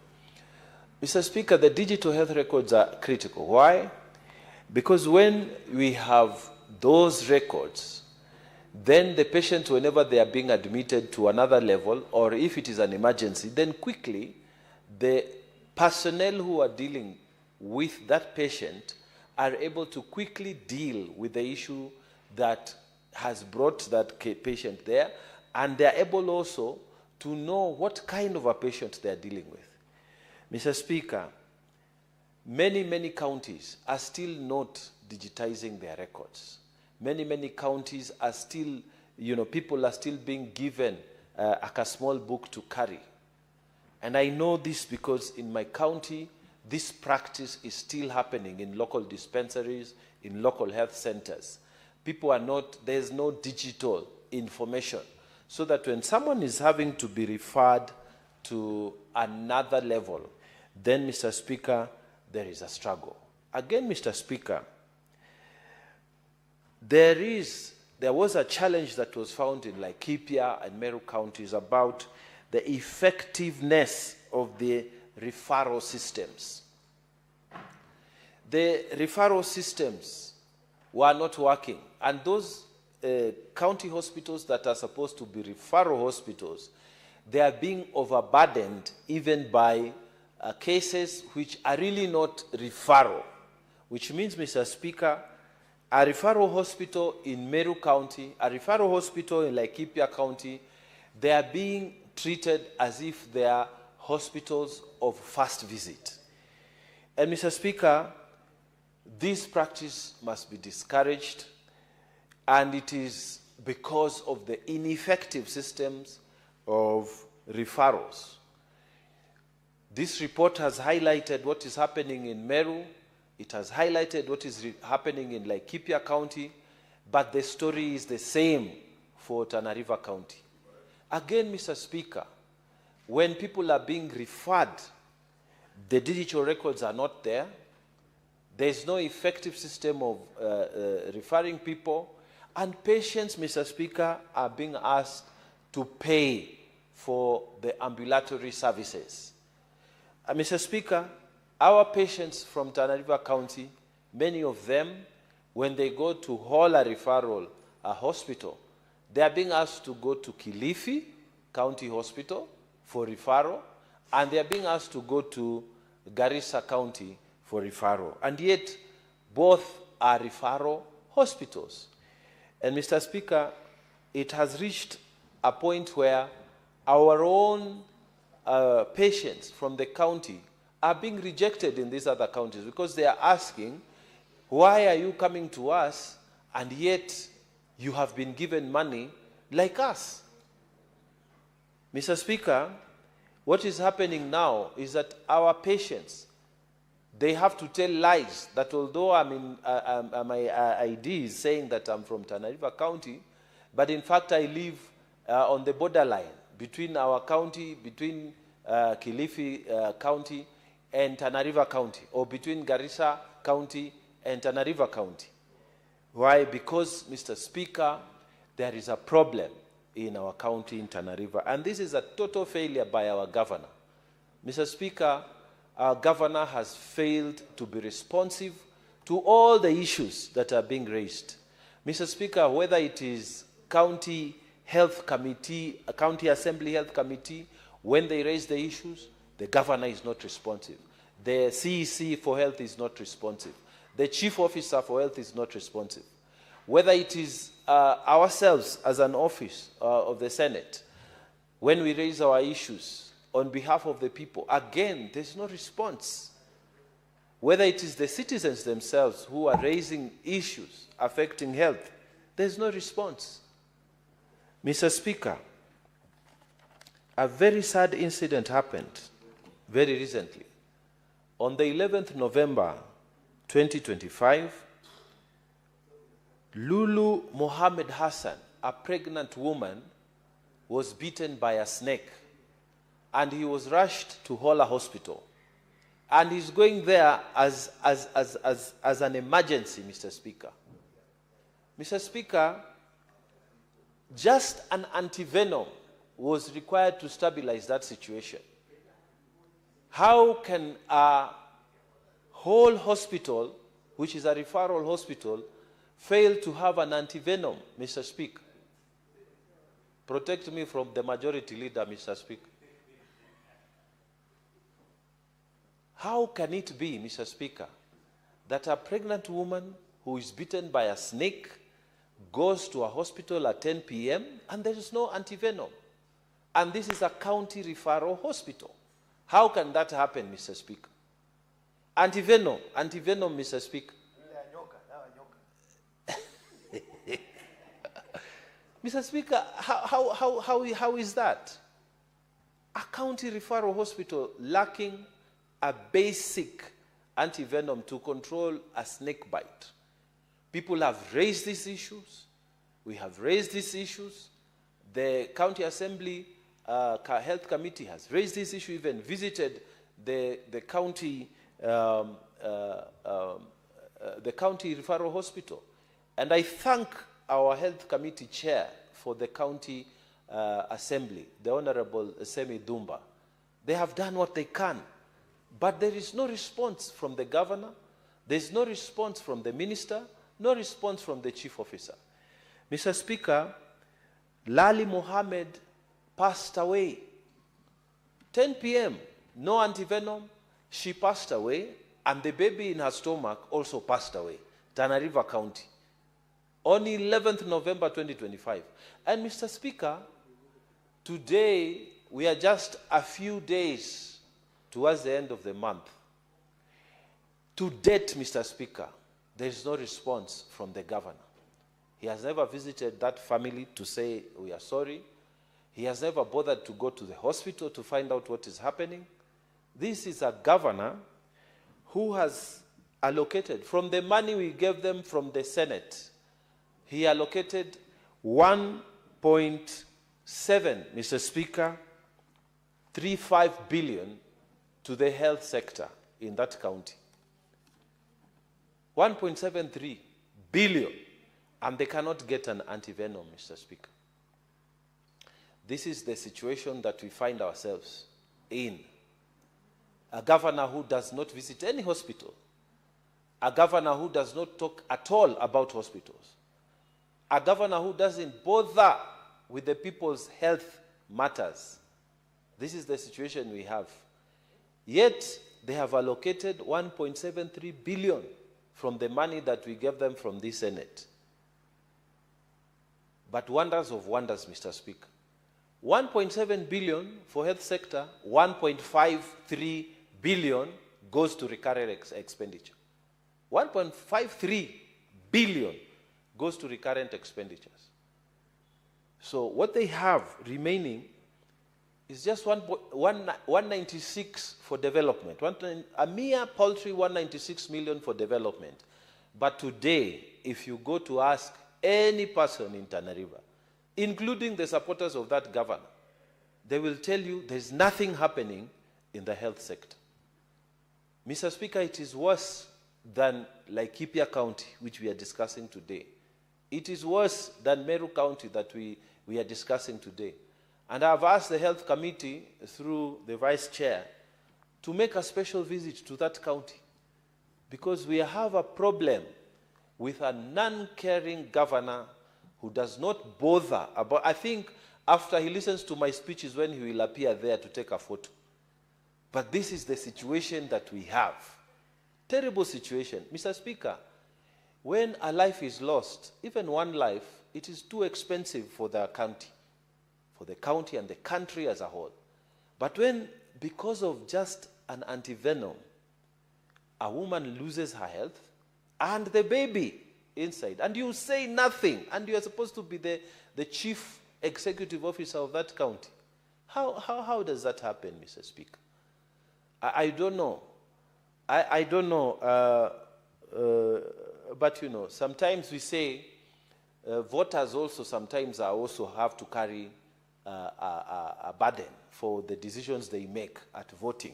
Mr. Speaker, the digital health records are critical. Why? Because when we have those records, then the patient, whenever they are being admitted to another level, or if it is an emergency, then quickly the personnel who are dealing with that patient are able to quickly deal with the issue that has brought that patient there, and they are able also to know what kind of a patient they are dealing with. Mr. Speaker, many counties are still not digitizing their records. Many counties are still, people are still being given a small book to carry. And I know this because in my county, this practice is still happening in local dispensaries, in local health centers. There's no digital information, so that when someone is having to be referred to another level, then, Mr. Speaker, there is a struggle. Again, Mr. Speaker, there was a challenge that was found in Laikipia and Meru counties about the effectiveness of the referral systems. The referral systems were not working, and those county hospitals that are supposed to be referral hospitals, they are being overburdened even by cases which are really not referral, which means, Mr. Speaker, a referral hospital in Meru County, a referral hospital in Laikipia County, they are being treated as if they are hospitals of first visit. And Mr. Speaker, this practice must be discouraged, and it is because of the ineffective systems of referrals. This report has highlighted what is happening in Meru. It has highlighted what is happening in Laikipia County, but the story is the same for Tana River County. Again, Mr. Speaker, when people are being referred, the digital records are not there. There's no effective system of referring people, and patients, Mr. Speaker, are being asked to pay for the ambulatory services. Mr. Speaker, our patients from Tana River County, many of them, when they go to hold a referral, a hospital, they are being asked to go to Kilifi County Hospital for referral, and they are being asked to go to Garissa County for referral. And yet, both are referral hospitals. And Mr. Speaker, it has reached a point where our own patients from the county are being rejected in these other counties because they are asking, why are you coming to us and yet you have been given money like us? Mr. Speaker, what is happening now is that our patients, they have to tell lies that although my ID is saying that I'm from Tana River County, but in fact I live on the borderline between our county, between Kilifi County and Tana River County, or between Garissa County and Tana River County. Why? Because, Mr. Speaker, there is a problem in our county in Tana River, and this is a total failure by our governor. Mr. Speaker, our governor has failed to be responsive to all the issues that are being raised. Mr. Speaker, whether it is county health committee, a county assembly health committee, when they raise the issues, the governor is not responsive. The CEC for health is not responsive. The chief officer for health is not responsive. Whether it is ourselves as an office of the Senate, when we raise our issues on behalf of the people, again, there's no response. Whether it is the citizens themselves who are raising issues affecting health, there's no response. Mr. Speaker, a very sad incident happened very recently. On the 11th November 2025, Lulu Mohammed Hassan, a pregnant woman, was bitten by a snake, and he was rushed to Hola Hospital. And he's going there as an emergency, Mr. Speaker. Mr. Speaker, just an antivenom was required to stabilize that situation. How can a whole hospital, which is a referral hospital, fail to have an antivenom, Mr. Speaker? Protect me from the majority leader, Mr. Speaker. How can it be, Mr. Speaker, that a pregnant woman who is bitten by a snake goes to a hospital at 10 p.m. and there is no antivenom? And this is a county referral hospital. How can that happen, Mr. Speaker? Antivenom, Mr. Speaker. Mr. Speaker, how is that? A county referral hospital lacking a basic antivenom to control a snake bite. People have raised these issues. We have raised these issues. The county assembly health committee has raised this issue, even visited the county referral hospital. And I thank our health committee chair for the county assembly, the Honorable Semi Dumba. They have done what they can, but there is no response from the governor, there is no response from the minister, no response from the chief officer. Mr. Speaker, Lali Mohammed passed away. 10 p.m., no antivenom, she passed away, and the baby in her stomach also passed away. Tana River County. On 11th November 2025. And Mr. Speaker, today we are just a few days towards the end of the month. To date, Mr. Speaker, there is no response from the governor. He has never visited that family to say, we are sorry. He has never bothered to go to the hospital to find out what is happening. This is a governor who has allocated, from the money we gave them from the Senate, he allocated 1.7, Mr. Speaker, 35 billion to the health sector in that county. 1.73 billion, and they cannot get an antivenom, Mr. Speaker. This is the situation that we find ourselves in. A governor who does not visit any hospital, a governor who does not talk at all about hospitals, a governor who doesn't bother with the people's health matters. This is the situation we have. Yet, they have allocated 1.73 billion from the money that we gave them from the Senate. But wonders of wonders, Mr. Speaker. 1.7 billion for health sector, 1.53 billion goes to recurrent expenditure. 1.53 billion goes to recurrent expenditures. So what they have remaining is just 196 for development, a mere paltry 196 million for development. But today, if you go to ask any person in Tana River, including the supporters of that governor, they will tell you there's nothing happening in the health sector. Mr. Speaker, it is worse than Laikipia County, which we are discussing today. It is worse than Meru County that we are discussing today. And I've asked the Health Committee, through the Vice Chair, to make a special visit to that county, because we have a problem with a non-caring governor who does not bother about. I think after he listens to my speeches when he will appear there to take a photo. But this is the situation that we have. Terrible situation. Mr. Speaker, when a life is lost, even one life, it is too expensive for the county and the country as a whole. But when, because of just an antivenom, a woman loses her health and the baby inside, and you say nothing, and you are supposed to be the chief executive officer of that county, how does that happen, Mr. Speaker? I don't know. I don't know. But you know, sometimes we say voters also sometimes also have to carry a burden for the decisions they make at voting.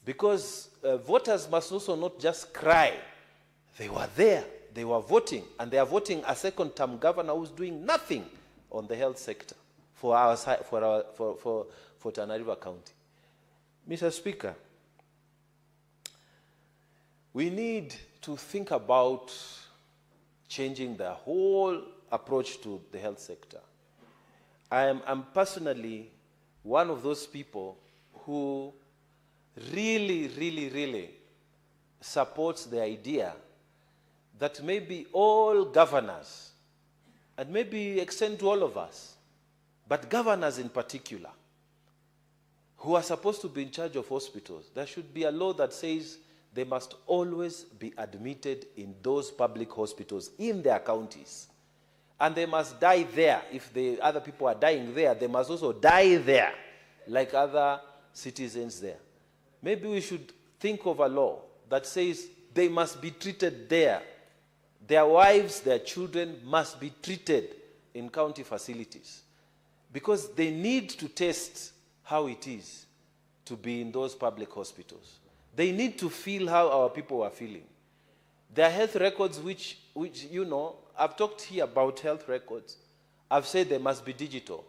Because voters must also not just cry. They were there, they were voting, and they are voting a second-term governor who's doing nothing on the health sector for Tana River County. Mr. Speaker, we need to think about changing the whole approach to the health sector. I'm personally one of those people who really supports the idea that maybe all governors, and maybe extend to all of us, but governors in particular, who are supposed to be in charge of hospitals, there should be a law that says they must always be admitted in those public hospitals in their counties. And they must die there. If the other people are dying there, they must also die there, like other citizens there. Maybe we should think of a law that says they must be treated there. Their wives, their children must be treated in county facilities, because they need to test how it is to be in those public hospitals. They need to feel how our people are feeling. There are health records which you know, I've talked here about health records. I've said they must be digital,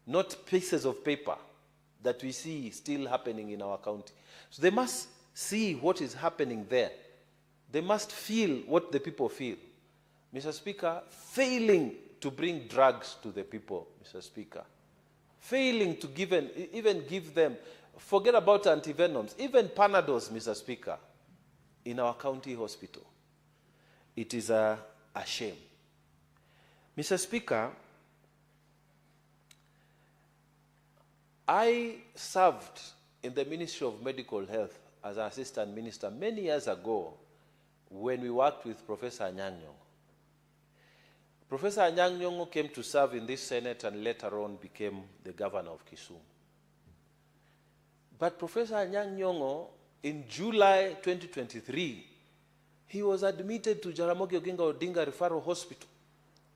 not pieces of paper that we see still happening in our county. So they must see what is happening there. They must feel what the people feel. Mr. Speaker, failing to bring drugs to the people, Mr. Speaker, failing to even give them, forget about antivenoms, even Panadols, Mr. Speaker, in our county hospital. It is a shame. Mr. Speaker, I served in the Ministry of Medical Health as an assistant minister many years ago when we worked with Professor Anyang' Nyong'o. Professor Anyang' Nyong'o came to serve in this Senate and later on became the governor of Kisumu. But Professor Anyang' Nyong'o, in July 2023, he was admitted to Jaramogi Oginga Odinga Referral Hospital.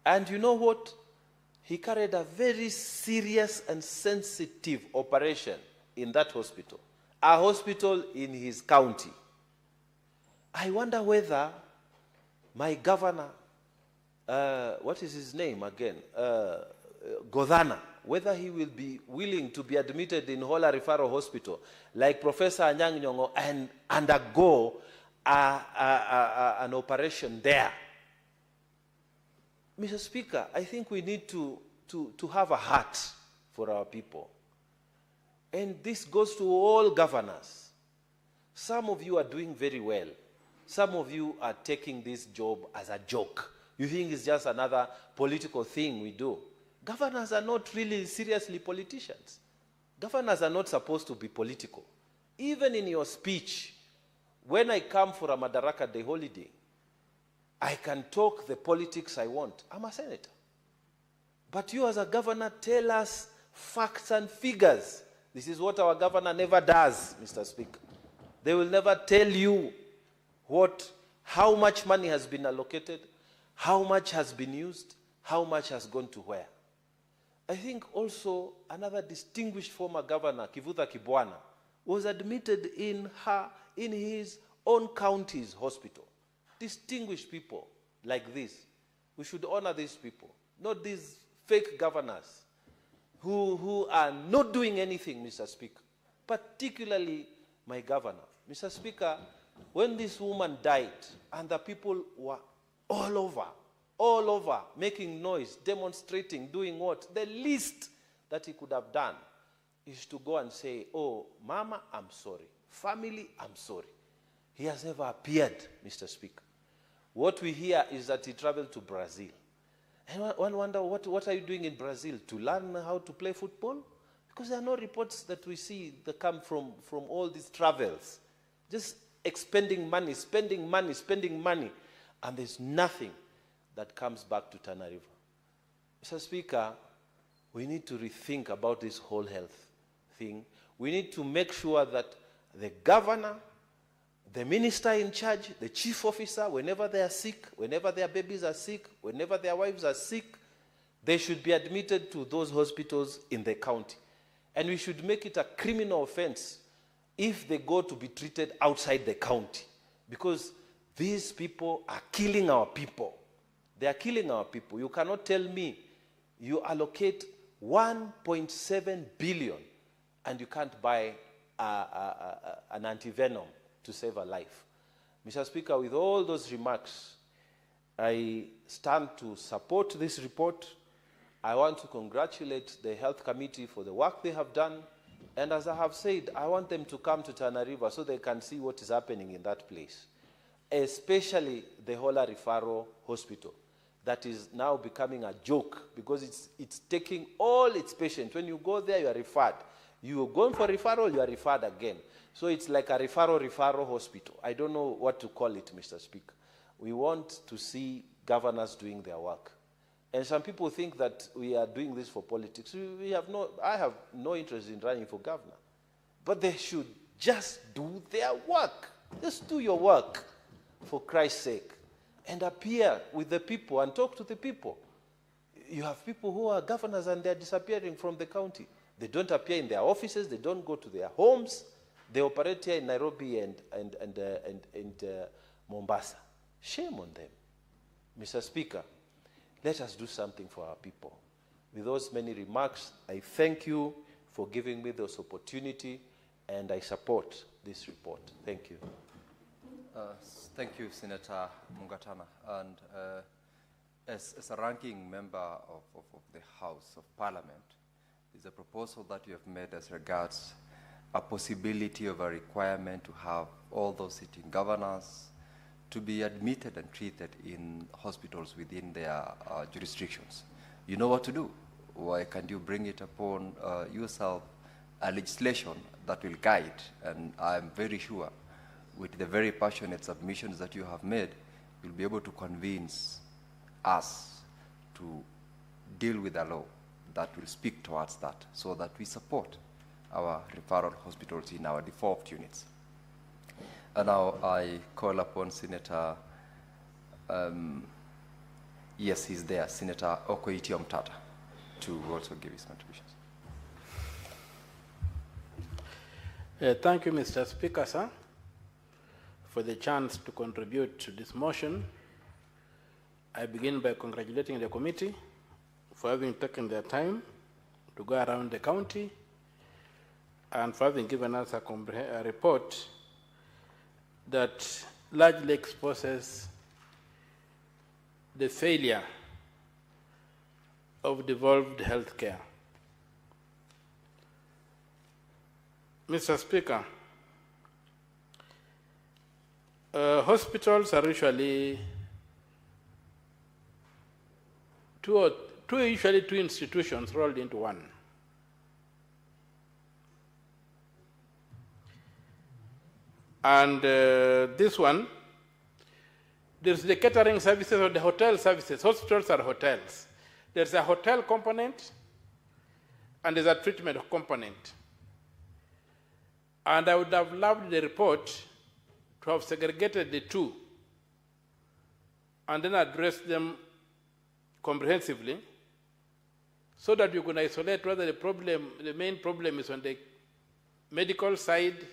And you know what? He carried a very serious and sensitive operation in that hospital, a hospital in his county. I wonder whether my governor, what is his name again? Godhana, whether he will be willing to be admitted in Hola Referral Hospital like Professor Anyang' Nyong'o and undergo an operation there. Mr. Speaker, I think we need to have a heart for our people. And this goes to all governors. Some of you are doing very well. Some of you are taking this job as a joke. You think it's just another political thing we do. Governors are not really seriously politicians. Governors are not supposed to be political. Even in your speech, when I come for a Madaraka Day holiday, I can talk the politics I want. I'm a senator. But you as a governor, tell us facts and figures. This is what our governor never does, Mr. Speaker. They will never tell you how much money has been allocated, how much has been used, how much has gone to where. I think also another distinguished former governor, Kivutha Kibwana, was admitted in his own county's hospital. Distinguished people like this. We should honor these people, not these fake governors who are not doing anything, Mr. Speaker. Particularly my governor. Mr. Speaker, when this woman died and the people were all over, making noise, demonstrating, doing what? The least that he could have done is to go and say, oh, Mama, I'm sorry. Family, I'm sorry. He has never appeared, Mr. Speaker. What we hear is that he traveled to Brazil. And one wonder, what are you doing in Brazil? To learn how to play football? Because there are no reports that we see that come from all these travels. Just expending money, spending money, and there's nothing that comes back to Tana River. Mr. Speaker, we need to rethink about this whole health thing. We need to make sure that the governor, the minister in charge, the chief officer, whenever they are sick, whenever their babies are sick, whenever their wives are sick, they should be admitted to those hospitals in the county. And we should make it a criminal offense if they go to be treated outside the county. Because these people are killing our people. They are killing our people. You cannot tell me you allocate 1.7 billion and you can't buy an antivenom to save a life. Mr. Speaker, with all those remarks, I stand to support this report. I want to congratulate the Health Committee for the work they have done. And as I have said, I want them to come to Tana River so they can see what is happening in that place, especially the Hola Referral Hospital that is now becoming a joke because it's taking all its patients. When you go there, you are referred. You are going for referral, you are referred again. So it's like a referral hospital. I don't know what to call it, Mr. Speaker. We want to see governors doing their work. And some people think that we are doing this for politics. I have no interest in running for governor. But they should just do their work. Just do your work, for Christ's sake. And appear with the people and talk to the people. You have people who are governors and they're disappearing from the county. They don't appear in their offices. They don't go to their homes. They operate here in Nairobi and Mombasa. Shame on them. Mr. Speaker, let us do something for our people. With those many remarks, I thank you for giving me this opportunity, and I support this report. Thank you. Thank you, Senator Mungatana. And as a ranking member of the House of Parliament, there's a proposal that you have made as regards a possibility of a requirement to have all those sitting governors to be admitted and treated in hospitals within their jurisdictions. You know what to do. Why can't you bring it upon yourself a legislation that will guide, and I'm very sure with the very passionate submissions that you have made, you'll be able to convince us to deal with a law that will speak towards that, so that we support our referral hospitals in our devolved units. And now I call upon Senator, yes, he's there, Senator Okoiti Omtata, to also give his contributions. Thank you, Mr. Speaker, sir, for the chance to contribute to this motion. I begin by congratulating the committee for having taken their time to go around the county and for having given us a report that largely exposes the failure of devolved healthcare. Mr. Speaker, hospitals are usually two institutions rolled into one. And this one, there's the catering services or the hotel services. Hospitals are hotels. There's a hotel component and there's a treatment component. And I would have loved the report to have segregated the two and then addressed them comprehensively so that you can isolate whether the main problem is on the medical side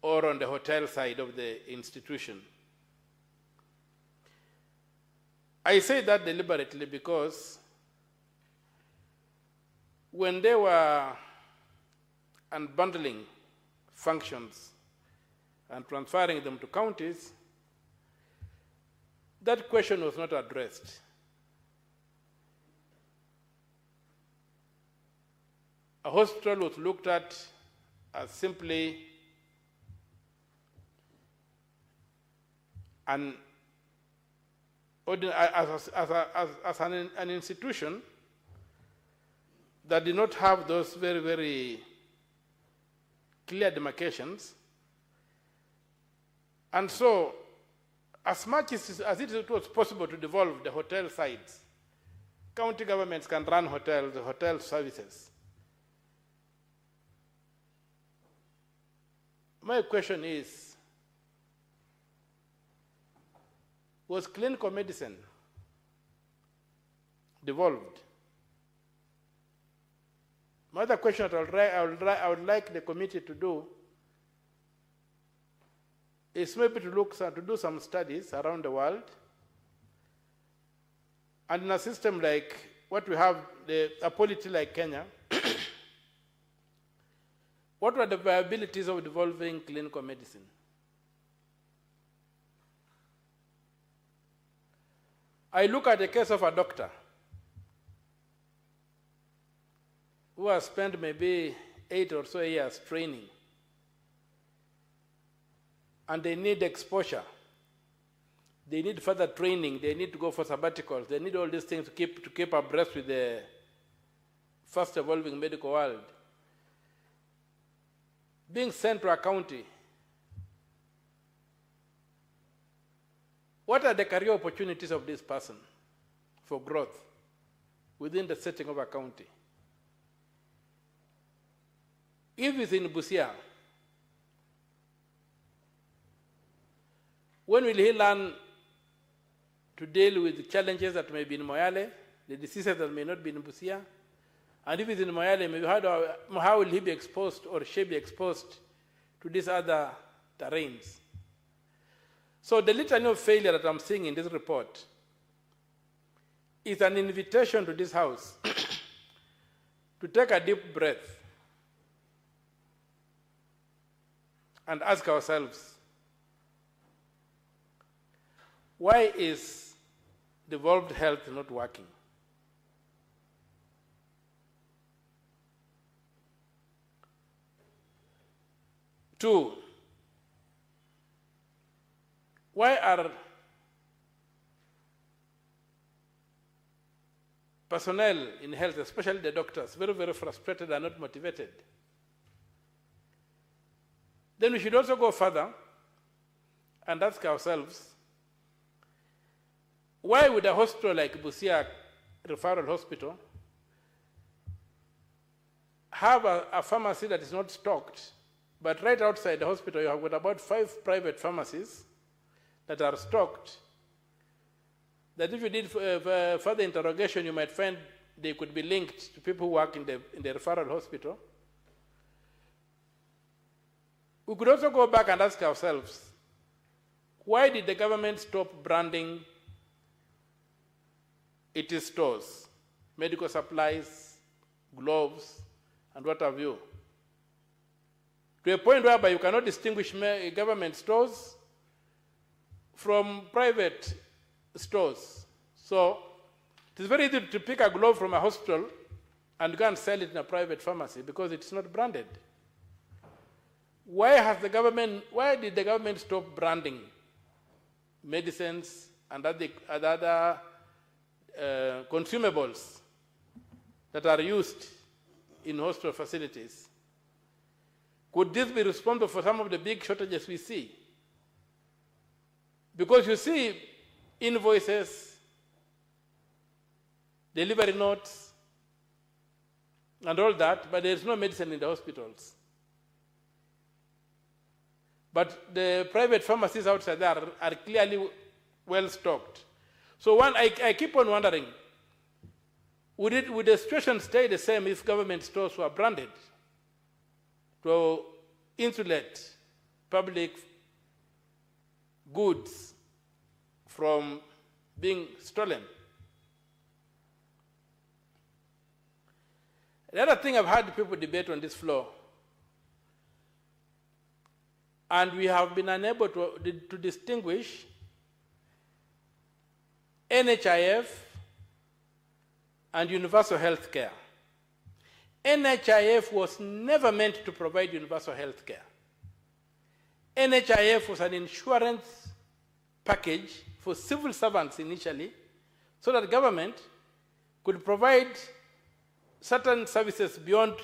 or on the hotel side of the institution. I say that deliberately because when they were unbundling functions and transferring them to counties, that question was not addressed. A hospital was looked at as simply an institution that did not have those very, very clear demarcations. And so, as much as it was possible to devolve the hotel sides, county governments can run hotels, hotel services. My question is, was clinical medicine devolved? My other question that I would like the committee to do is maybe to do some studies around the world, and in a system like what we have, a polity like Kenya, what were the viabilities of devolving clinical medicine? I look at the case of a doctor who has spent maybe 8 or so years training, and they need exposure. They need further training. They need to go for sabbaticals. They need all these things to keep abreast with the fast evolving medical world. Being sent to a county, what are the career opportunities of this person for growth within the setting of a county? If it's in Busia, when will he learn to deal with the challenges that may be in Moyale, the diseases that may not be in Busia? And if it's in Moyale, maybe how will he be exposed or she be exposed to these other terrains? So the litany of failure that I'm seeing in this report is an invitation to this House to take a deep breath and ask ourselves, why is devolved health not working? Two, why are personnel in health, especially the doctors, very, very frustrated and not motivated. Then we should also go further and ask ourselves, why would a hospital like Busia Referral Hospital have a pharmacy that is not stocked, but right outside the hospital you have got about 5 private pharmacies that are stocked, that if you did further interrogation, you might find they could be linked to people who work in the referral hospital. We could also go back and ask ourselves, why did the government stop branding its stores, medical supplies, gloves, and what have you? To a point whereby you cannot distinguish government stores from private stores. So it is very easy to pick a glove from a hospital and go and sell it in a private pharmacy because it's not branded. Why did the government stop branding medicines and other consumables that are used in hospital facilities? Could this be responsible for some of the big shortages we see? Because you see invoices, delivery notes, and all that, but there is no medicine in the hospitals. But the private pharmacies outside there are clearly well stocked. So I keep on wondering, would the situation stay the same if government stores were branded to insulate public goods from being stolen? The other thing I've had people debate on this floor, and we have been unable to distinguish NHIF and universal health care. NHIF was never meant to provide universal health care. NHIF was an insurance package for civil servants initially, so that government could provide certain services beyond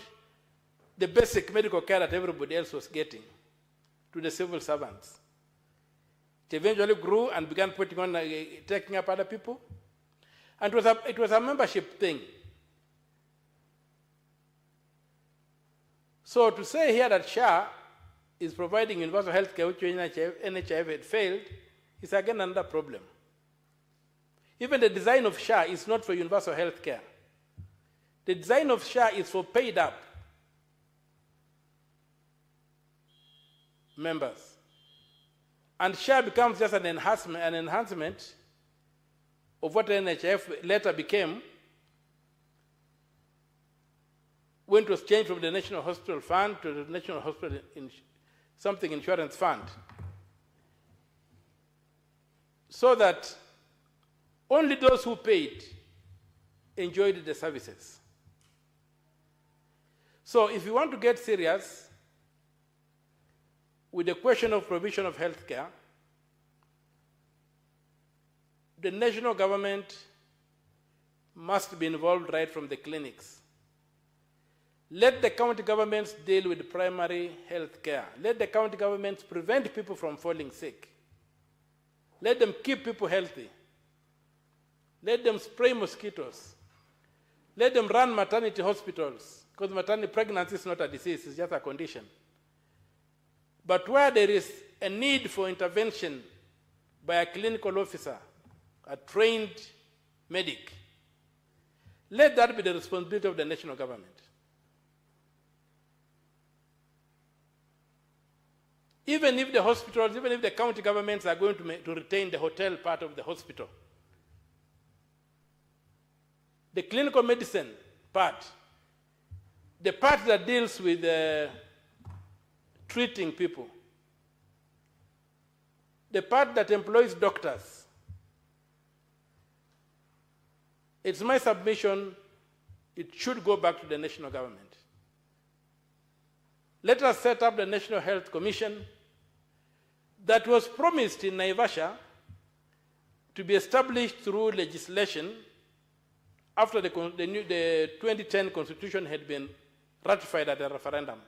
the basic medical care that everybody else was getting to the civil servants. It eventually grew and began taking up other people. And it was a membership thing. So to say here that SHA is providing universal health care, which NHIF had failed, is again another problem. Even the design of SHA is not for universal health care. The design of SHA is for paid up members. And SHA becomes just an enhancement of what NHIF later became when it was changed from the National Hospital Fund to the National Hospital Insurance Fund. So that only those who paid enjoyed the services. So if you want to get serious with the question of provision of health care, the national government must be involved right from the clinics. Let the county governments deal with primary health care. Let the county governments prevent people from falling sick. Let them keep people healthy. Let them spray mosquitoes. Let them run maternity hospitals, because maternity pregnancy is not a disease, it's just a condition. But where there is a need for intervention by a clinical officer, a trained medic, let that be the responsibility of the national government. Even if the hospitals, even if the county governments are going to retain the hotel part of the hospital, the clinical medicine part, the part that deals with treating people, the part that employs doctors, it's my submission, it should go back to the national government. Let us set up the National Health Commission that was promised in Naivasha to be established through legislation after the 2010 constitution had been ratified at a referendum.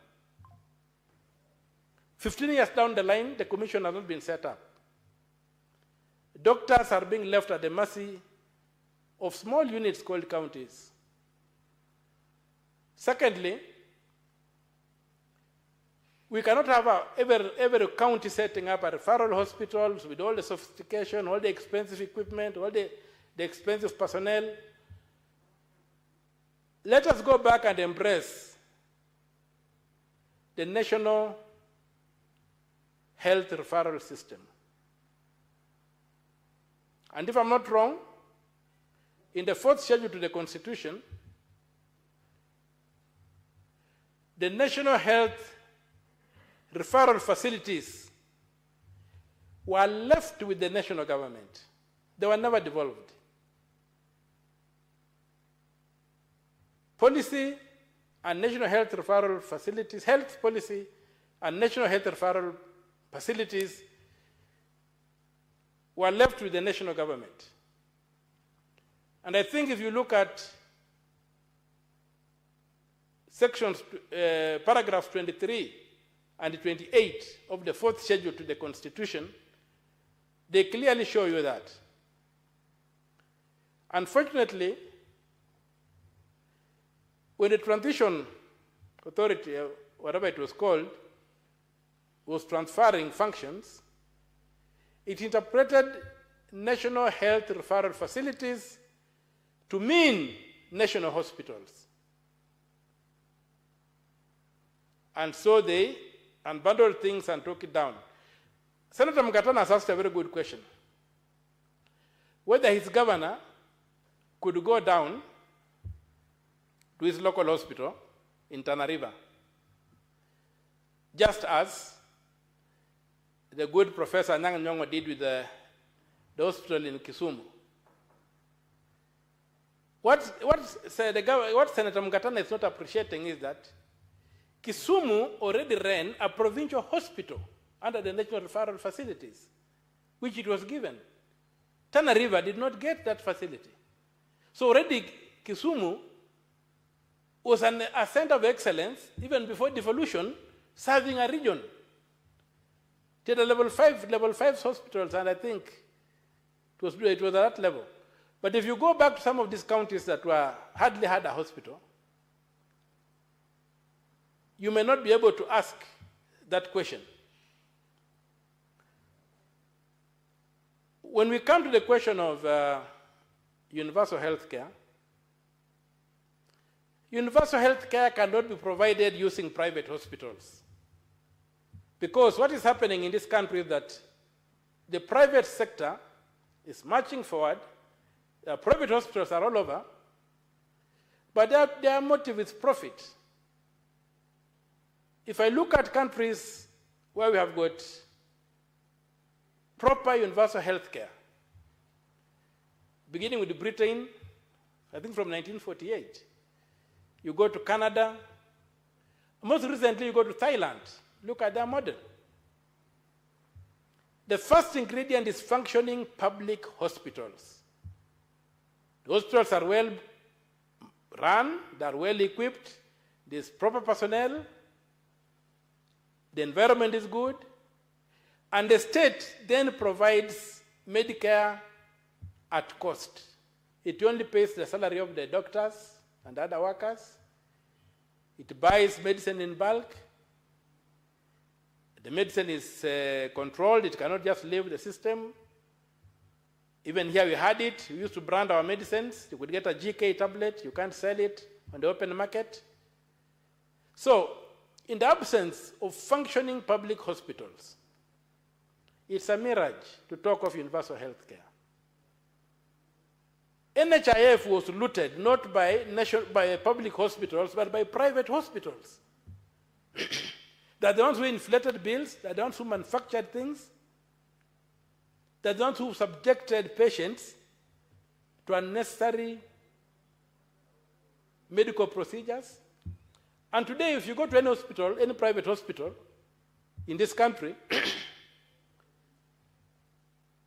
15 years down the line, the commission has not been set up. Doctors are being left at the mercy of small units called counties. Secondly, we cannot have every county setting up a referral hospitals with all the sophistication, all the expensive equipment, all the expensive personnel. Let us go back and embrace the national health referral system. And if I'm not wrong, in the 4th schedule to the Constitution, the national health referral facilities were left with the national government. They were never devolved. Policy and national health referral facilities, health policy and national health referral facilities were left with the national government. And I think if you look at sections, paragraphs 23 and 28 of the 4th schedule to the Constitution, they clearly show you that. Unfortunately, when the transition authority, whatever it was called, was transferring functions, it interpreted national health referral facilities to mean national hospitals. And so they unbundled things and took it down. Senator Mugatana has asked a very good question. Whether his governor could go down to his local hospital in Tana River, just as the good Professor Nyang' Nyong'o did with the hospital in Kisumu. What Senator Mugatana is not appreciating is that Kisumu already ran a provincial hospital under the national referral facilities, which it was given. Tana River did not get that facility. So already Kisumu was a center of excellence, even before devolution, serving a region. It had level 5 hospitals, and I think it was at that level. But if you go back to some of these counties that hardly had a hospital, you may not be able to ask that question. When we come to the question of universal health care, universal health care cannot be provided using private hospitals. Because what is happening in this country is that the private sector is marching forward. Private hospitals are all over, but their motive is profit. If I look at countries where we have got proper universal health care, beginning with Britain, I think from 1948, you go to Canada, most recently you go to Thailand, look at their model. The first ingredient is functioning public hospitals. The hospitals are well run, they are well equipped, there's proper personnel, the environment is good, and the state then provides Medicare at cost. It only pays the salary of the doctors and other workers. It buys medicine in bulk. The medicine is controlled, it cannot just leave the system. Even here we had it, we used to brand our medicines. You could get a GK tablet, you can't sell it on the open market. So, in the absence of functioning public hospitals, it's a mirage to talk of universal health care. NHIF was looted not by public hospitals, but by private hospitals. They're the ones who inflated bills, they're the ones who manufactured things, they're the ones who subjected patients to unnecessary medical procedures. And today, if you go to any hospital, any private hospital in this country,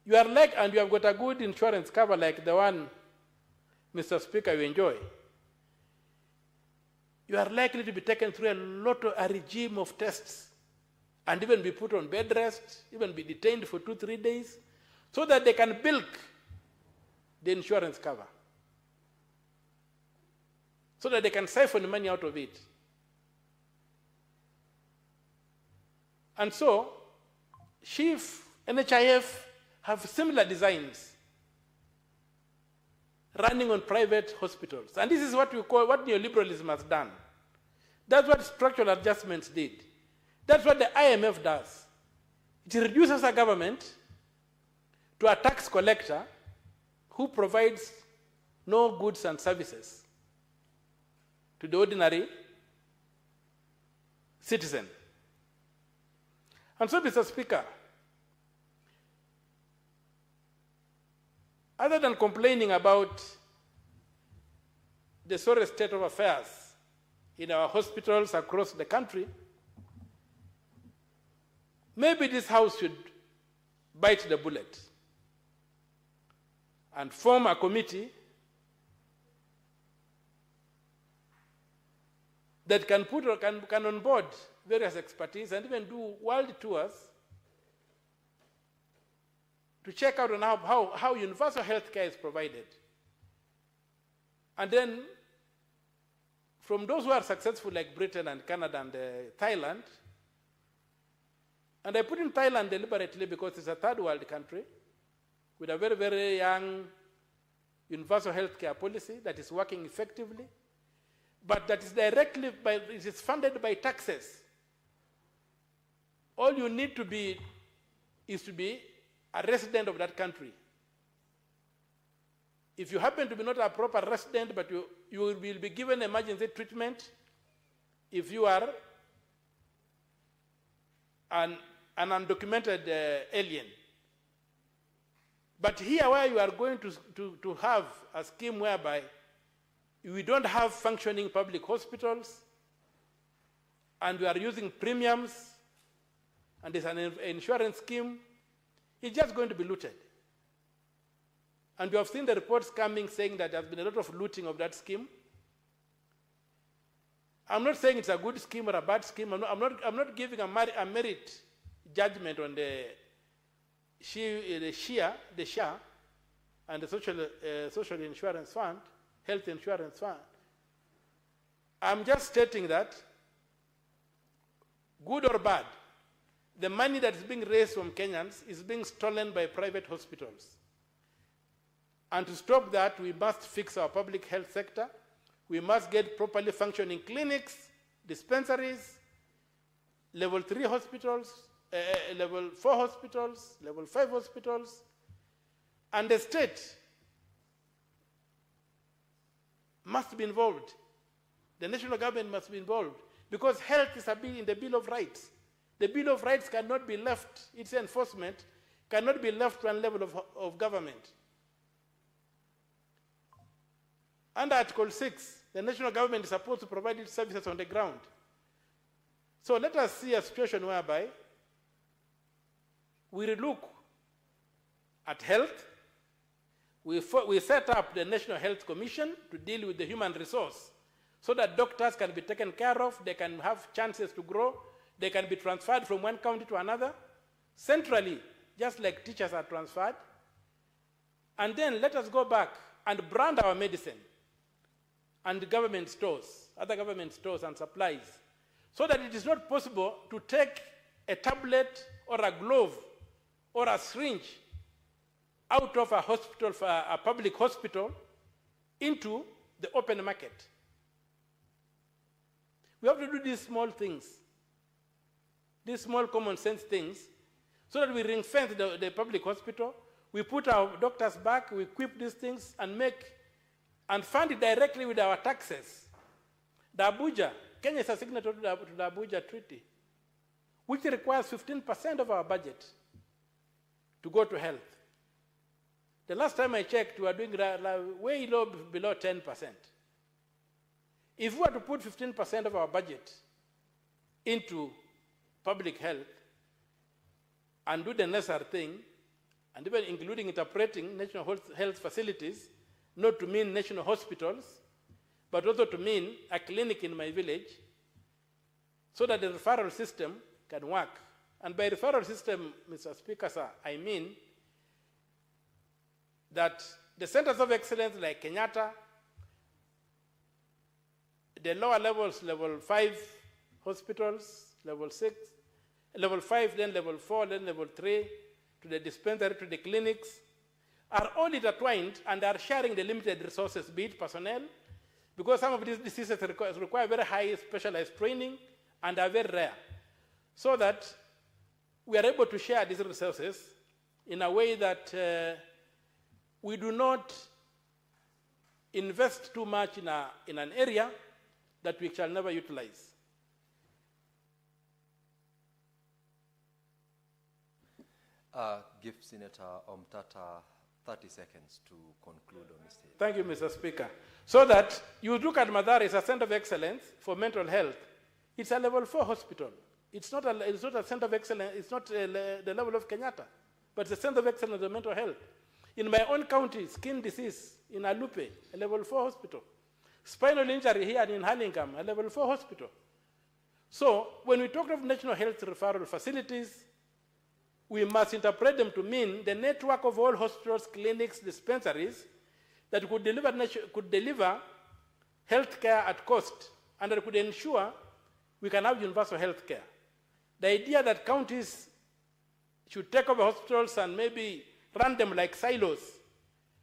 you are like, and you have got a good insurance cover like the one Mr. Speaker, you enjoy, you are likely to be taken through a regime of tests and even be put on bed rest, even be detained for 2-3 days, so that they can bilk the insurance cover, so that they can siphon money out of it. And so, SHIF, NHIF have similar designs running on private hospitals. And this is what we call, what neoliberalism has done. That's what structural adjustments did. That's what the IMF does. It reduces a government to a tax collector who provides no goods and services to the ordinary citizen. And so, Mr. Speaker, other than complaining about the sorry state of affairs in our hospitals across the country, maybe this House should bite the bullet and form a committee that can can onboard various expertise and even do world tours to check out on how universal health care is provided. And then, from those who are successful like Britain and Canada and Thailand, and I put in Thailand deliberately because it's a third world country with a very, very young universal health care policy that is working effectively, but that is it is funded by taxes. All you need to be is to be a resident of that country. If you happen to be not a proper resident, but you will be given emergency treatment if you are an undocumented alien. But here where you are going to have a scheme whereby we don't have functioning public hospitals and we are using premiums and there's an insurance scheme, it's just going to be looted. And you have seen the reports coming saying that there has been a lot of looting of that scheme. I'm not saying it's a good scheme or a bad scheme. I'm not giving a merit judgment on the SHA and the social insurance fund, health insurance fund. I'm just stating that, good or bad, the money that is being raised from Kenyans is being stolen by private hospitals. And to stop that, we must fix our public health sector. We must get properly functioning clinics, dispensaries, level 3 hospitals, level 4 hospitals, level 5 hospitals, and the state must be involved. The national government must be involved because health is in the Bill of Rights. The Bill of Rights cannot be left, its enforcement cannot be left to one level of government. Under Article 6, the national government is supposed to provide its services on the ground. So let us see a situation whereby we relook at health. We set up the National Health Commission to deal with the human resource so that doctors can be taken care of, they can have chances to grow, they can be transferred from one county to another, centrally, just like teachers are transferred. And then let us go back and brand our medicine and government stores, other government stores and supplies, so that it is not possible to take a tablet or a glove or a syringe out of a hospital, a public hospital, into the open market. We have to do these small things, these small common sense things, so that we ring fence the public hospital, we put our doctors back, we equip these things and fund it directly with our taxes. Kenya is a signatory to the Abuja Treaty, which requires 15% of our budget to go to health. The last time I checked, we are doing way low, below 10%. If we were to put 15% of our budget into public health and do the necessary thing, and even including interpreting national health facilities not to mean national hospitals, but also to mean a clinic in my village, so that the referral system can work. And by referral system, Mr. Speaker, sir, I mean that the centers of excellence like Kenyatta, the lower levels, level 5 hospitals, level 6, level 5, then level 4, then level 3, to the dispensary, to the clinics, are all intertwined and are sharing the limited resources, be it personnel, because some of these diseases require very high specialized training and are very rare. So that we are able to share these resources in a way that we do not invest too much in an area that we shall never utilize. Give Senator Omtata 30 seconds to conclude on his statement. Thank you, Mr. Speaker. So that you look at Madara, it's a center of excellence for mental health. It's a level 4 hospital. It's not a center of excellence, it's not the level of Kenyatta, but it's a center of excellence of mental health. In my own county, skin disease in Alupe, a level 4 hospital. Spinal injury here in Hurlingham, a level 4 hospital. So when we talk of national health referral facilities, we must interpret them to mean the network of all hospitals, clinics, dispensaries that could deliver health care at cost and that could ensure we can have universal health care. The idea that counties should take over hospitals and maybe run them like silos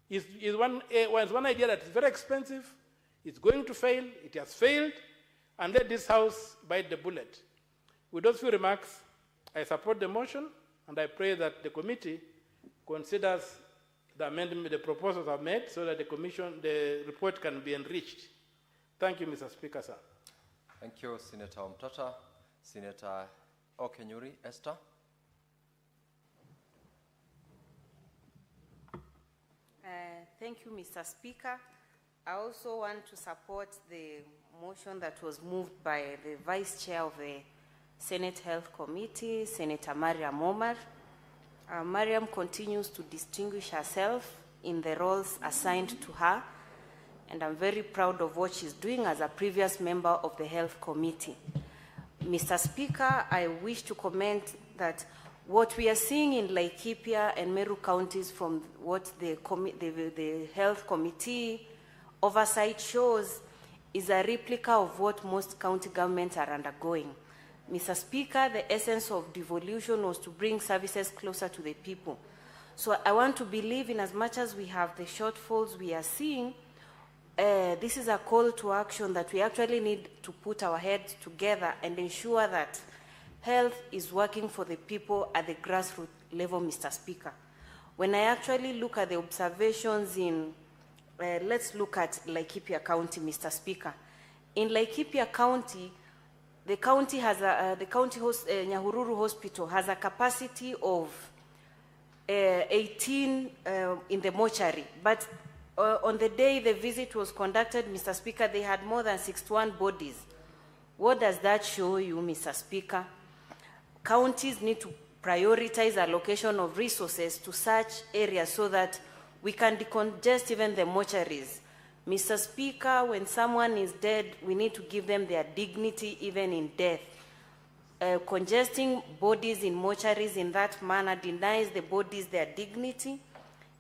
is one idea that is very expensive, it's going to fail, it has failed, and let this House bite the bullet. With those few remarks, I support the motion, and I pray that the committee considers the amendment, the proposals I've made, so that the report can be enriched. Thank you, Mr. Speaker, sir. Thank you, Senator Omtata. Senator Okenyuri, Esther. Thank you, Mr. Speaker. I also want to support the motion that was moved by the Vice Chair of the Senate Health Committee, Senator Mariam Omar. Mariam continues to distinguish herself in the roles assigned to her, and I'm very proud of what she's doing as a previous member of the Health Committee. Mr. Speaker, I wish to comment that what we are seeing in Laikipia and Meru counties from what the Health Committee oversight shows is a replica of what most county governments are undergoing. Mr. Speaker, the essence of devolution was to bring services closer to the people. So I want to believe, in as much as we have the shortfalls we are seeing, this is a call to action that we actually need to put our heads together and ensure that health is working for the people at the grassroots level, Mr. Speaker. When I actually look at the observations in, let's look at Laikipia County, Mr. Speaker. In Laikipia County, the county has Nyahururu Hospital has a capacity of 18 in the mortuary, but on the day the visit was conducted, Mr. Speaker, they had more than 61 bodies. What does that show you, Mr. Speaker? Counties need to prioritize allocation of resources to such areas so that we can decongest even the mortuaries. Mr. Speaker, when someone is dead, we need to give them their dignity even in death. Congesting bodies in mortuaries in that manner denies the bodies their dignity,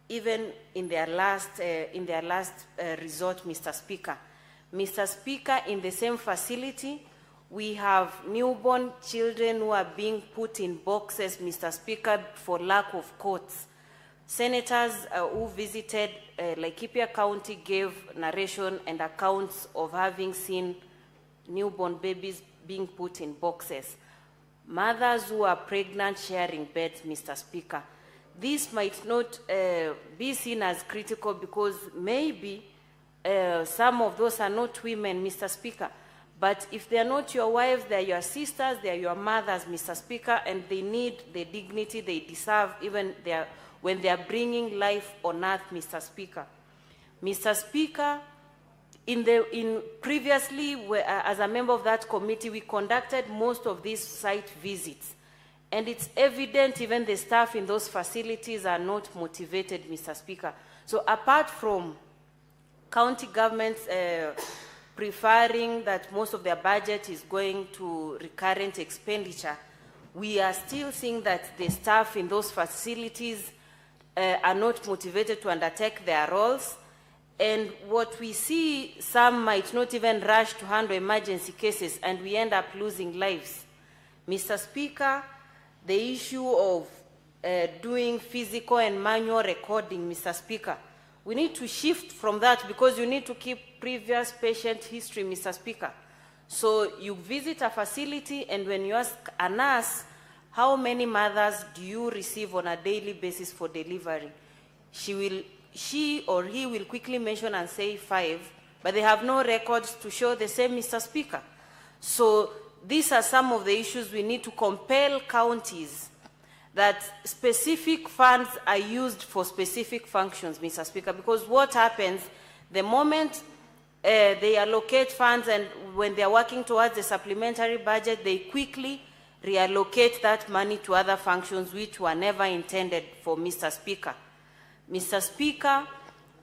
even in their last resort, Mr. Speaker. Mr. Speaker, in the same facility, we have newborn children who are being put in boxes, Mr. Speaker, for lack of cots. Senators who visited Laikipia County gave narration and accounts of having seen newborn babies being put in boxes. Mothers who are pregnant sharing beds, Mr. Speaker. This might not be seen as critical because maybe some of those are not women, Mr. Speaker. But if they are not your wives, they are your sisters, they are your mothers, Mr. Speaker, and they need the dignity they deserve even when they are bringing life on earth, Mr. Speaker. Mr. Speaker, previously, as a member of that committee, we conducted most of these site visits. And it's evident even the staff in those facilities are not motivated, Mr. Speaker. So apart from county governments preferring that most of their budget is going to recurrent expenditure, we are still seeing that the staff in those facilities are not motivated to undertake their roles. And what we see, some might not even rush to handle emergency cases, and we end up losing lives. Mr. Speaker, the issue of doing physical and manual recording, Mr. Speaker, we need to shift from that, because you need to keep previous patient history, Mr. Speaker. So you visit a facility, and when you ask a nurse, how many mothers do you receive on a daily basis for delivery? She or he will quickly mention and say 5, but they have no records to show the same, Mr. Speaker. So these are some of the issues we need to compel counties that specific funds are used for specific functions, Mr. Speaker, because what happens, the moment they allocate funds and when they are working towards the supplementary budget, they quickly reallocate that money to other functions which were never intended for, Mr. Speaker. Mr. Speaker,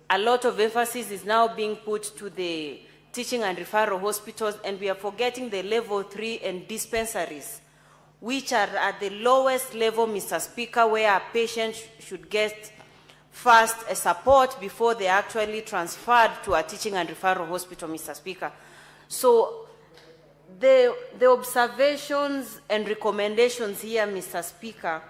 a lot of emphasis is now being put to the teaching and referral hospitals, and we are forgetting the level 3 and dispensaries, which are at the lowest level, Mr. Speaker, where a patient should get first support before they are actually transferred to a teaching and referral hospital, Mr. Speaker. So the observations and recommendations here, Mr. Speaker,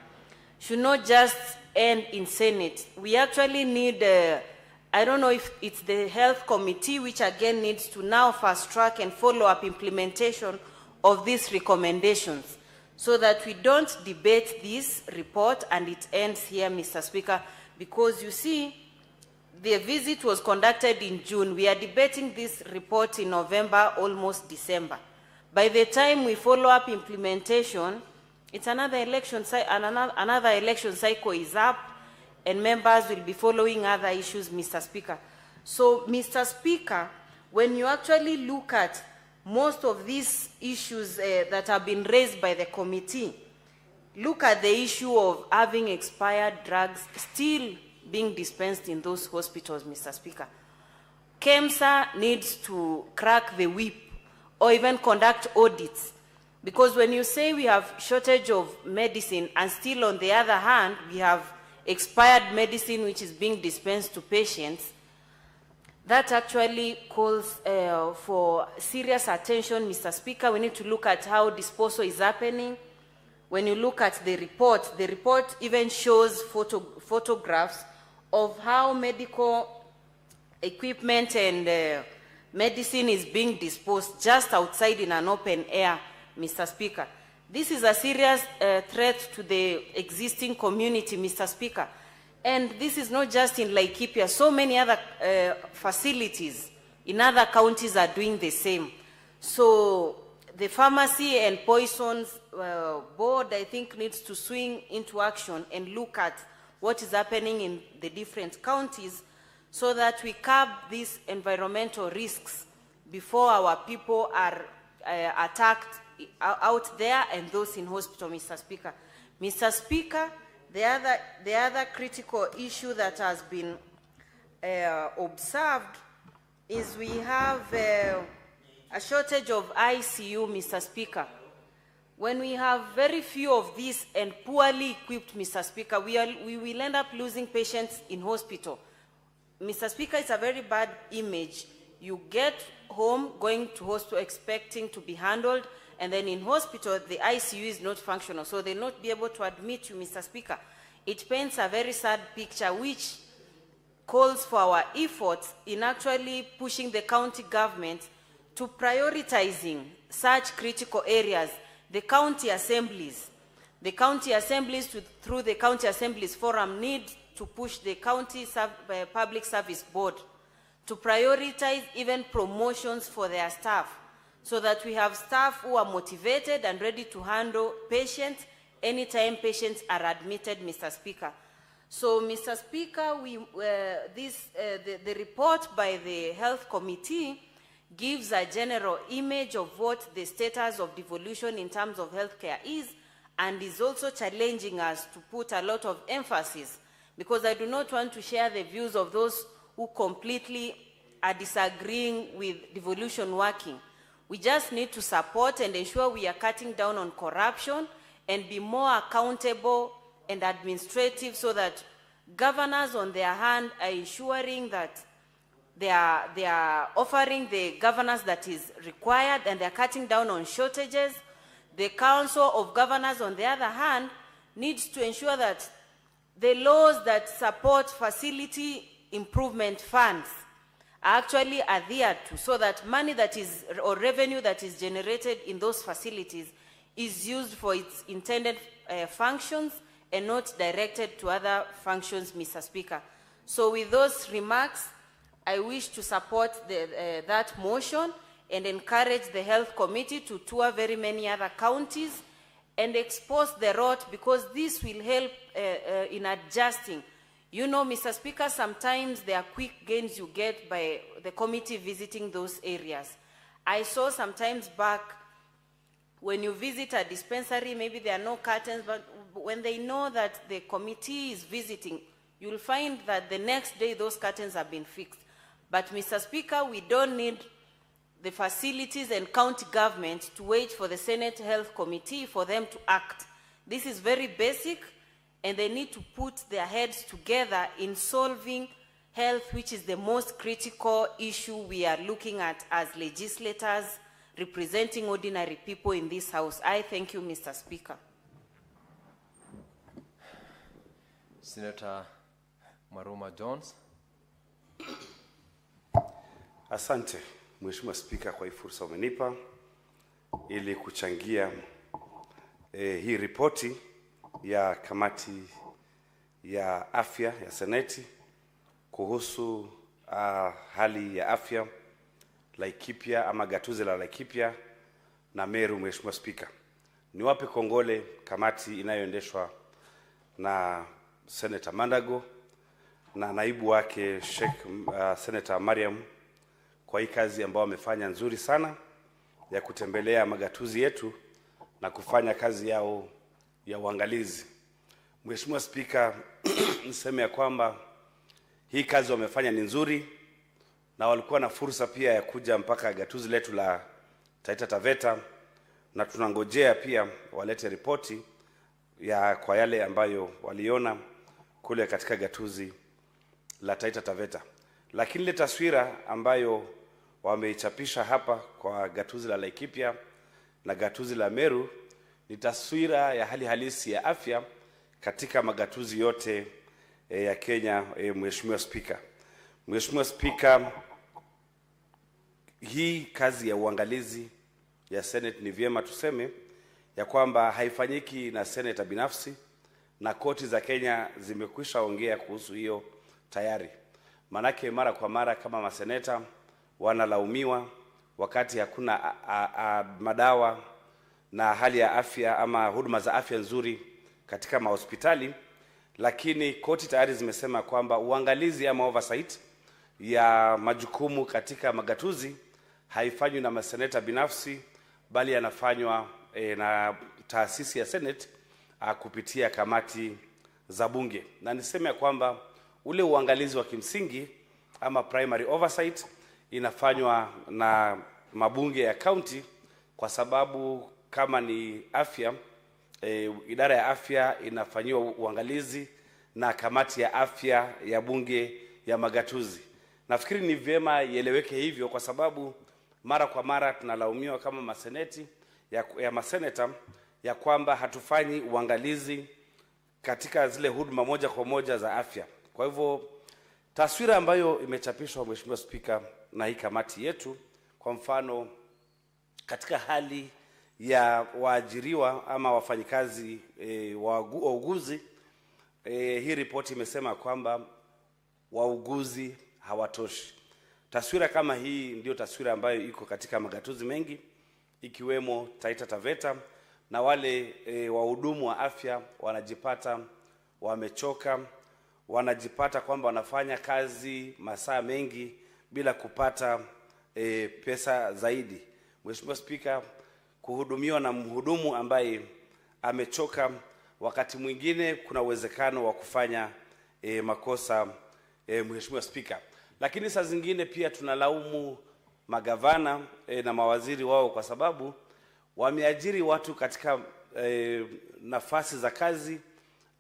should not just end in Senate. We actually need, I don't know if it's the Health Committee, which again needs to now fast track and follow up implementation of these recommendations, so that we don't debate this report and it ends here, Mr. Speaker, because you see, the visit was conducted in June. We are debating this report in November, almost December. By the time we follow up implementation, it's another election cycle is up, and members will be following other issues, Mr. Speaker. So, Mr. Speaker, when you actually look at most of these issues that have been raised by the committee, look at the issue of having expired drugs still being dispensed in those hospitals, Mr. Speaker. KEMSA needs to crack the whip or even conduct audits, because when you say we have shortage of medicine and still on the other hand we have expired medicine which is being dispensed to patients, that actually calls for serious attention, Mr. Speaker. We need to look at how disposal is happening. When you look at the report even shows photographs of how medical equipment and medicine is being disposed just outside in an open air, Mr. Speaker. This is a serious threat to the existing community, Mr. Speaker. And this is not just in Laikipia. So many other facilities in other counties are doing the same. So the Pharmacy and Poisons Board, I think, needs to swing into action and look at what is happening in the different counties so that we curb these environmental risks before our people are attacked out there and those in hospital, Mr. Speaker. Mr. Speaker, the other critical issue that has been observed is we have a shortage of ICU, Mr. Speaker. When we have very few of these and poorly equipped, Mr. Speaker, we will end up losing patients in hospital. Mr. Speaker, it's a very bad image. You get home, going to hospital expecting to be handled, and then in hospital, the ICU is not functional, so they'll not be able to admit you, Mr. Speaker. It paints a very sad picture, which calls for our efforts in actually pushing the county government to prioritizing such critical areas. The county assemblies, through the County Assemblies Forum, need to push the County Public Service Board to prioritize even promotions for their staff, so that we have staff who are motivated and ready to handle patients anytime patients are admitted, Mr. Speaker. So, Mr. Speaker, the report by the Health Committee gives a general image of what the status of devolution in terms of healthcare is, and is also challenging us to put a lot of emphasis, because I do not want to share the views of those who completely are disagreeing with devolution working. We just need to support and ensure we are cutting down on corruption and be more accountable and administrative, so that governors on their hand are ensuring that they are offering the governance that is required, and they're cutting down on shortages. The Council of Governors, on the other hand, needs to ensure that the laws that support facility improvement funds are actually adhered to, so that money that is, or revenue that is generated in those facilities is used for its intended functions and not directed to other functions, Mr. Speaker. So with those remarks, I wish to support that motion and encourage the Health Committee to tour very many other counties and expose the rot, because this will help in adjusting. You know, Mr. Speaker, sometimes there are quick gains you get by the committee visiting those areas. I saw sometimes back, when you visit a dispensary, maybe there are no curtains, but when they know that the committee is visiting, you'll find that the next day those curtains have been fixed. But, Mr. Speaker, we don't need the facilities and county government to wait for the Senate Health Committee for them to act. This is very basic, and they need to put their heads together in solving health, which is the most critical issue we are looking at as legislators representing ordinary people in this House. I thank you, Mr. Speaker. Senator Maruma Jones. Asante, Mheshimiwa Spika, kwa hii fursa umenipa ili kuchangia hii ripoti ya kamati ya afya ya Seneti kuhusu hali ya afya Laikipia ama gatuzi la Laikipia na Meru. Mheshimiwa Spika, niwape kongole kamati inayoendeshwa na Senator Mandago na naibu wake Senator Mariam kwa hii kazi ambayo wamefanya nzuri sana ya kutembelea magatuzi yetu na kufanya kazi yao ya uangalizi. Mheshimiwa Spika, niseme ya kwamba hii kazi wamefanya ni nzuri, na walikuwa na fursa pia ya kuja mpaka gatuzi letu la Taita Taveta, na tunangojea pia walete ripoti ya kwa yale ambayo waliona kule katika gatuzi la Taita Taveta. Lakini ile taswira ambayo wameichapisha hapa kwa gatuzi la Laikipia na gatuzi la Meru ni taswira ya hali halisi ya afya katika magatuzi yote ya Kenya. Mheshimiwa Spika, Mheshimiwa Spika, hii kazi ya uangalizi ya Senate ni vyema tuseme ya kwamba haifanyiki na seneta binafsi, na koti za Kenya zimekwisha ongea kuhusu hiyo tayari. Manake mara kwa mara kama maseneta wanalaumiwa wakati hakuna madawa na hali ya afya ama huduma za afya nzuri katika mahospitali, lakini koti tayari zimesema kwamba uangalizi ama oversight ya majukumu katika magatuzi haifanywi na maseneta binafsi, bali yanafanywa na taasisi ya Senate kupitia kamati za bunge. Na niseme kwamba ule uangalizi wa kimsingi ama primary oversight inafanywa na mabunge ya county, kwa sababu kama ni afya, idara ya afya inafanyiwa uangalizi na kamati ya afya ya bunge ya magatuzi. Nafikiri ni vyema ieleweke hivyo, kwa sababu mara kwa mara tunalaumiwa kama maseneti ya maseneta ya kwamba hatufanyi uangalizi katika zile huduma moja kwa moja za afya. Kwa hivyo taswira ambayo imechapishwa, Mheshimiwa Spika, na hii kamati yetu, kwa mfano katika hali ya waajiriwa ama wafanyikazi wauguzi, hii ripoti imesema kwamba wauguzi hawatoshi. Taswira kama hii ndio taswira ambayo iko katika magatuzi mengi ikiwemo Taita Taveta, na wale wahudumu wa afya wanajipata wamechoka, wanajipata kwamba wanafanya kazi masaa mengi bila kupata pesa zaidi. Mheshimiwa Spika, kuhudumiwa na mhudumu ambaye amechoka, wakati mwingine kuna uwezekano wa kufanya makosa, Mheshimiwa Spika. Lakini saa zingine pia tunalaumu magavana na mawaziri wao kwa sababu wameajiri watu katika nafasi za kazi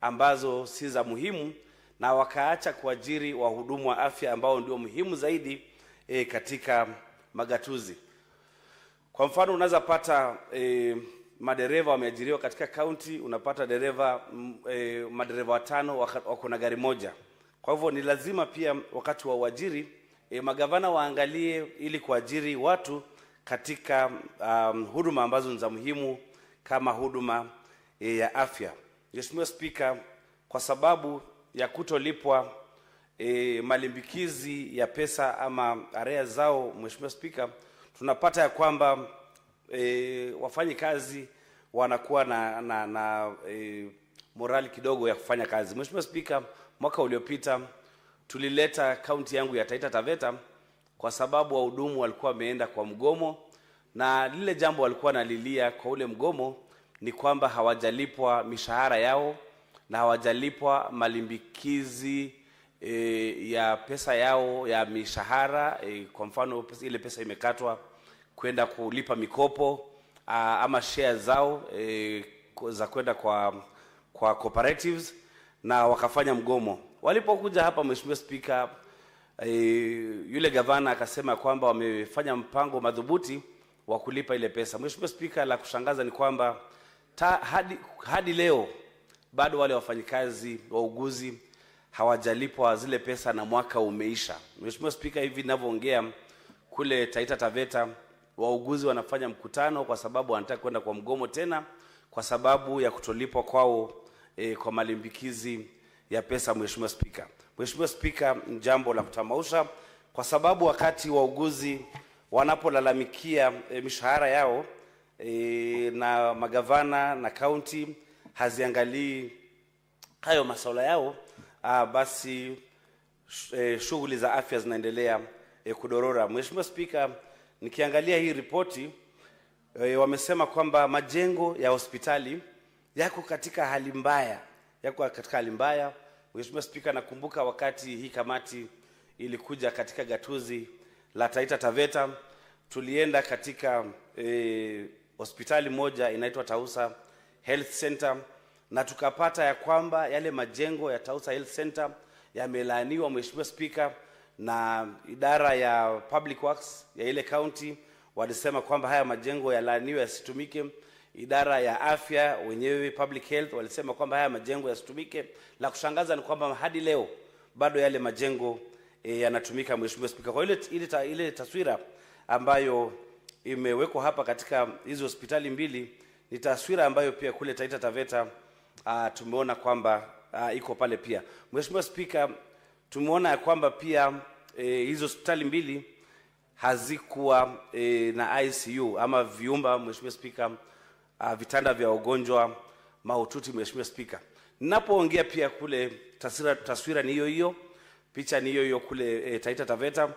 ambazo si za muhimu, na wakaacha kuajiri wahudumu wa afya ambao ndio muhimu zaidi katika magatuzi. Kwa mfano, unaweza pata madereva wameajiriwa katika kaunti, unapata madereva 5 wako na gari moja. Kwa hivyo ni lazima pia wakati wa uajiri magavana waangalie ili kuajiri watu katika huduma ambazo ni za muhimu kama huduma ya afya. Mheshimiwa Spika, kwa sababu ya kutolipwa malimbikizi ya pesa ama area zao, Mheshimiwa Spika, tunapata ya kwamba wafanyi kazi wanakuwa na morali kidogo ya kufanya kazi. Mheshimiwa Spika, mwaka uliopita tulileta kaunti yangu ya Taita Taveta kwa sababu wahudumu walikuwa wameenda kwa mgomo, na lile jambo walikuwa nalilia kwa ule mgomo ni kwamba hawajalipwa mishahara yao na hawajalipwa malimbikizi ya pesa yao ya mishahara. Kwa mfano, ile pesa imekatwa kwenda kulipa mikopo ama share zao za kwenda kwa cooperatives, na wakafanya mgomo. Walipokuja hapa, Mheshimiwa Spika, yule gavana akasema kwamba wamefanya mpango madhubuti wa kulipa ile pesa. Mheshimiwa Spika, la kushangaza ni kwamba hadi leo bado wale wafanyikazi wauguzi hawajalipwa zile pesa na mwaka umeisha. Mheshimiwa Spika, hivi ninavyoongea kule Taita Taveta wauguzi wanafanya mkutano kwa sababu wanataka kwenda kwa mgomo tena kwa sababu ya kutolipwa kwao kwa malimbikizi ya pesa. Mheshimiwa Spika, Mheshimiwa Spika, jambo la kutamausha kwa sababu wakati wauguzi wanapolalamikia mishahara yao na magavana na kaunti haziangalii hayo masuala yao, basi shughuli za afya zinaendelea kudorora. Mheshimiwa Spika, nikiangalia hii ripoti wamesema kwamba majengo ya hospitali yako katika hali mbaya. Mheshimiwa Spika, nakumbuka wakati hii kamati ilikuja katika gatuzi la Taita Taveta, tulienda katika hospitali moja inaitwa Tausa Health Center, na tukapata ya kwamba yale majengo ya Tausa Health Center yamelaaniwa, Mheshimiwa Spika, na idara ya Public Works ya ile county walisema kwamba haya majengo yalaaniwe yasitumike. Idara ya afya wenyewe Public Health walisema kwamba haya majengo yasitumike. La kushangaza ni kwamba hadi leo bado yale majengo yanatumika, Mheshimiwa Spika. Kwa ile taswira ambayo imewekwa hapa katika hizo hospitali mbili ni taswira ambayo pia kule Taita Taveta tumeona kwamba iko pale pia. Mheshimiwa Spika, tumeona ya kwamba pia hizo hospitali mbili hazikuwa na ICU ama viumba, Mheshimiwa Spika, vitanda vya wagonjwa mahututi. Mheshimiwa Spika, ninapoongea pia kule taswira ni hiyo, picha ni hiyo kule Taita Taveta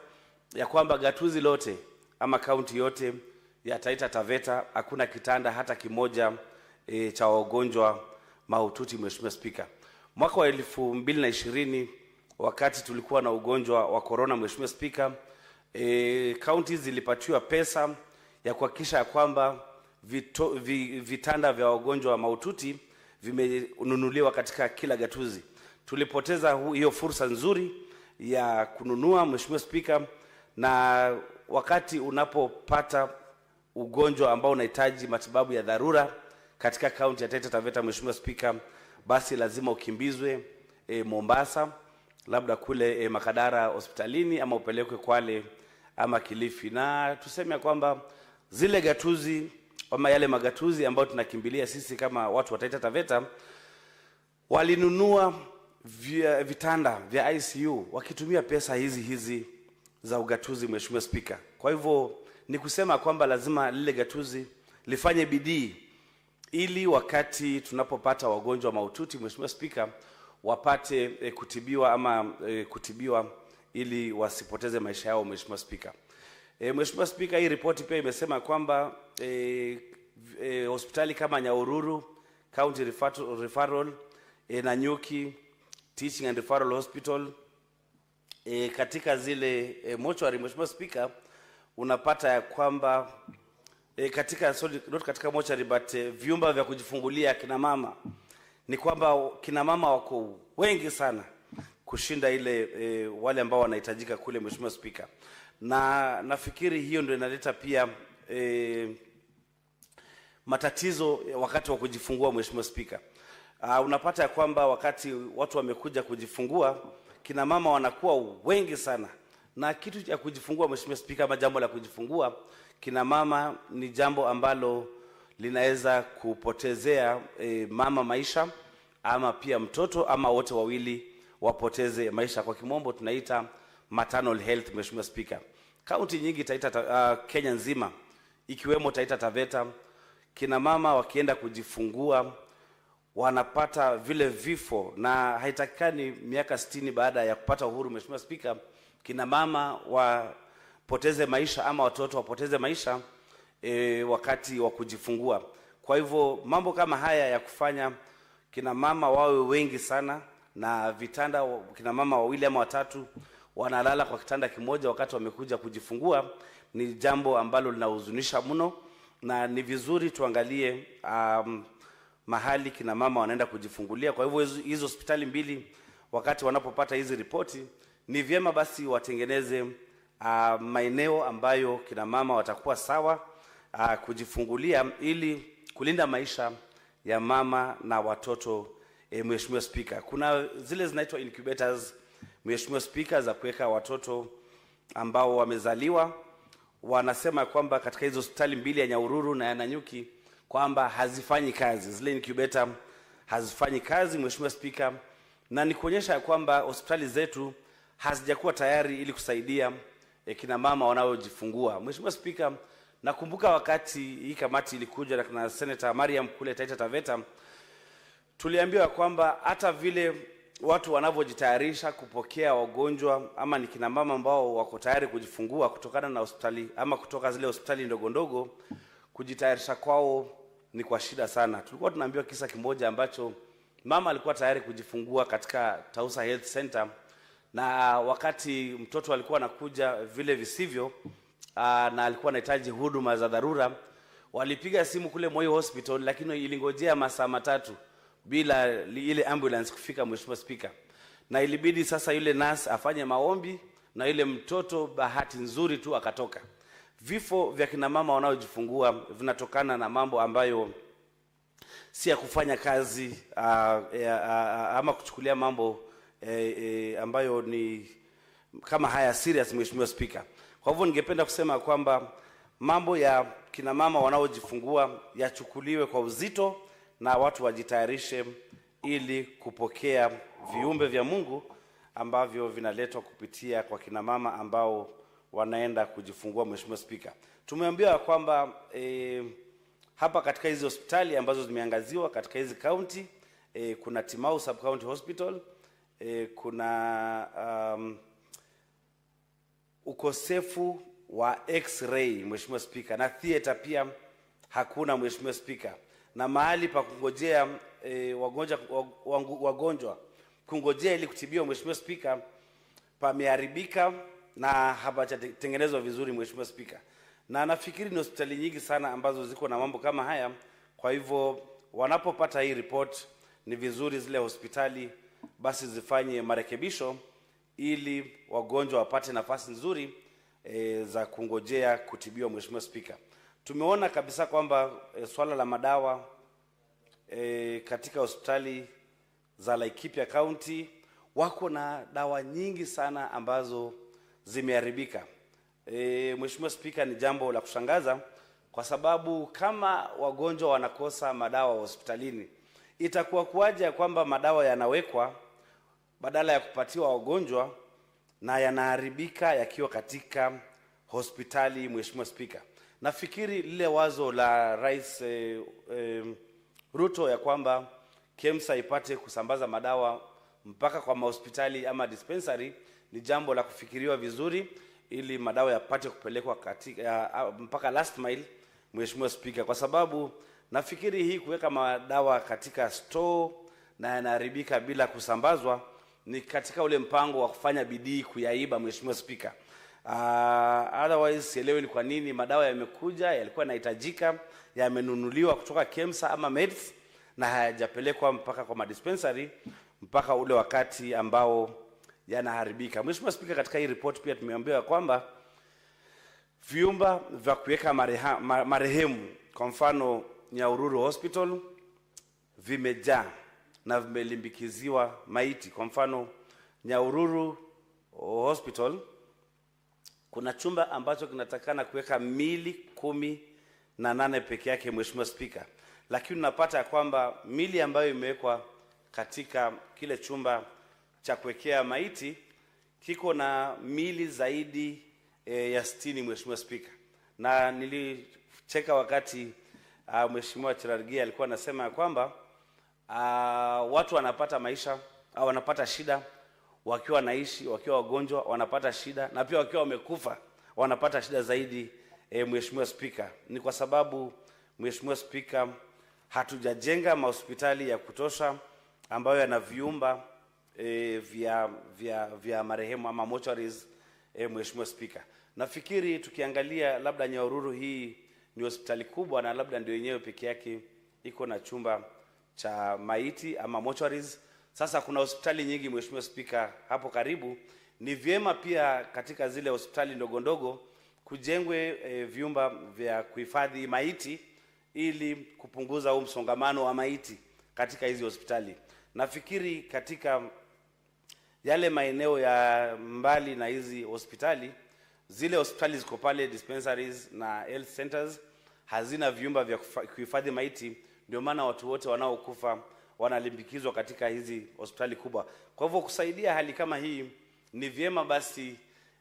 ya kwamba gatuzi lote ama kaunti yote ya Taita Taveta hakuna kitanda hata kimoja cha wagonjwa mahututi. Mheshimiwa Spika, mwaka wa 2020 wakati tulikuwa na ugonjwa wa corona, Mheshimiwa Spika, kaunti zilipatiwa pesa ya kuhakikisha kwamba vitanda vya wagonjwa mahututi vimenunuliwa katika kila gatuzi. Tulipoteza hiyo fursa nzuri ya kununua, Mheshimiwa Spika, na wakati unapopata ugonjwa ambao unahitaji matibabu ya dharura katika kaunti ya Taita Taveta, Mheshimiwa Spika, basi lazima ukimbizwe Mombasa, labda kule Makadara hospitalini, ama upelekwe Kwale ama Kilifi. Na tuseme kwamba zile gatuzi ama yale magatuzi ambayo tunakimbilia sisi kama watu wa Taita Taveta walinunua vitanda vya ICU wakitumia pesa hizi za ugatuzi, Mheshimiwa Spika. Kwa hivyo ni kusema kwamba lazima lile gatuzi lifanye bidii ili wakati tunapopata wagonjwa mahututi, Mheshimiwa Spika, wapate kutibiwa ili wasipoteze maisha yao, Mheshimiwa Spika. Mheshimiwa Spika, hii ripoti pia imesema kwamba hospitali kama Nyahururu County Referral, Nanyuki Teaching and Referral Hospital, katika zile mortuary, Mheshimiwa Spika, unapata ya kwamba katika not katika mortuary but vyumba vya kujifungulia kina mama, ni kwamba kina mama wako wengi sana kushinda ile wale ambao wanahitajika kule, Mheshimiwa Spika. Na nafikiri hiyo ndio inaleta pia matatizo wakati wa kujifungua, Mheshimiwa Spika. Unapata ya kwamba wakati watu wamekuja kujifungua, kina mama wanakuwa wengi sana, na kitu cha kujifungua, Mheshimiwa Spika, ama jambo la kujifungua kina mama ni jambo ambalo linaweza kupotezea mama maisha, ama pia mtoto, ama wote wawili wapoteze maisha. Kwa kimombo tunaita maternal health, Mheshimiwa Spika. Kaunti nyingi Kenya nzima, ikiwemo Taita Taveta, kina mama wakienda kujifungua wanapata vile vifo, na haitakikani miaka 60 baada ya kupata uhuru, Mheshimiwa Spika, kina mama wapoteze maisha ama watoto wapoteze maisha wakati wa kujifungua. Kwa hivyo mambo kama haya ya kufanya kina mama wawe wengi sana, na vitanda kina mama wawili ama watatu wanalala kwa kitanda kimoja wakati wamekuja kujifungua, ni jambo ambalo linahuzunisha mno, na ni vizuri tuangalie mahali kina mama wanaenda kujifungulia. Kwa hivyo hizo hospitali mbili wakati wanapopata hizi ripoti, ni vyema basi watengeneze maeneo ambayo kina mama watakuwa sawa kujifungulia, ili kulinda maisha ya mama na watoto. Mheshimiwa Spika, kuna zile zinaitwa incubators, Mheshimiwa Spika, za kuweka watoto ambao wamezaliwa. Wanasema kwamba katika hizo hospitali mbili ya Nyahururu na ya Nanyuki kwamba hazifanyi kazi, zile incubator hazifanyi kazi, Mheshimiwa Spika, na ni kuonyesha kwamba hospitali zetu hazijakuwa tayari ili kusaidia kina mama wanaojifungua. Mheshimiwa Spika, nakumbuka wakati hii kamati ilikuja na Senator Mariam kule Taita Taveta, tuliambiwa kwamba hata vile watu wanavyojitayarisha kupokea wagonjwa ama ni kina mama ambao wako tayari kujifungua kutokana na hospitali ama kutoka zile hospitali ndogo ndogo, kujitayarisha kwao ni kwa shida sana. Tulikuwa tunaambiwa kisa kimoja ambacho mama alikuwa tayari kujifungua katika Tausa Health Center, na wakati mtoto alikuwa anakuja vile visivyo na alikuwa anahitaji huduma za dharura, walipiga simu kule Moi Hospital, lakini ilingojea masaa 3 bila ile ambulance kufika, Mheshimiwa Spika, na ilibidi sasa yule nurse afanye maombi na ile mtoto bahati nzuri tu akatoka. Vifo vya kina mama wanaojifungua vinatokana na mambo ambayo si ya kufanya kazi ama kuchukulia mambo ambayo ni kama haya serious, Mheshimiwa Spika. Kwa hivyo ningependa kusema kwamba mambo ya kina mama wanaojifungua yachukuliwe kwa uzito na watu wajitayarishe ili kupokea viumbe vya Mungu ambavyo vinaletwa kupitia kwa kina mama ambao wanaenda kujifungua, Mheshimiwa Spika. Tumeambiwa kwamba hapa katika hizi hospitali ambazo zimeangaziwa katika hizi county, kuna Timau Sub County Hospital, kuna ukosefu wa x-ray, Mheshimiwa Spika, na theater pia hakuna, Mheshimiwa Spika, na mahali pa kungojea wagonjwa kungojea ili kutibiwa, Mheshimiwa Spika, pameharibika na hapajatengenezwa vizuri, Mheshimiwa Spika. Na nafikiri ni hospitali nyingi sana ambazo ziko na mambo kama haya. Kwa hivyo wanapopata hii report, ni vizuri zile hospitali basi zifanye marekebisho ili wagonjwa wapate nafasi nzuri za kungojea kutibiwa, Mheshimiwa Spika. Tumeona kabisa kwamba swala la madawa katika hospitali za Laikipia County wako na dawa nyingi sana ambazo zimeharibika. Mheshimiwa Spika, ni jambo la kushangaza kwa sababu kama wagonjwa wanakosa madawa hospitalini, itakuwa kuaje kwamba madawa yanawekwa badala ya kupatiwa wagonjwa na yanaharibika yakiwa katika hospitali, Mheshimiwa Spika. Nafikiri lile wazo la Rais Ruto ya kwamba KEMSA ipate kusambaza madawa mpaka kwa mahospitali ama dispensary ni jambo la kufikiriwa vizuri, ili madawa yapate kupelekwa katika mpaka last mile, Mheshimiwa Spika, kwa sababu nafikiri hii kuweka madawa katika store na yanaharibika bila kusambazwa ni katika ule mpango wa kufanya bidii kuyaiba, Mheshimiwa Spika. Otherwise sielewi ni kwa nini madawa yamekuja, yalikuwa yanahitajika, yamenunuliwa kutoka KEMSA ama Meds na hayajapelekwa mpaka kwa madispensary mpaka ule wakati ambao yanaharibika. Mheshimiwa Spika, katika hii report pia tumeambiwa kwamba vyumba vya kuweka marehemu, kwa mfano Nyahururu Hospital, vimejaa na vimelimbikiziwa maiti. Kwa mfano Nyahururu Hospital kuna chumba ambacho kinatakana kuweka mili 18 peke yake, Mheshimiwa Spika, lakini unapata ya kwamba mili ambayo imewekwa katika kile chumba cha kuwekea maiti kiko na mili zaidi ya 60, Mheshimiwa Spika. Na nilicheka wakati Mheshimiwa Cherargei alikuwa anasema kwamba watu wanapata maisha au wanapata shida wakiwa naishi, wakiwa wagonjwa wanapata shida, na pia wakiwa wamekufa wanapata shida zaidi. Mheshimiwa Spika, ni kwa sababu Mheshimiwa Spika, hatujajenga mahospitali ya kutosha ambayo yana vyumba vya marehemu ama mortuaries. Mheshimiwa Spika, nafikiri tukiangalia labda Nyahururu hii ni hospitali kubwa na labda ndio yenyewe peke yake iko na chumba cha maiti ama mortuaries. Sasa kuna hospitali nyingi, Mheshimiwa Spika, hapo karibu. Ni vyema pia katika zile hospitali ndogo ndogo kujengwe vyumba vya kuhifadhi maiti ili kupunguza huu msongamano wa maiti katika hizi hospitali. Nafikiri katika yale maeneo ya mbali na hizi hospitali, zile hospitali ziko pale, dispensaries na health centers, hazina vyumba vya kuhifadhi maiti, ndio maana watu wote wanaokufa wanalimbikizwa katika hizi hospitali kubwa. Kwa hivyo kusaidia hali kama hii, ni vyema basi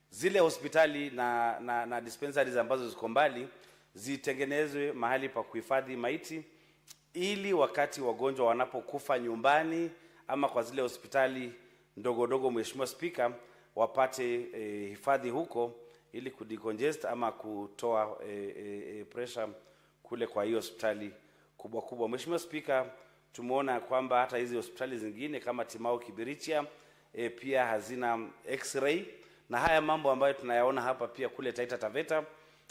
zile hospitali na dispensaries ambazo ziko mbali zitengenezwe mahali pa kuhifadhi maiti, ili wakati wagonjwa wanapokufa nyumbani ama kwa zile hospitali ndogo ndogo, Mheshimiwa Spika, wapate hifadhi huko ili kudecongest ama kutoa pressure kule kwa hiyo hospitali kubwa kubwa. Mheshimiwa Spika, tumeona kwamba hata hizi hospitali zingine kama Timau Kibiritia pia hazina x-ray, na haya mambo ambayo tunayaona hapa pia kule Taita Taveta,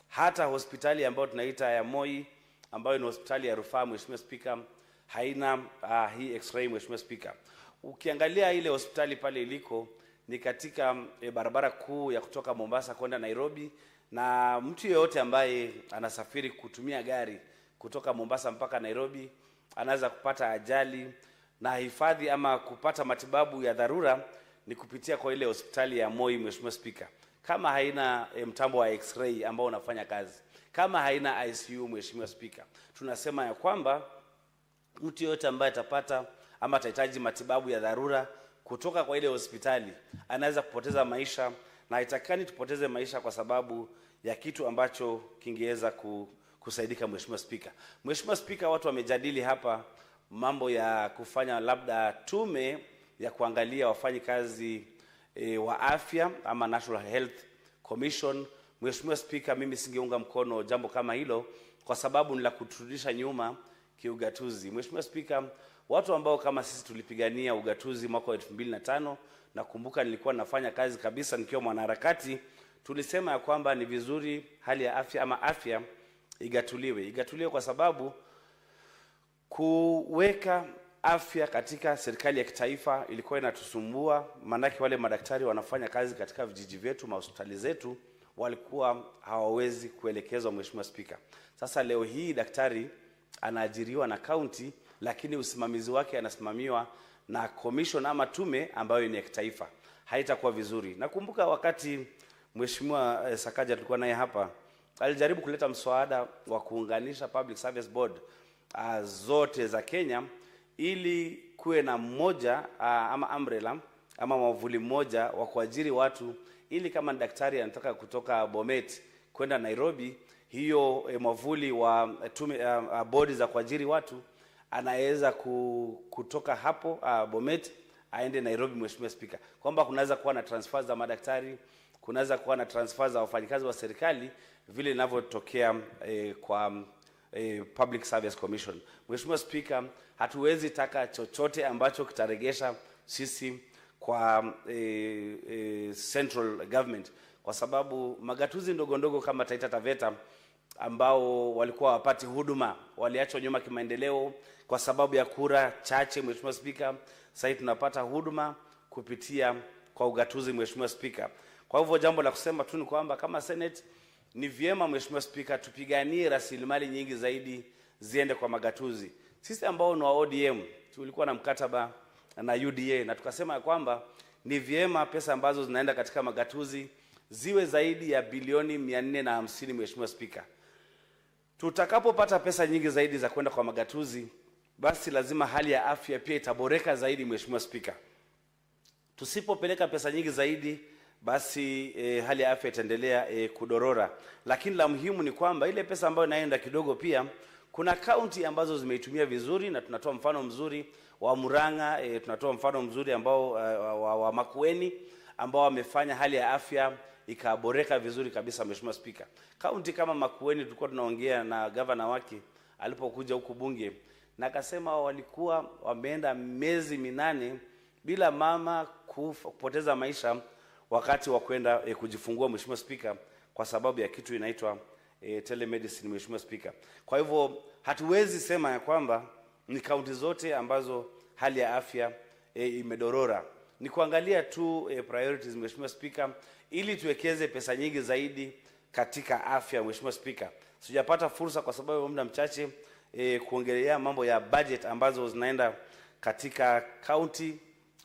hata hospitali ambayo tunaita ya Moi ambayo ni hospitali ya rufaa, Mheshimiwa Spika, haina hii x-ray, Mheshimiwa Spika. Ukiangalia ile hospitali pale iliko ni katika barabara kuu ya kutoka Mombasa kwenda Nairobi, na mtu yeyote ambaye anasafiri kutumia gari kutoka Mombasa mpaka Nairobi anaweza kupata ajali, na hifadhi ama kupata matibabu ya dharura ni kupitia kwa ile hospitali ya Moi, Mheshimiwa Spika. Kama haina mtambo wa x-ray ambao unafanya kazi, kama haina ICU, Mheshimiwa Spika, tunasema ya kwamba mtu yeyote ambaye atapata ama atahitaji matibabu ya dharura kutoka kwa ile hospitali anaweza kupoteza maisha, na haitakani tupoteze maisha kwa sababu ya kitu ambacho kingeweza kusaidika, Mheshimiwa Spika. Mheshimiwa Spika, watu wamejadili hapa mambo ya kufanya labda tume ya kuangalia wafanyikazi wa afya ama National Health Commission. Mheshimiwa Spika, mimi singeunga mkono jambo kama hilo kwa sababu ni la kuturudisha nyuma kiugatuzi. Mheshimiwa Spika, watu ambao kama sisi tulipigania ugatuzi mwaka wa 2005, nakumbuka nilikuwa nafanya kazi kabisa nikiwa mwanaharakati, tulisema ya kwamba ni vizuri hali ya afya ama afya igatuliwe kwa sababu kuweka afya katika serikali ya kitaifa ilikuwa inatusumbua, manake wale madaktari wanafanya kazi katika vijiji vyetu, mahospitali zetu, walikuwa hawawezi kuelekezwa, Mheshimiwa Spika. Sasa leo hii daktari anaajiriwa na county, lakini usimamizi wake anasimamiwa na commission ama tume ambayo ni ya kitaifa. Haitakuwa vizuri. Nakumbuka wakati Mheshimiwa Sakaja tulikuwa naye hapa, alijaribu kuleta mswada wa kuunganisha Public Service Board zote za Kenya ili kuwe na mmoja ama umbrella ama mwavuli mmoja wa kuajiri watu, ili kama daktari anataka kutoka Bomet kwenda Nairobi, hiyo mwavuli wa tume bodi za kuajiri watu anaweza kutoka hapo Bomet aende Nairobi, Mheshimiwa Spika. Kwamba kunaweza kuwa na transfer za madaktari, kunaweza kuwa na transfer za wafanyikazi wa serikali vile inavyotokea kwa Public Service Commission. Mheshimiwa Spika, hatuwezi taka chochote ambacho kitaregesha sisi kwa central government, kwa sababu magatuzi ndogo ndogo kama Taita Taveta ambao walikuwa wapati huduma waliachwa nyuma kimaendeleo kwa sababu ya kura chache. Mheshimiwa Spika, sasa tunapata huduma kupitia kwa ugatuzi, Mheshimiwa Spika. Kwa hivyo jambo la kusema tu ni kwamba kama Senate ni vyema, Mheshimiwa Spika, tupiganie rasilimali nyingi zaidi ziende kwa magatuzi. Sisi ambao ni wa ODM tulikuwa na mkataba na UDA na tukasema kwamba ni vyema pesa ambazo zinaenda katika magatuzi ziwe zaidi ya bilioni 450, Mheshimiwa Spika. Tutakapopata pesa nyingi zaidi za kwenda kwa magatuzi, basi lazima hali ya afya pia itaboreka zaidi, Mheshimiwa Spika. Tusipopeleka pesa nyingi zaidi, basi hali ya afya itaendelea kudorora. Lakini la muhimu ni kwamba ile pesa ambayo inaenda kidogo, pia kuna kaunti ambazo zimeitumia vizuri, na tunatoa mfano mzuri wa Murang'a, tunatoa mfano mzuri ambao wa Makueni ambao wamefanya hali ya afya ikaboreka vizuri kabisa, Mheshimiwa Spika. Kaunti kama Makueni tulikuwa tunaongea na gavana wake alipokuja huku bunge, na akasema walikuwa wameenda miezi 8 bila mama kupoteza maisha wakati wa kwenda kujifungua, Mheshimiwa Spika, kwa sababu ya kitu inaitwa telemedicine, Mheshimiwa Spika. Kwa hivyo hatuwezi sema ya kwamba ni kaunti zote ambazo hali ya afya imedorora. Ni kuangalia tu priorities, Mheshimiwa Spika, ili tuwekeze pesa nyingi zaidi katika afya, Mheshimiwa Spika. Sijapata fursa kwa sababu ya muda mchache kuongelea mambo ya budget ambazo zinaenda katika county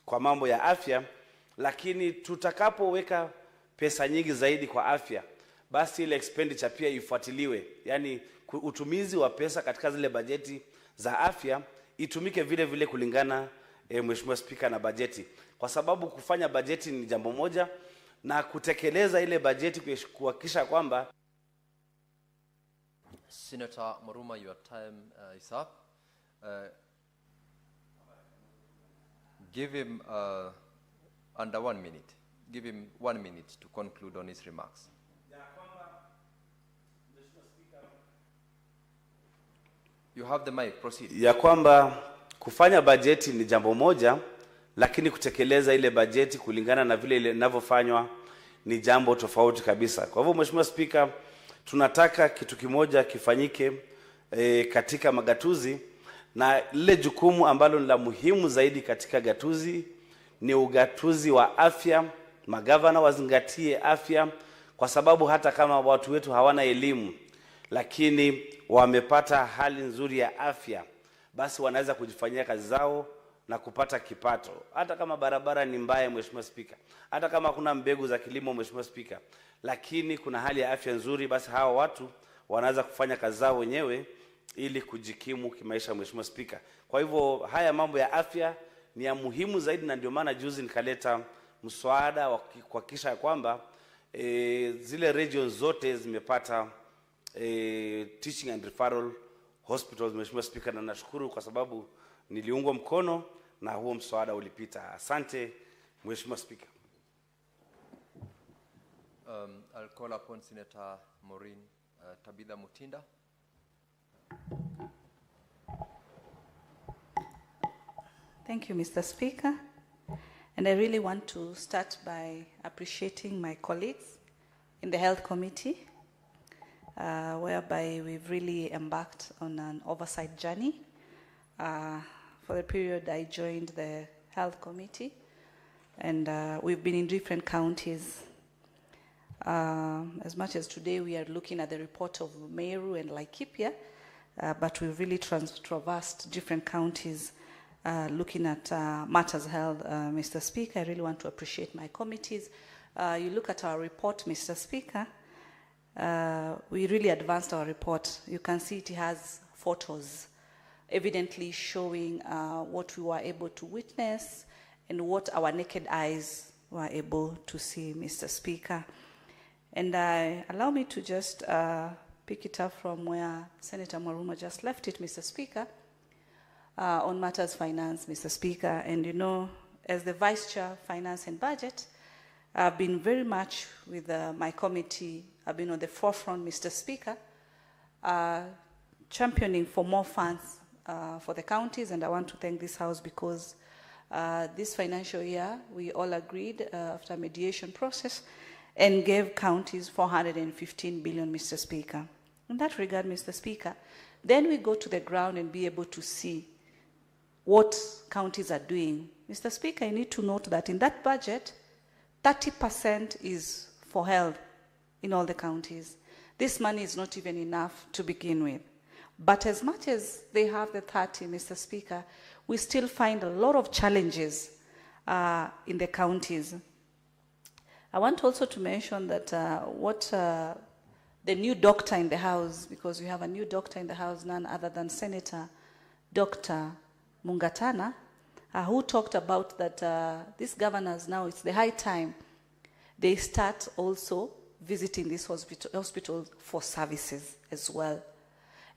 kwa mambo ya afya, lakini tutakapoweka pesa nyingi zaidi kwa afya, basi ile expenditure pia ifuatiliwe. Yaani utumizi wa pesa katika zile bajeti za afya itumike vile vile kulingana Mheshimiwa Spika na bajeti, kwa sababu kufanya bajeti ni jambo moja na kutekeleza ile bajeti kuhakikisha kwamba. Senator Maruma, your time is up. Give him under 1 minute. Give him 1 minute to conclude on his remarks. You have the mic, proceed. Ya kwamba kufanya bajeti ni jambo moja, lakini kutekeleza ile bajeti kulingana na vile ile inavyofanywa ni jambo tofauti kabisa. Kwa hivyo Mheshimiwa Spika, tunataka kitu kimoja kifanyike katika magatuzi, na lile jukumu ambalo ni la muhimu zaidi katika gatuzi ni ugatuzi wa afya. Magavana wazingatie afya, kwa sababu hata kama watu wetu hawana elimu lakini wamepata hali nzuri ya afya, basi wanaweza kujifanyia kazi zao na kupata kipato. Hata kama barabara ni mbaya, Mheshimiwa Spika, hata kama kuna mbegu za kilimo, Mheshimiwa Spika, lakini kuna hali ya afya nzuri, basi hawa watu wanaweza kufanya kazi zao wenyewe ili kujikimu kimaisha, Mheshimiwa Spika. Kwa hivyo haya mambo ya afya ni ya muhimu zaidi, na ndio maana juzi nikaleta mswada wa kuhakikisha kwamba zile regions zote zimepata teaching and referral hospitals, Mheshimiwa Spika, na nashukuru kwa sababu niliungwa mkono na huo mswada ulipita. Asante Mheshimiwa Spika. I'll call upon Senator Maureen Tabitha Mutinda. Thank you, Mr. Speaker. And I really want to start by appreciating my colleagues in the Health Committee, whereby we've really embarked on an oversight journey. For the period I joined the Health Committee, and we've been in different counties. As much as today we are looking at the report of Meru and Laikipia, but we've really traversed different counties looking at matters held, Mr. Speaker. I really want to appreciate my committees. You look at our report, Mr. Speaker, we really advanced our report. You can see it has photos evidently showing what we were able to witness and what our naked eyes were able to see, Mr. Speaker. And allow me to just pick it up from where Senator Maruma just left it, Mr. Speaker, on matters finance, Mr. Speaker. And you know, as the Vice Chair, Finance and Budget, I've been very much with my committee. I've been on the forefront, Mr. Speaker, championing for more funds for the counties, and I want to thank this House because This financial year, we all agreed after a mediation process and gave counties 415 billion, Mr. Speaker. In that regard, Mr. Speaker, then we go to the ground and be able to see what counties are doing. Mr. Speaker, you need to note that in that budget, 30% is for health in all the counties. This money is not even enough to begin with. But as much as they have the 30, Mr. Speaker, we still find a lot of challenges in the counties. I want also to mention that the new doctor in the House, because we have a new doctor in the House, none other than Senator Dr. Mungatana, who talked about that these governors now, it's the high time they start also visiting these hospitals for services as well.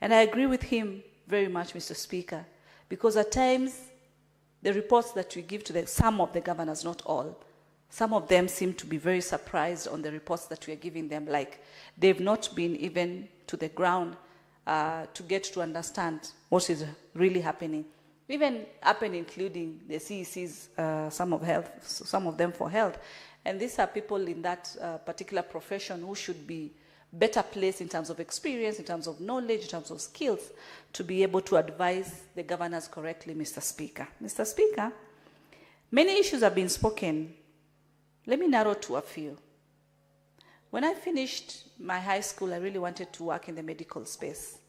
And I agree with him very much, Mr. Speaker, because at times the reports that we give to some of the governors, not all, some of them seem to be very surprised on the reports that we are giving them, like they've not been even to the ground to get to understand what is really happening. Even including the CECs, some of them for health. And these are people in that particular profession who should be better placed in terms of experience, in terms of knowledge, in terms of skills, to be able to advise the governors correctly, Mr. Speaker. Mr. Speaker, many issues have been spoken. Let me narrow to a few. When I finished my high school, I really wanted to work in the medical space.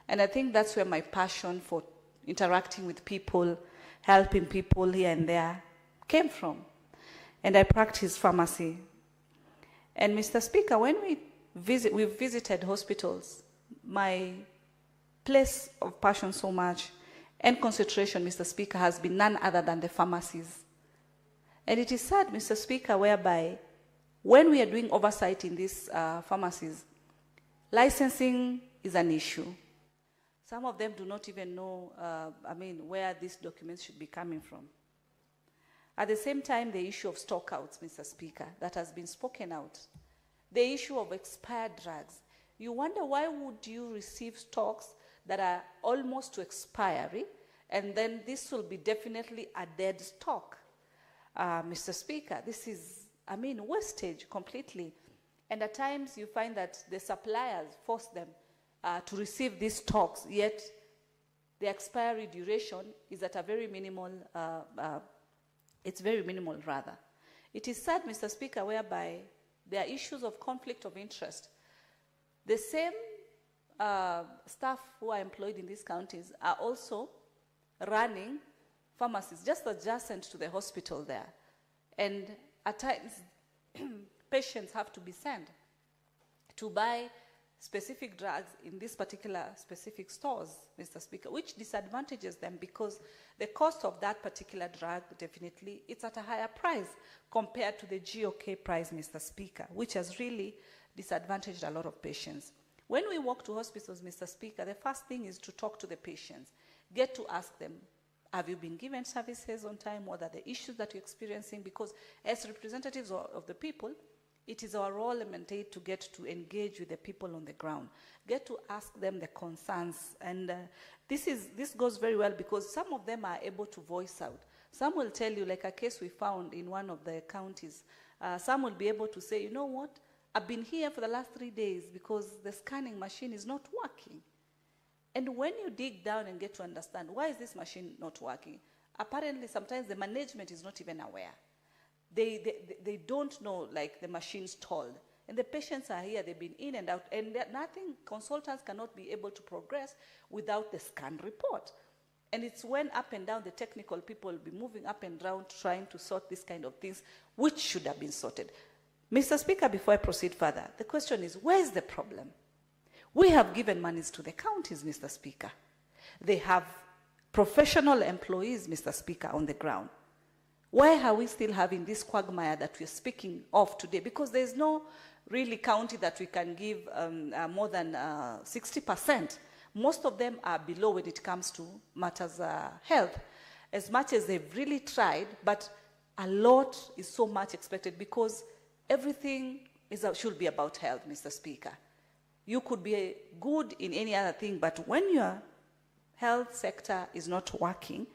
And I think that's where my passion for interacting with people, helping people here and there came from. And I practiced pharmacy. And Mr. Speaker, when we've visited hospitals, my place of passion so much and concentration, Mr. Speaker, has been none other than the pharmacies. And it is sad, Mr. Speaker, whereby when we are doing oversight in these pharmacies, licensing is an issue. Some of them do not even know, where these documents should be coming from. At the same time, the issue of stockouts, Mr. Speaker, that has been spoken out. The issue of expired drugs. You wonder why would you receive stocks that are almost to expiry, and then this will be definitely a dead stock. Mr. Speaker, this is, wastage completely. And at times you find that the suppliers force them to receive these stocks, yet the expiry duration is at a very minimal, it's very minimal rather. It is sad, Mr. Speaker, whereby there are issues of conflict of interest. The same staff who are employed in these counties are also running pharmacies just adjacent to the hospital there. And at times, patients have to be sent to buy specific drugs in these particular specific stores, Mr. Speaker, which disadvantages them because the cost of that particular drug, definitely, it's at a higher price compared to the GOK price, Mr. Speaker, which has really disadvantaged a lot of patients. When we walk to hospitals, Mr. Speaker, the first thing is to talk to the patients, get to ask them, have you been given services on time? What are the issues that you're experiencing? Because as representatives of the people, it is our role and mandate to get to engage with the people on the ground, get to ask them the concerns. And this goes very well because some of them are able to voice out. Some will tell you, like a case we found in one of the counties, some will be able to say, you know what, I've been here for the last 3 days because the scanning machine is not working. And when you dig down and get to understand, why is this machine not working? Apparently, sometimes the management is not even aware. They don't know, like, the machine's stalled. And the patients are here, they've been in and out, and nothing, consultants cannot be able to progress without the scan report. And it's when up and down the technical people will be moving up and down trying to sort these kind of things, which should have been sorted. Mr. Speaker, before I proceed further, the question is, where is the problem? We have given monies to the counties, Mr. Speaker. They have professional employees, Mr. Speaker, on the ground. Why are we still having this quagmire that we're speaking of today? Because there's no really county that we can give more than 60%. Most of them are below when it comes to matters health. As much as they've really tried, but a lot is so much expected because everything should be about health, Mr. Speaker. You could be good in any other thing, but when your health sector is not working,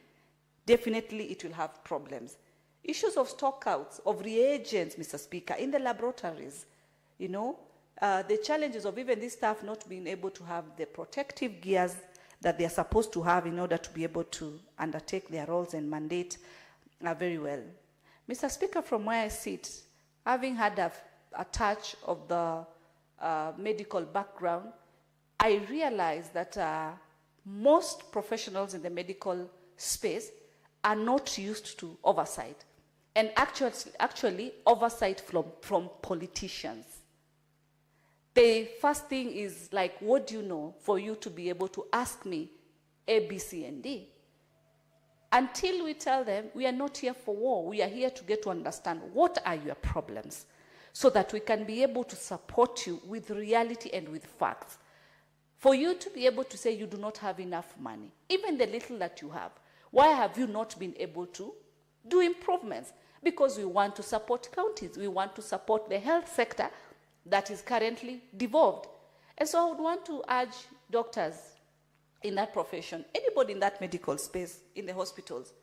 definitely it will have problems. Issues of stockouts, of reagents, Mr. Speaker, in the laboratories, you know, the challenges of even these staff not being able to have the protective gears that they are supposed to have in order to be able to undertake their roles and mandate very well. Mr. Speaker, from where I sit, having had a touch of the medical background, I realize that most professionals in the medical space are not used to oversight, and actually oversight from politicians. The first thing is like, what do you know for you to be able to ask me A, B, C, and D? Until we tell them, we are not here for war. We are here to get to understand what are your problems so that we can be able to support you with reality and with facts. For you to be able to say you do not have enough money, even the little that you have, why have you not been able to do improvements? Because we want to support counties. We want to support the health sector that is currently devolved. And so I would want to urge doctors in that profession, anybody in that medical space, in the hospitals,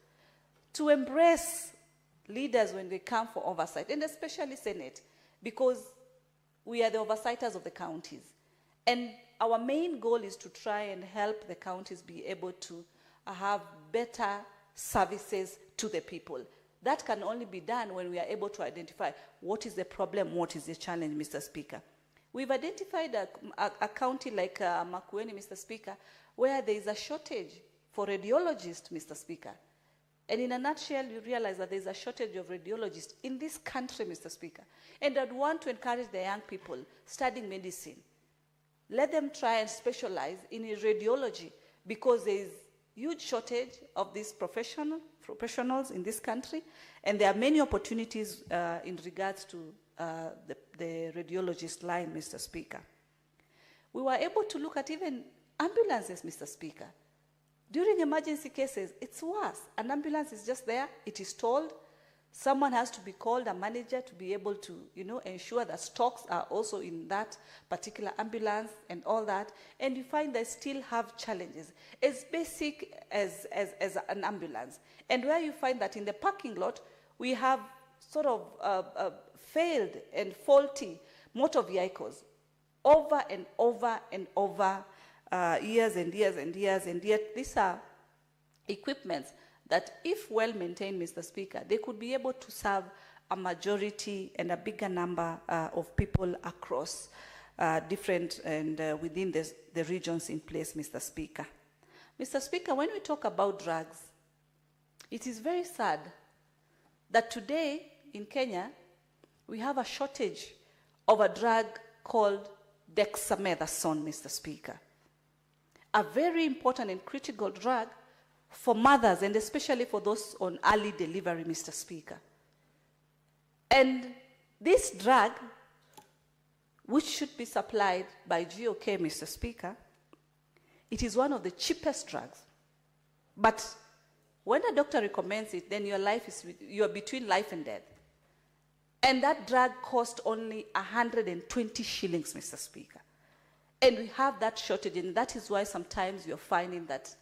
to embrace leaders when they come for oversight, and especially Senate, because we are the oversighters of the counties. And our main goal is to try and help the counties be able to have better services to the people. That can only be done when we are able to identify what is the problem, what is the challenge, Mr. Speaker. We've identified a county like Makueni, Mr. Speaker, where there is a shortage for radiologists, Mr. Speaker. And in a nutshell, you realize that there is a shortage of radiologists in this country, Mr. Speaker. And I'd want to encourage the young people studying medicine. Let them try and specialize in radiology, because there is huge shortage of these professionals in this country, and there are many opportunities in regards to the radiologist line, Mr. Speaker. We were able to look at even ambulances, Mr. Speaker. During emergency cases, it's worse. An ambulance is just there, it is told. Someone has to be called, a manager, to be able to, you know, ensure that stocks are also in that particular ambulance and all that. And you find they still have challenges as basic as an ambulance. And where you find that in the parking lot, we have sort of failed and faulty motor vehicles over and over and over years and years and years. And yet these are equipments that, if well maintained, Mr. Speaker, they could be able to serve a majority and a bigger number of people across different and within the regions in place, Mr. Speaker. Mr. Speaker, when we talk about drugs, it is very sad that today in Kenya, we have a shortage of a drug called dexamethasone, Mr. Speaker. A very important and critical drug for mothers, and especially for those on early delivery, Mr. Speaker. And this drug, which should be supplied by GOK, Mr. Speaker, it is one of the cheapest drugs. But when a doctor recommends it, then you're between life and death. And that drug cost only 120 shillings, Mr. Speaker. And we have that shortage, and that is why sometimes you're finding that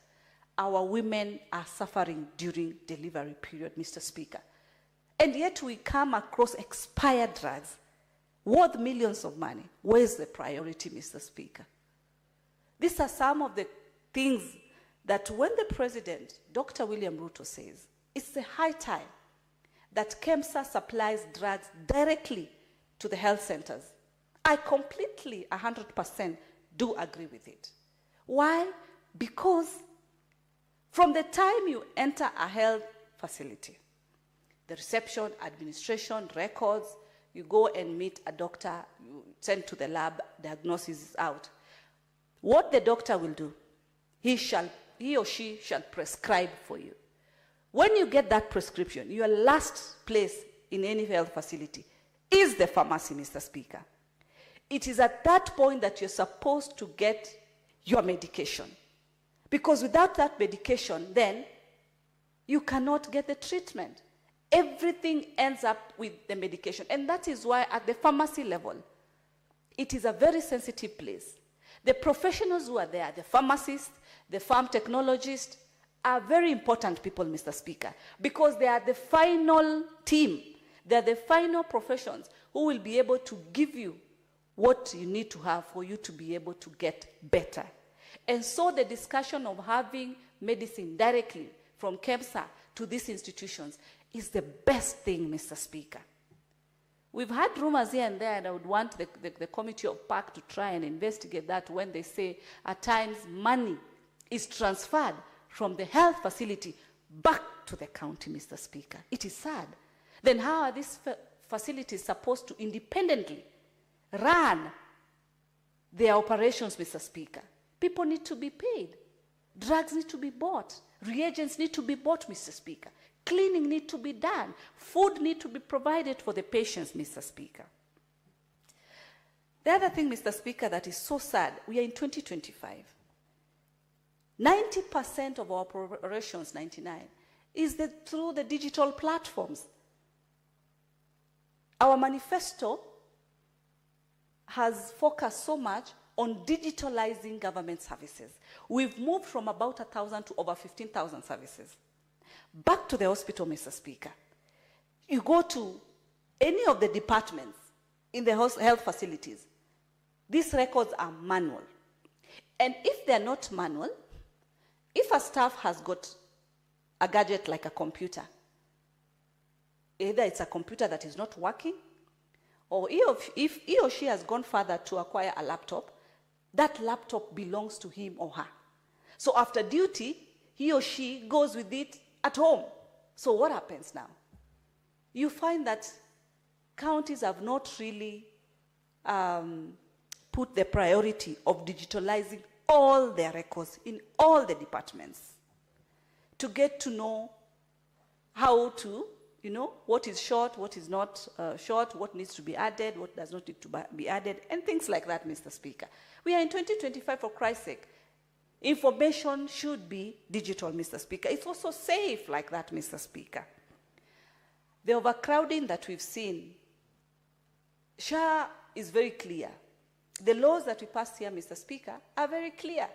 our women are suffering during delivery period, Mr. Speaker. And yet we come across expired drugs worth millions of money. Where's the priority, Mr. Speaker? These are some of the things that when the President, Dr. William Ruto, says, it's a high time that KEMSA supplies drugs directly to the health centers. I completely, 100% do agree with it. Why? Because from the time you enter a health facility, the reception, administration, records, you go and meet a doctor, you send to the lab, diagnosis is out. What the doctor will do, he or she shall prescribe for you. When you get that prescription, your last place in any health facility is the pharmacy, Mr. Speaker. It is at that point that you're supposed to get your medication. Because without that medication, then you cannot get the treatment. Everything ends up with the medication. And that is why at the pharmacy level, it is a very sensitive place. The professionals who are there, the pharmacists, the farm technologists, are very important people, Mr. Speaker, because they are the final team. They are the final professions who will be able to give you what you need to have for you to be able to get better. And so the discussion of having medicine directly from KEMSA to these institutions is the best thing, Mr. Speaker. We've had rumors here and there, and I would want the Committee of PAC to try and investigate that when they say at times money is transferred from the health facility back to the county, Mr. Speaker. It is sad. Then how are these facilities supposed to independently run their operations, Mr. Speaker? People need to be paid. Drugs need to be bought. Reagents need to be bought, Mr. Speaker. Cleaning need to be done. Food need to be provided for the patients, Mr. Speaker. The other thing, Mr. Speaker, that is so sad, we are in 2025. 90% of our operations, 99, is through the digital platforms. Our manifesto has focused so much on digitalizing government services. We've moved from about 1,000 to over 15,000 services. Back to the hospital, Mr. Speaker. You go to any of the departments in the health facilities, these records are manual. And if they're not manual, if a staff has got a gadget like a computer, either it's a computer that is not working, or if he or she has gone further to acquire a laptop, that laptop belongs to him or her. So after duty, he or she goes with it at home. So what happens now? You find that counties have not really put the priority of digitalizing all their records in all the departments to get to know how to, what is short, what is not short, what needs to be added, what does not need to be added, and things like that, Mr. Speaker. We are in 2025, for Christ's sake. Information should be digital, Mr. Speaker. It's also safe like that, Mr. Speaker. The overcrowding that we've seen, SHA is very clear. The laws that we passed here, Mr. Speaker, are very clear.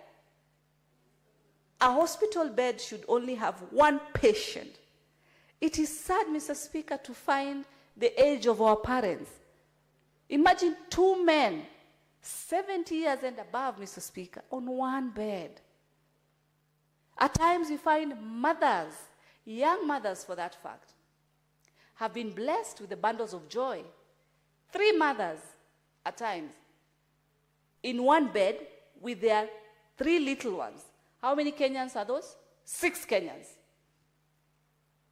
A hospital bed should only have one patient. It is sad, Mr. Speaker, to find the age of our parents. Imagine 2 men, 70 years and above, Mr. Speaker, on one bed. At times we find mothers, young mothers for that fact, have been blessed with the bundles of joy. 3 mothers at times in one bed with their 3 little ones. How many Kenyans are those? 6 Kenyans.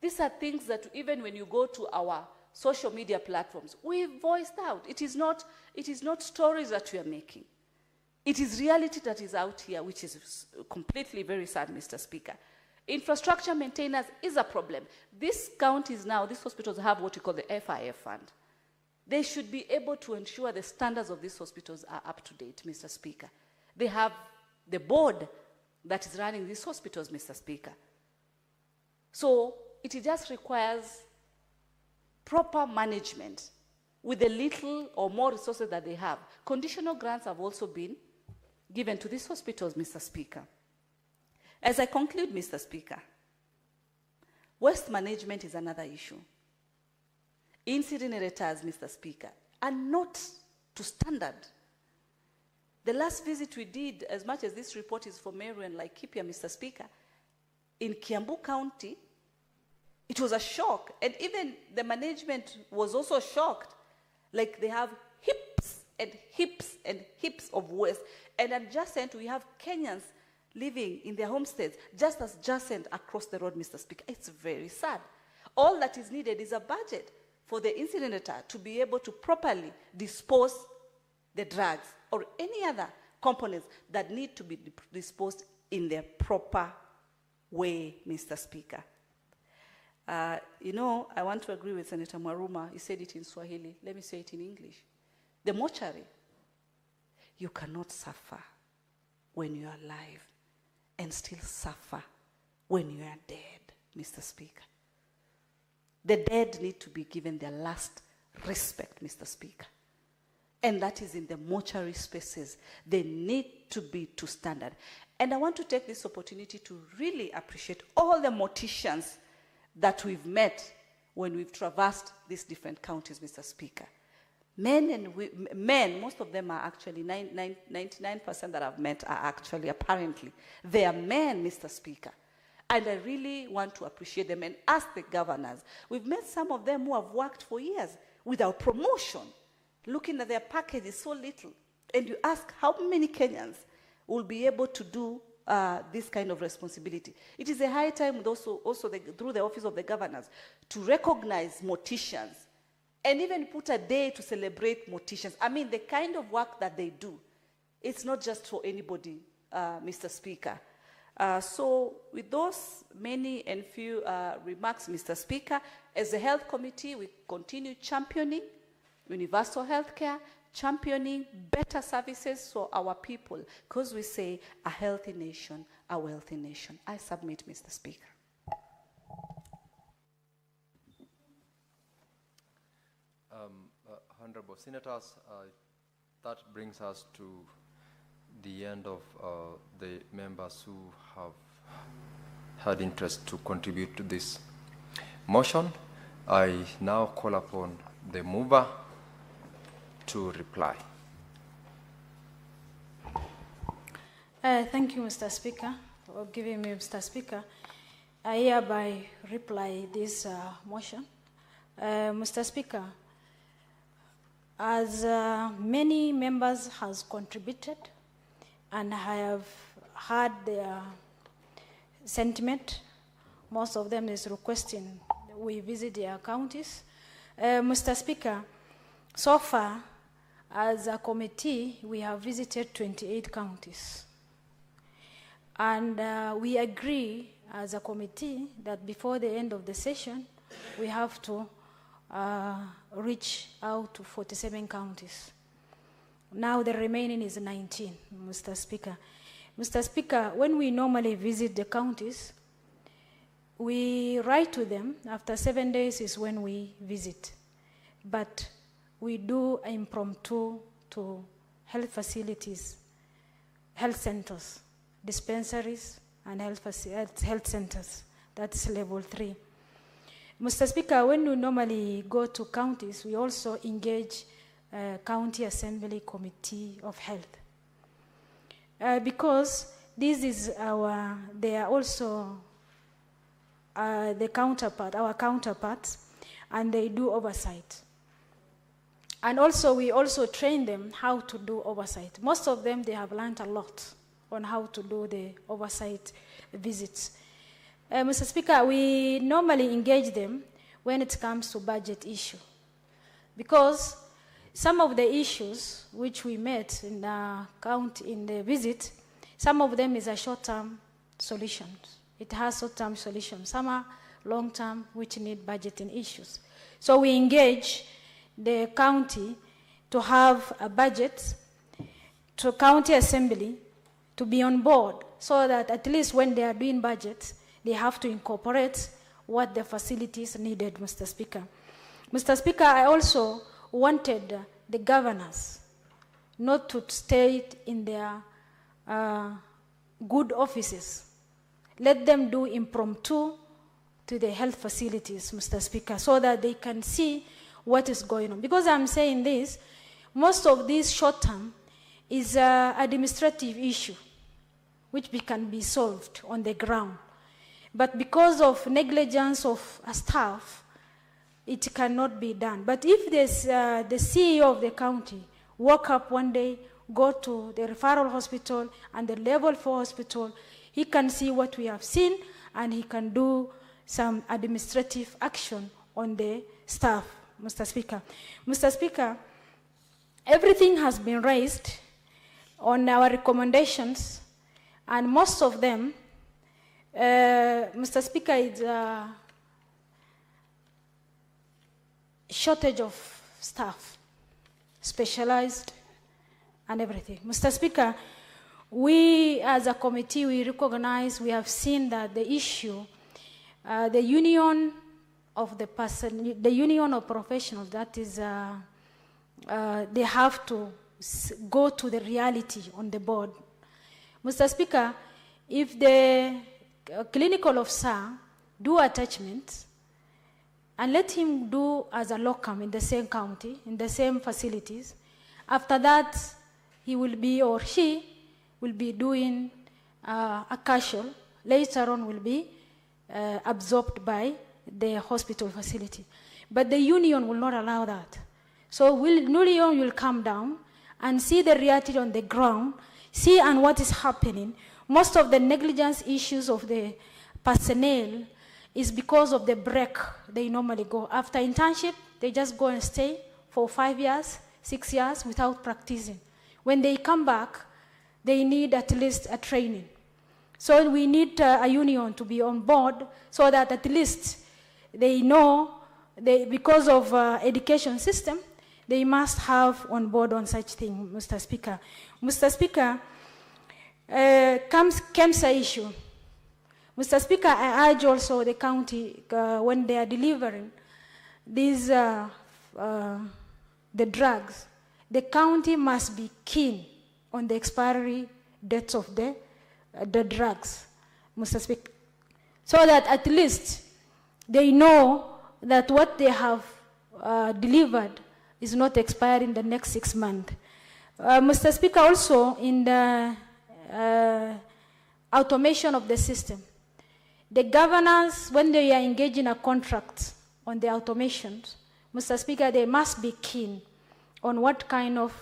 These are things that even when you go to our social media platforms, we've voiced out. It is not stories that we are making. It is reality that is out here, which is completely very sad, Mr. Speaker. Infrastructure maintenance is a problem. These counties now, these hospitals have what we call the FIF fund. They should be able to ensure the standards of these hospitals are up to date, Mr. Speaker. They have the board that is running these hospitals, Mr. Speaker. So it just requires proper management with the little or more resources that they have. Conditional grants have also been given to these hospitals, Mr. Speaker. As I conclude, Mr. Speaker, waste management is another issue. Incinerators, Mr. Speaker, are not to standard. The last visit we did, as much as this report is for Meru and Laikipia, Mr. Speaker, in Kiambu County, it was a shock. And even the management was also shocked. Like they have heaps and heaps and heaps of waste. And adjacent, we have Kenyans living in their homesteads, just as adjacent across the road, Mr. Speaker. It's very sad. All that is needed is a budget for the incinerator to be able to properly dispose the drugs or any other components that need to be disposed in the proper way, Mr. Speaker. I want to agree with Senator Mwaruma. He said it in Swahili. Let me say it in English. The mortuary, you cannot suffer when you are alive and still suffer when you are dead, Mr. Speaker. The dead need to be given their last respect, Mr. Speaker. and that is in the mortuary spaces. They need to be to standard. And I want to take this opportunity to really appreciate all the morticians that we've met when we've traversed these different counties, Mr. Speaker. Men, most of them are actually, 99% that I've met are actually, apparently, they are men, Mr. Speaker. And I really want to appreciate them and ask the governors. We've met some of them who have worked for years without promotion. Looking at their package is so little. And you ask how many Kenyans will be able to do this kind of responsibility. It is a high time through the office of the governors to recognize morticians and even put a day to celebrate morticians. I mean, the kind of work that they do, it's not just for anybody, Mr. Speaker. So with those many and few remarks, Mr. Speaker, as a health committee, we continue championing universal health care, championing better services for our people, because we say a healthy nation, a wealthy nation. I submit, Mr. Speaker. Honorable Senators, that brings us to the end of the members who have had interest to contribute to this motion. I now call upon the mover to reply. Thank you, Mr. Speaker, for giving me, Mr. Speaker. I hereby reply this motion. Mr. Speaker, as many members has contributed, and I have heard their sentiment, most of them is requesting we visit their counties. Mr. Speaker, so far, as a committee, we have visited 28 counties. And we agree as a committee that before the end of the session, we have to reach out to 47 counties. Now the remaining is 19, Mr. Speaker. Mr. Speaker, when we normally visit the counties, we write to them. After 7 days is when we visit. But we do impromptu to health facilities, health centers, dispensaries, and health centers. That's level 3. Mr. Speaker, when we normally go to counties, we also engage County Assembly Committee of Health. Because this is they are also our counterparts, and they do oversight. And also, we also train them how to do oversight. Most of them, they have learned a lot on how to do the oversight visits. Mr. Speaker, we normally engage them when it comes to budget issue. Because some of the issues which we met in the visit, some of them is a short-term solutions. It has short-term solutions. Some are long-term, which need budgeting issues. So we engage the county to have a budget, to county assembly to be on board, so that at least when they are doing budgets, they have to incorporate what the facilities needed, Mr. Speaker. Mr. Speaker, I also wanted the governors not to stay in their good offices. Let them do impromptu to the health facilities, Mr. Speaker, so that they can see what is going on. Because I'm saying this, most of these short-term is an administrative issue, which can be solved on the ground. But because of negligence of a staff, it cannot be done. But if the CEO of the county woke up one day, go to the referral hospital and the level 4 hospital, he can see what we have seen, and he can do some administrative action on the staff, Mr. Speaker. Mr. Speaker, everything has been raised on our recommendations, and most of them, Mr. Speaker, is a shortage of staff, specialized and everything. Mr. Speaker, we as a committee, we recognize, we have seen that the issue, the union of professionals, that is they have to go to the reality on the board. Mr. Speaker, if the clinical officer do attachments and let him do as a locum in the same county, in the same facilities, after that he will be, or she will be doing a casual, later on will be absorbed by the hospital facility. But the union will not allow that. So union will come down and see the reality on the ground, see and what is happening. Most of the negligence issues of the personnel is because of the break they normally go. After internship, they just go and stay for 5 years, 6 years without practicing. When they come back, they need at least a training. So we need a union to be on board so that at least they know, because of education system, they must have on board on such thing, Mr. Speaker. Mr. Speaker, KEMSA issue. Mr. Speaker, I urge also the county, when they are delivering these, the drugs, the county must be keen on the expiry dates of the drugs, Mr. Speaker, so that at least they know that what they have delivered is not expiring in the next 6 months. Mr. Speaker, also in the automation of the system, the governors, when they are engaged in a contract on the automations, Mr. Speaker, they must be keen on what kind of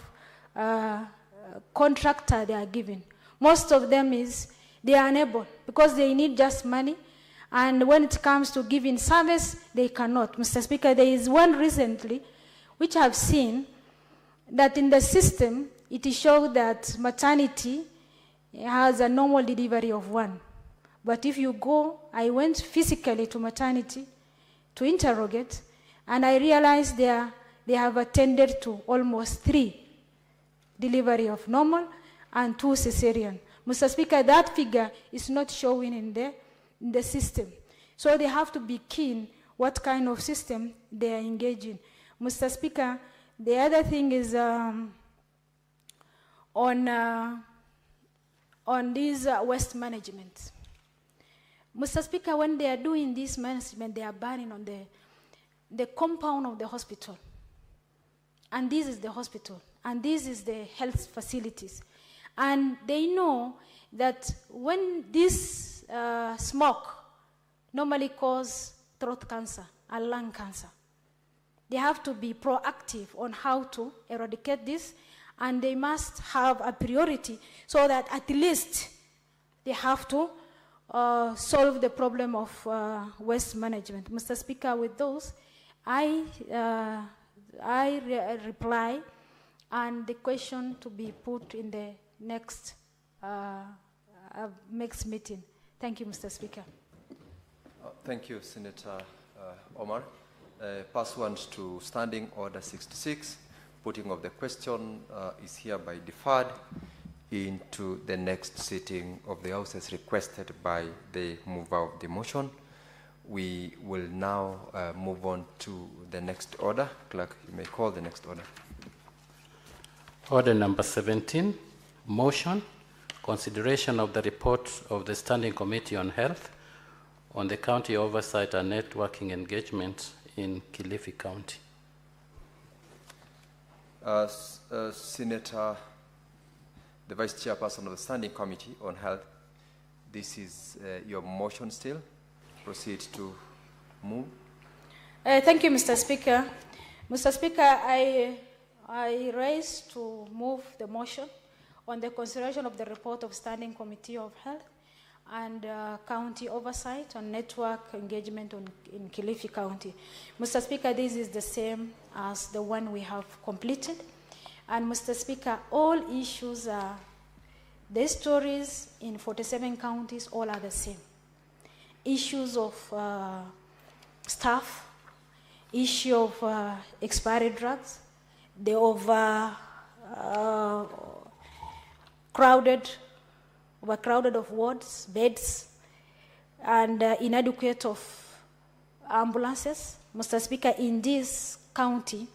contractor they are giving. Most of them they are unable because they need just money, and when it comes to giving service, they cannot. Mr. Speaker, there is one recently which I've seen that in the system, it is shown that maternity has a normal delivery of 1. But if you go, I went physically to maternity to interrogate, and I realized they have attended to almost 3 delivery of normal and 2 cesarean. Mr. Speaker, that figure is not showing in the system. So they have to be keen what kind of system they are engaging. Mr. Speaker, the other thing is on this waste management. Mr. Speaker, when they are doing this management, they are burning on the compound of the hospital. And this is the hospital. And this is the health facilities. And they know that when this smoke normally causes throat cancer and lung cancer, they have to be proactive on how to eradicate this, and they must have a priority so that at least they have to solve the problem of waste management. Mr. Speaker, with those, I reply, and the question to be put in the next meeting. Thank you, Mr. Speaker. Thank you, Senator Omar. Pursuant to Standing Order 66, putting of the question is hereby deferred into the next sitting of the House as requested by the mover of the motion. We will now move on to the next order. Clerk, you may call the next order. Order number 17, motion, consideration of the report of the Standing Committee on Health on the county oversight and networking engagement in Kilifi County. Senator, the Vice Chairperson of the Standing Committee on Health, this is your motion still. Proceed to move. Thank you, Mr. Speaker. Mr. Speaker, I raise to move the motion on the consideration of the report of Standing Committee of Health and county oversight on network engagement in Kilifi County. Mr. Speaker, this is the same as the one we have completed. And Mr. Speaker, all issues are, the stories in 47 counties, all are the same. Issues of staff, issue of expired drugs, the overcrowded of wards, beds, and inadequate of ambulances. Mr. Speaker, in this county,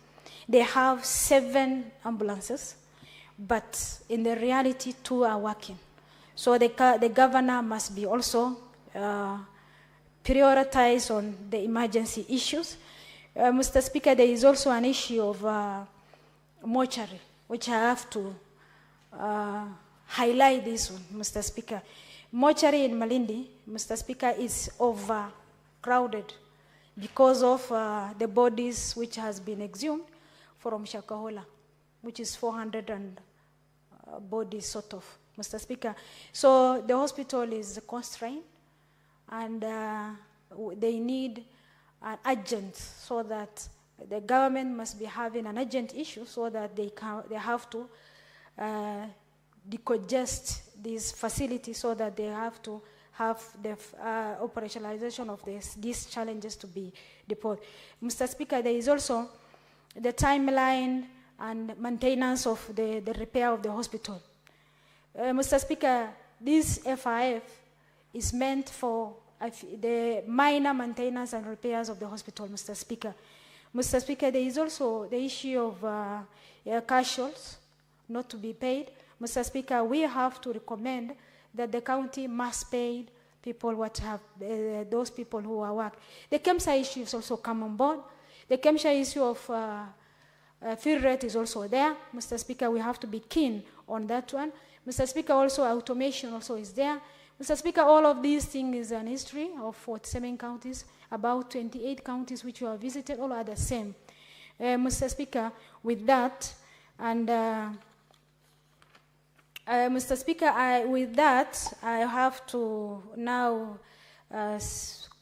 They have 7 ambulances, but in the reality, 2 are working. So the governor must be also prioritize on the emergency issues. Mr. Speaker, there is also an issue of mortuary, which I have to highlight this one, Mr. Speaker. Mortuary in Malindi, Mr. Speaker, is overcrowded because of the bodies which has been exhumed from Shakahola, which is 400 bodies sort of, Mr. Speaker. So the hospital is constrained, and they need an urgent, so that the government must be having an urgent issue so that they have to decongest these facilities, so that they have to have the operationalization of these challenges to be deployed. Mr. Speaker, there is also the timeline and maintenance of the repair of the hospital. Mr. Speaker, this FIF is meant for the minor maintenance and repairs of the hospital, Mr. Speaker. Mr. Speaker, there is also the issue of casuals not to be paid. Mr. Speaker, we have to recommend that the county must pay people what have those people who are work. The KEMSA issue is also come on board. The KEMSA issue of fill rate is also there. Mr. Speaker, we have to be keen on that one. Mr. Speaker, also automation also is there. Mr. Speaker, all of these things is an history of 47 counties, about 28 counties which you have visited, all are the same. Mr. Speaker, with that, and Mr. Speaker, with that, I have to now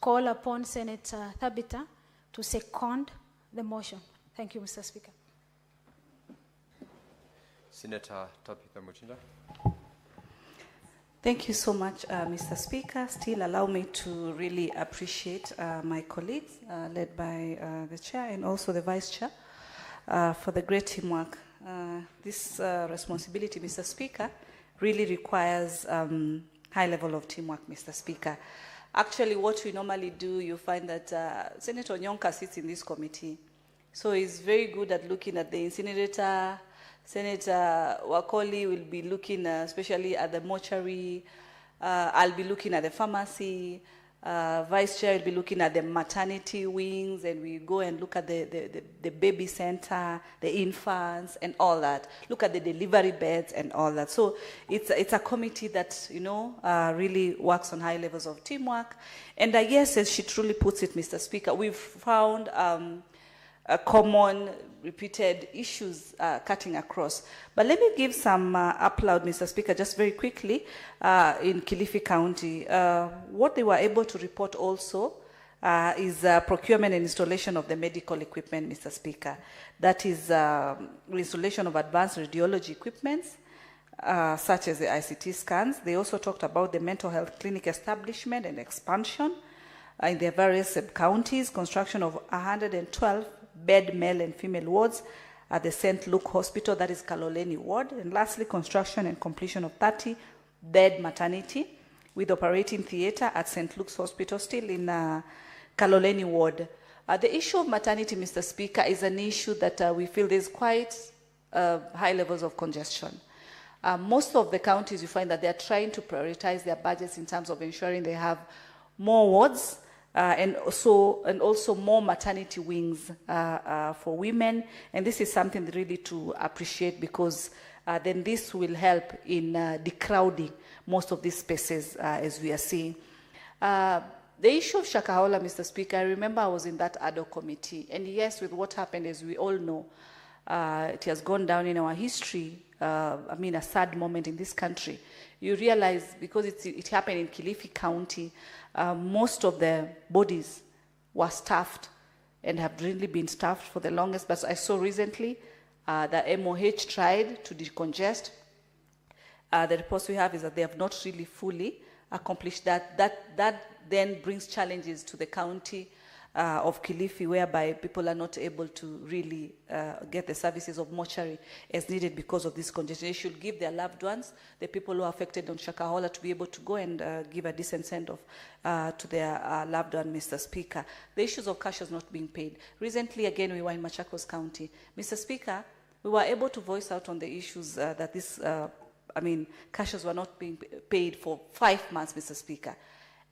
call upon Senator Thabita to second the motion. Thank you, Mr. Speaker. Senator Tabitha Muchinda. Thank you so much, Mr. Speaker. Still allow me to really appreciate my colleagues, led by the chair and also the vice chair, for the great teamwork. This responsibility, Mr. Speaker, really requires high level of teamwork, Mr. Speaker. Actually, what we normally do, you find that Senator Nyonka sits in this committee, so he's very good at looking at the incinerator. Senator Wakoli will be looking especially at the mortuary. I'll be looking at the pharmacy. Vice Chair will be looking at the maternity wings, and we go and look at the baby center, the infants, and all that. Look at the delivery beds and all that. So it's a committee that, you know, really works on high levels of teamwork. And I guess, as she truly puts it, Mr. Speaker, we've found common repeated issues cutting across. But let me give some upload, Mr. Speaker, just very quickly. In Kilifi County, what they were able to report also is procurement and installation of the medical equipment, Mr. Speaker. That is installation of advanced radiology equipments, such as the ICT scans. They also talked about the mental health clinic establishment and expansion in their various sub-counties, construction of 112 bed male and female wards at the St. Luke Hospital, that is Kaloleni ward. And lastly, construction and completion of 30-bed maternity with operating theater at St. Luke's Hospital, still in Kaloleni ward. The issue of maternity, Mr. Speaker, is an issue that we feel there's quite high levels of congestion. Most of the counties, you find that they're trying to prioritize their budgets in terms of ensuring they have more wards, and also more maternity wings for women. And this is something really to appreciate, because then this will help in decrowding most of these spaces, as we are seeing. The issue of Shakahola, Mr. Speaker, I remember I was in that ad hoc committee. And yes, with what happened, as we all know, it has gone down in our history, a sad moment in this country. You realize, because it happened in Kilifi County, most of the bodies were staffed and have really been staffed for the longest. But I saw recently that MOH tried to decongest. The reports we have is that they have not really fully accomplished that. That then brings challenges to the county of Kilifi, whereby people are not able to really get the services of mortuary as needed because of this congestion. They should give their loved ones, the people who are affected on Shakahola, to be able to go and give a decent send-off to their loved one, Mr. Speaker. The issues of cash is not being paid. Recently, again, we were in Machakos County. Mr. Speaker, we were able to voice out on the issues that this, cashes were not being paid for 5 months, Mr. Speaker.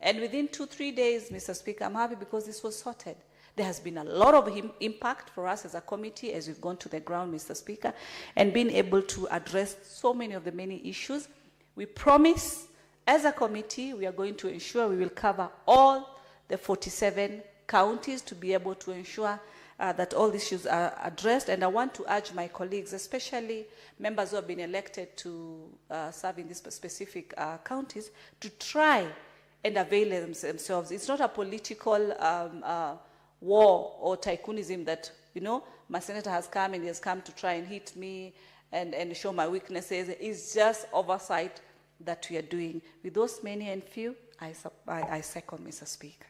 And within 2-3 days, Mr. Speaker, I'm happy because this was sorted. There has been a lot of impact for us as a committee as we've gone to the ground, Mr. Speaker, and been able to address so many of the many issues. We promise, as a committee, we are going to ensure we will cover all the 47 counties to be able to ensure that all these issues are addressed. And I want to urge my colleagues, especially members who have been elected to serve in these specific counties, to try and avail themselves. It's not a political war or tycoonism that, my senator has come and he has come to try and hit me and show my weaknesses. It's just oversight that we are doing. With those many and few, I second, Mr. Speaker.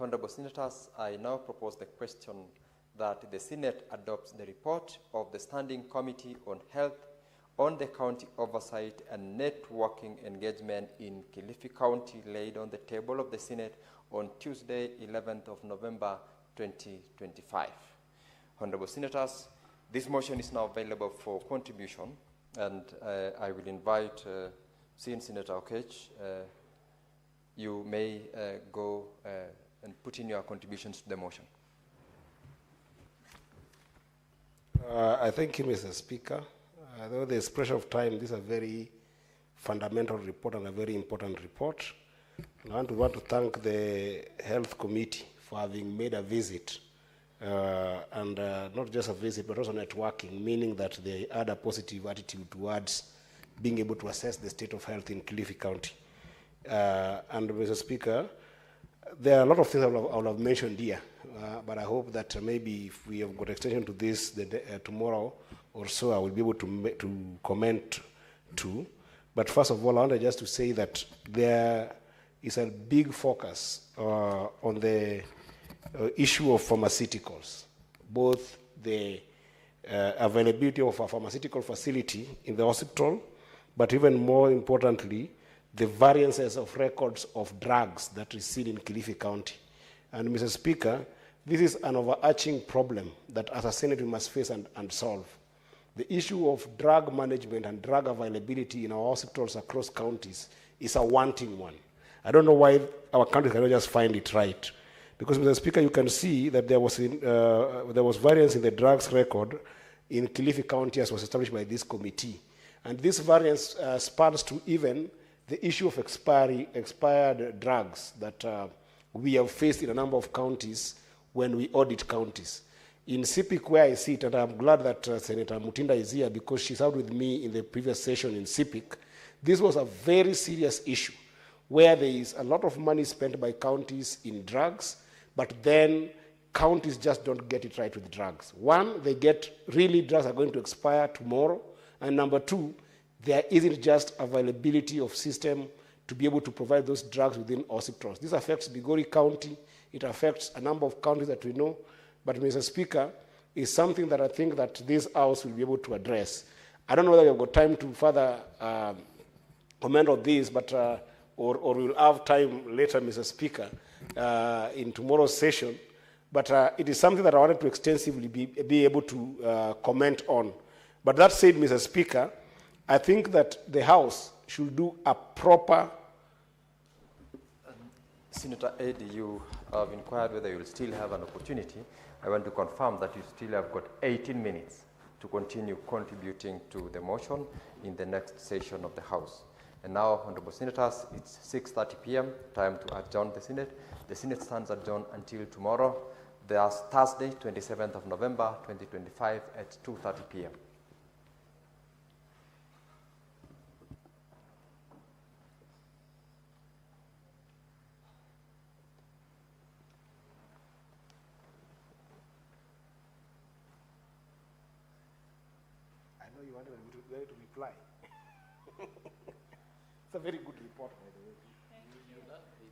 Honorable Senators, I now propose the question that the Senate adopts the report of the Standing Committee on Health on the county oversight and networking engagement in Kilifi County, laid on the table of the Senate on Tuesday, 11th of November, 2025. Honorable Senators, this motion is now available for contribution, and I will invite Senator Okech. You may go and put in your contributions to the motion. I thank you, Mr. Speaker. Though there's pressure of time, this is a very fundamental report and a very important report. And I want to thank the Health Committee for having made a visit, and not just a visit, but also networking, meaning that they had a positive attitude towards being able to assess the state of health in Kilifi County. And Mr. Speaker, there are a lot of things I will have mentioned here, but I hope that maybe if we have got extension to this tomorrow or so, I will be able to comment too. But first of all, I wanted just to say that there is a big focus on the issue of pharmaceuticals, both the availability of a pharmaceutical facility in the hospital, but even more importantly, the variances of records of drugs that is seen in Kilifi County. And Mr. Speaker, this is an overarching problem that as a Senate we must face and solve. The issue of drug management and drug availability in our hospitals across counties is a wanting one. I don't know why our country cannot just find it right. Because, Mr. Speaker, you can see that there was variance in the drugs record in Kilifi County as was established by this committee. And this variance spans to even the issue of expired drugs that we have faced in a number of counties when we audit counties. In CIPIC, where I sit, and I'm glad that Senator Mutinda is here because she served with me in the previous session in CIPIC, this was a very serious issue where there is a lot of money spent by counties in drugs, but then counties just don't get it right with drugs. One, they get really drugs are going to expire tomorrow, and number two, there isn't just availability of system to be able to provide those drugs within hospitals. This affects Migori County. It affects a number of counties that we know. But, Mr. Speaker, is something that I think that this House will be able to address. I don't know whether we have got time to further comment on this, but or we'll have time later, Mr. Speaker, in tomorrow's session. But it is something that I wanted to extensively be able to comment on. But that said, Mr. Speaker, I think that the House should do a proper... Senator Eddie, you have inquired whether you will still have an opportunity. I want to confirm that you still have got 18 minutes to continue contributing to the motion in the next session of the House. And now, Honorable Senators, it's 6:30 p.m., time to adjourn the Senate. The Senate stands adjourned until tomorrow, Thursday, 27th of November, 2025 at 2:30 p.m. I know you wanted me to reply. It's a very good report, by the way.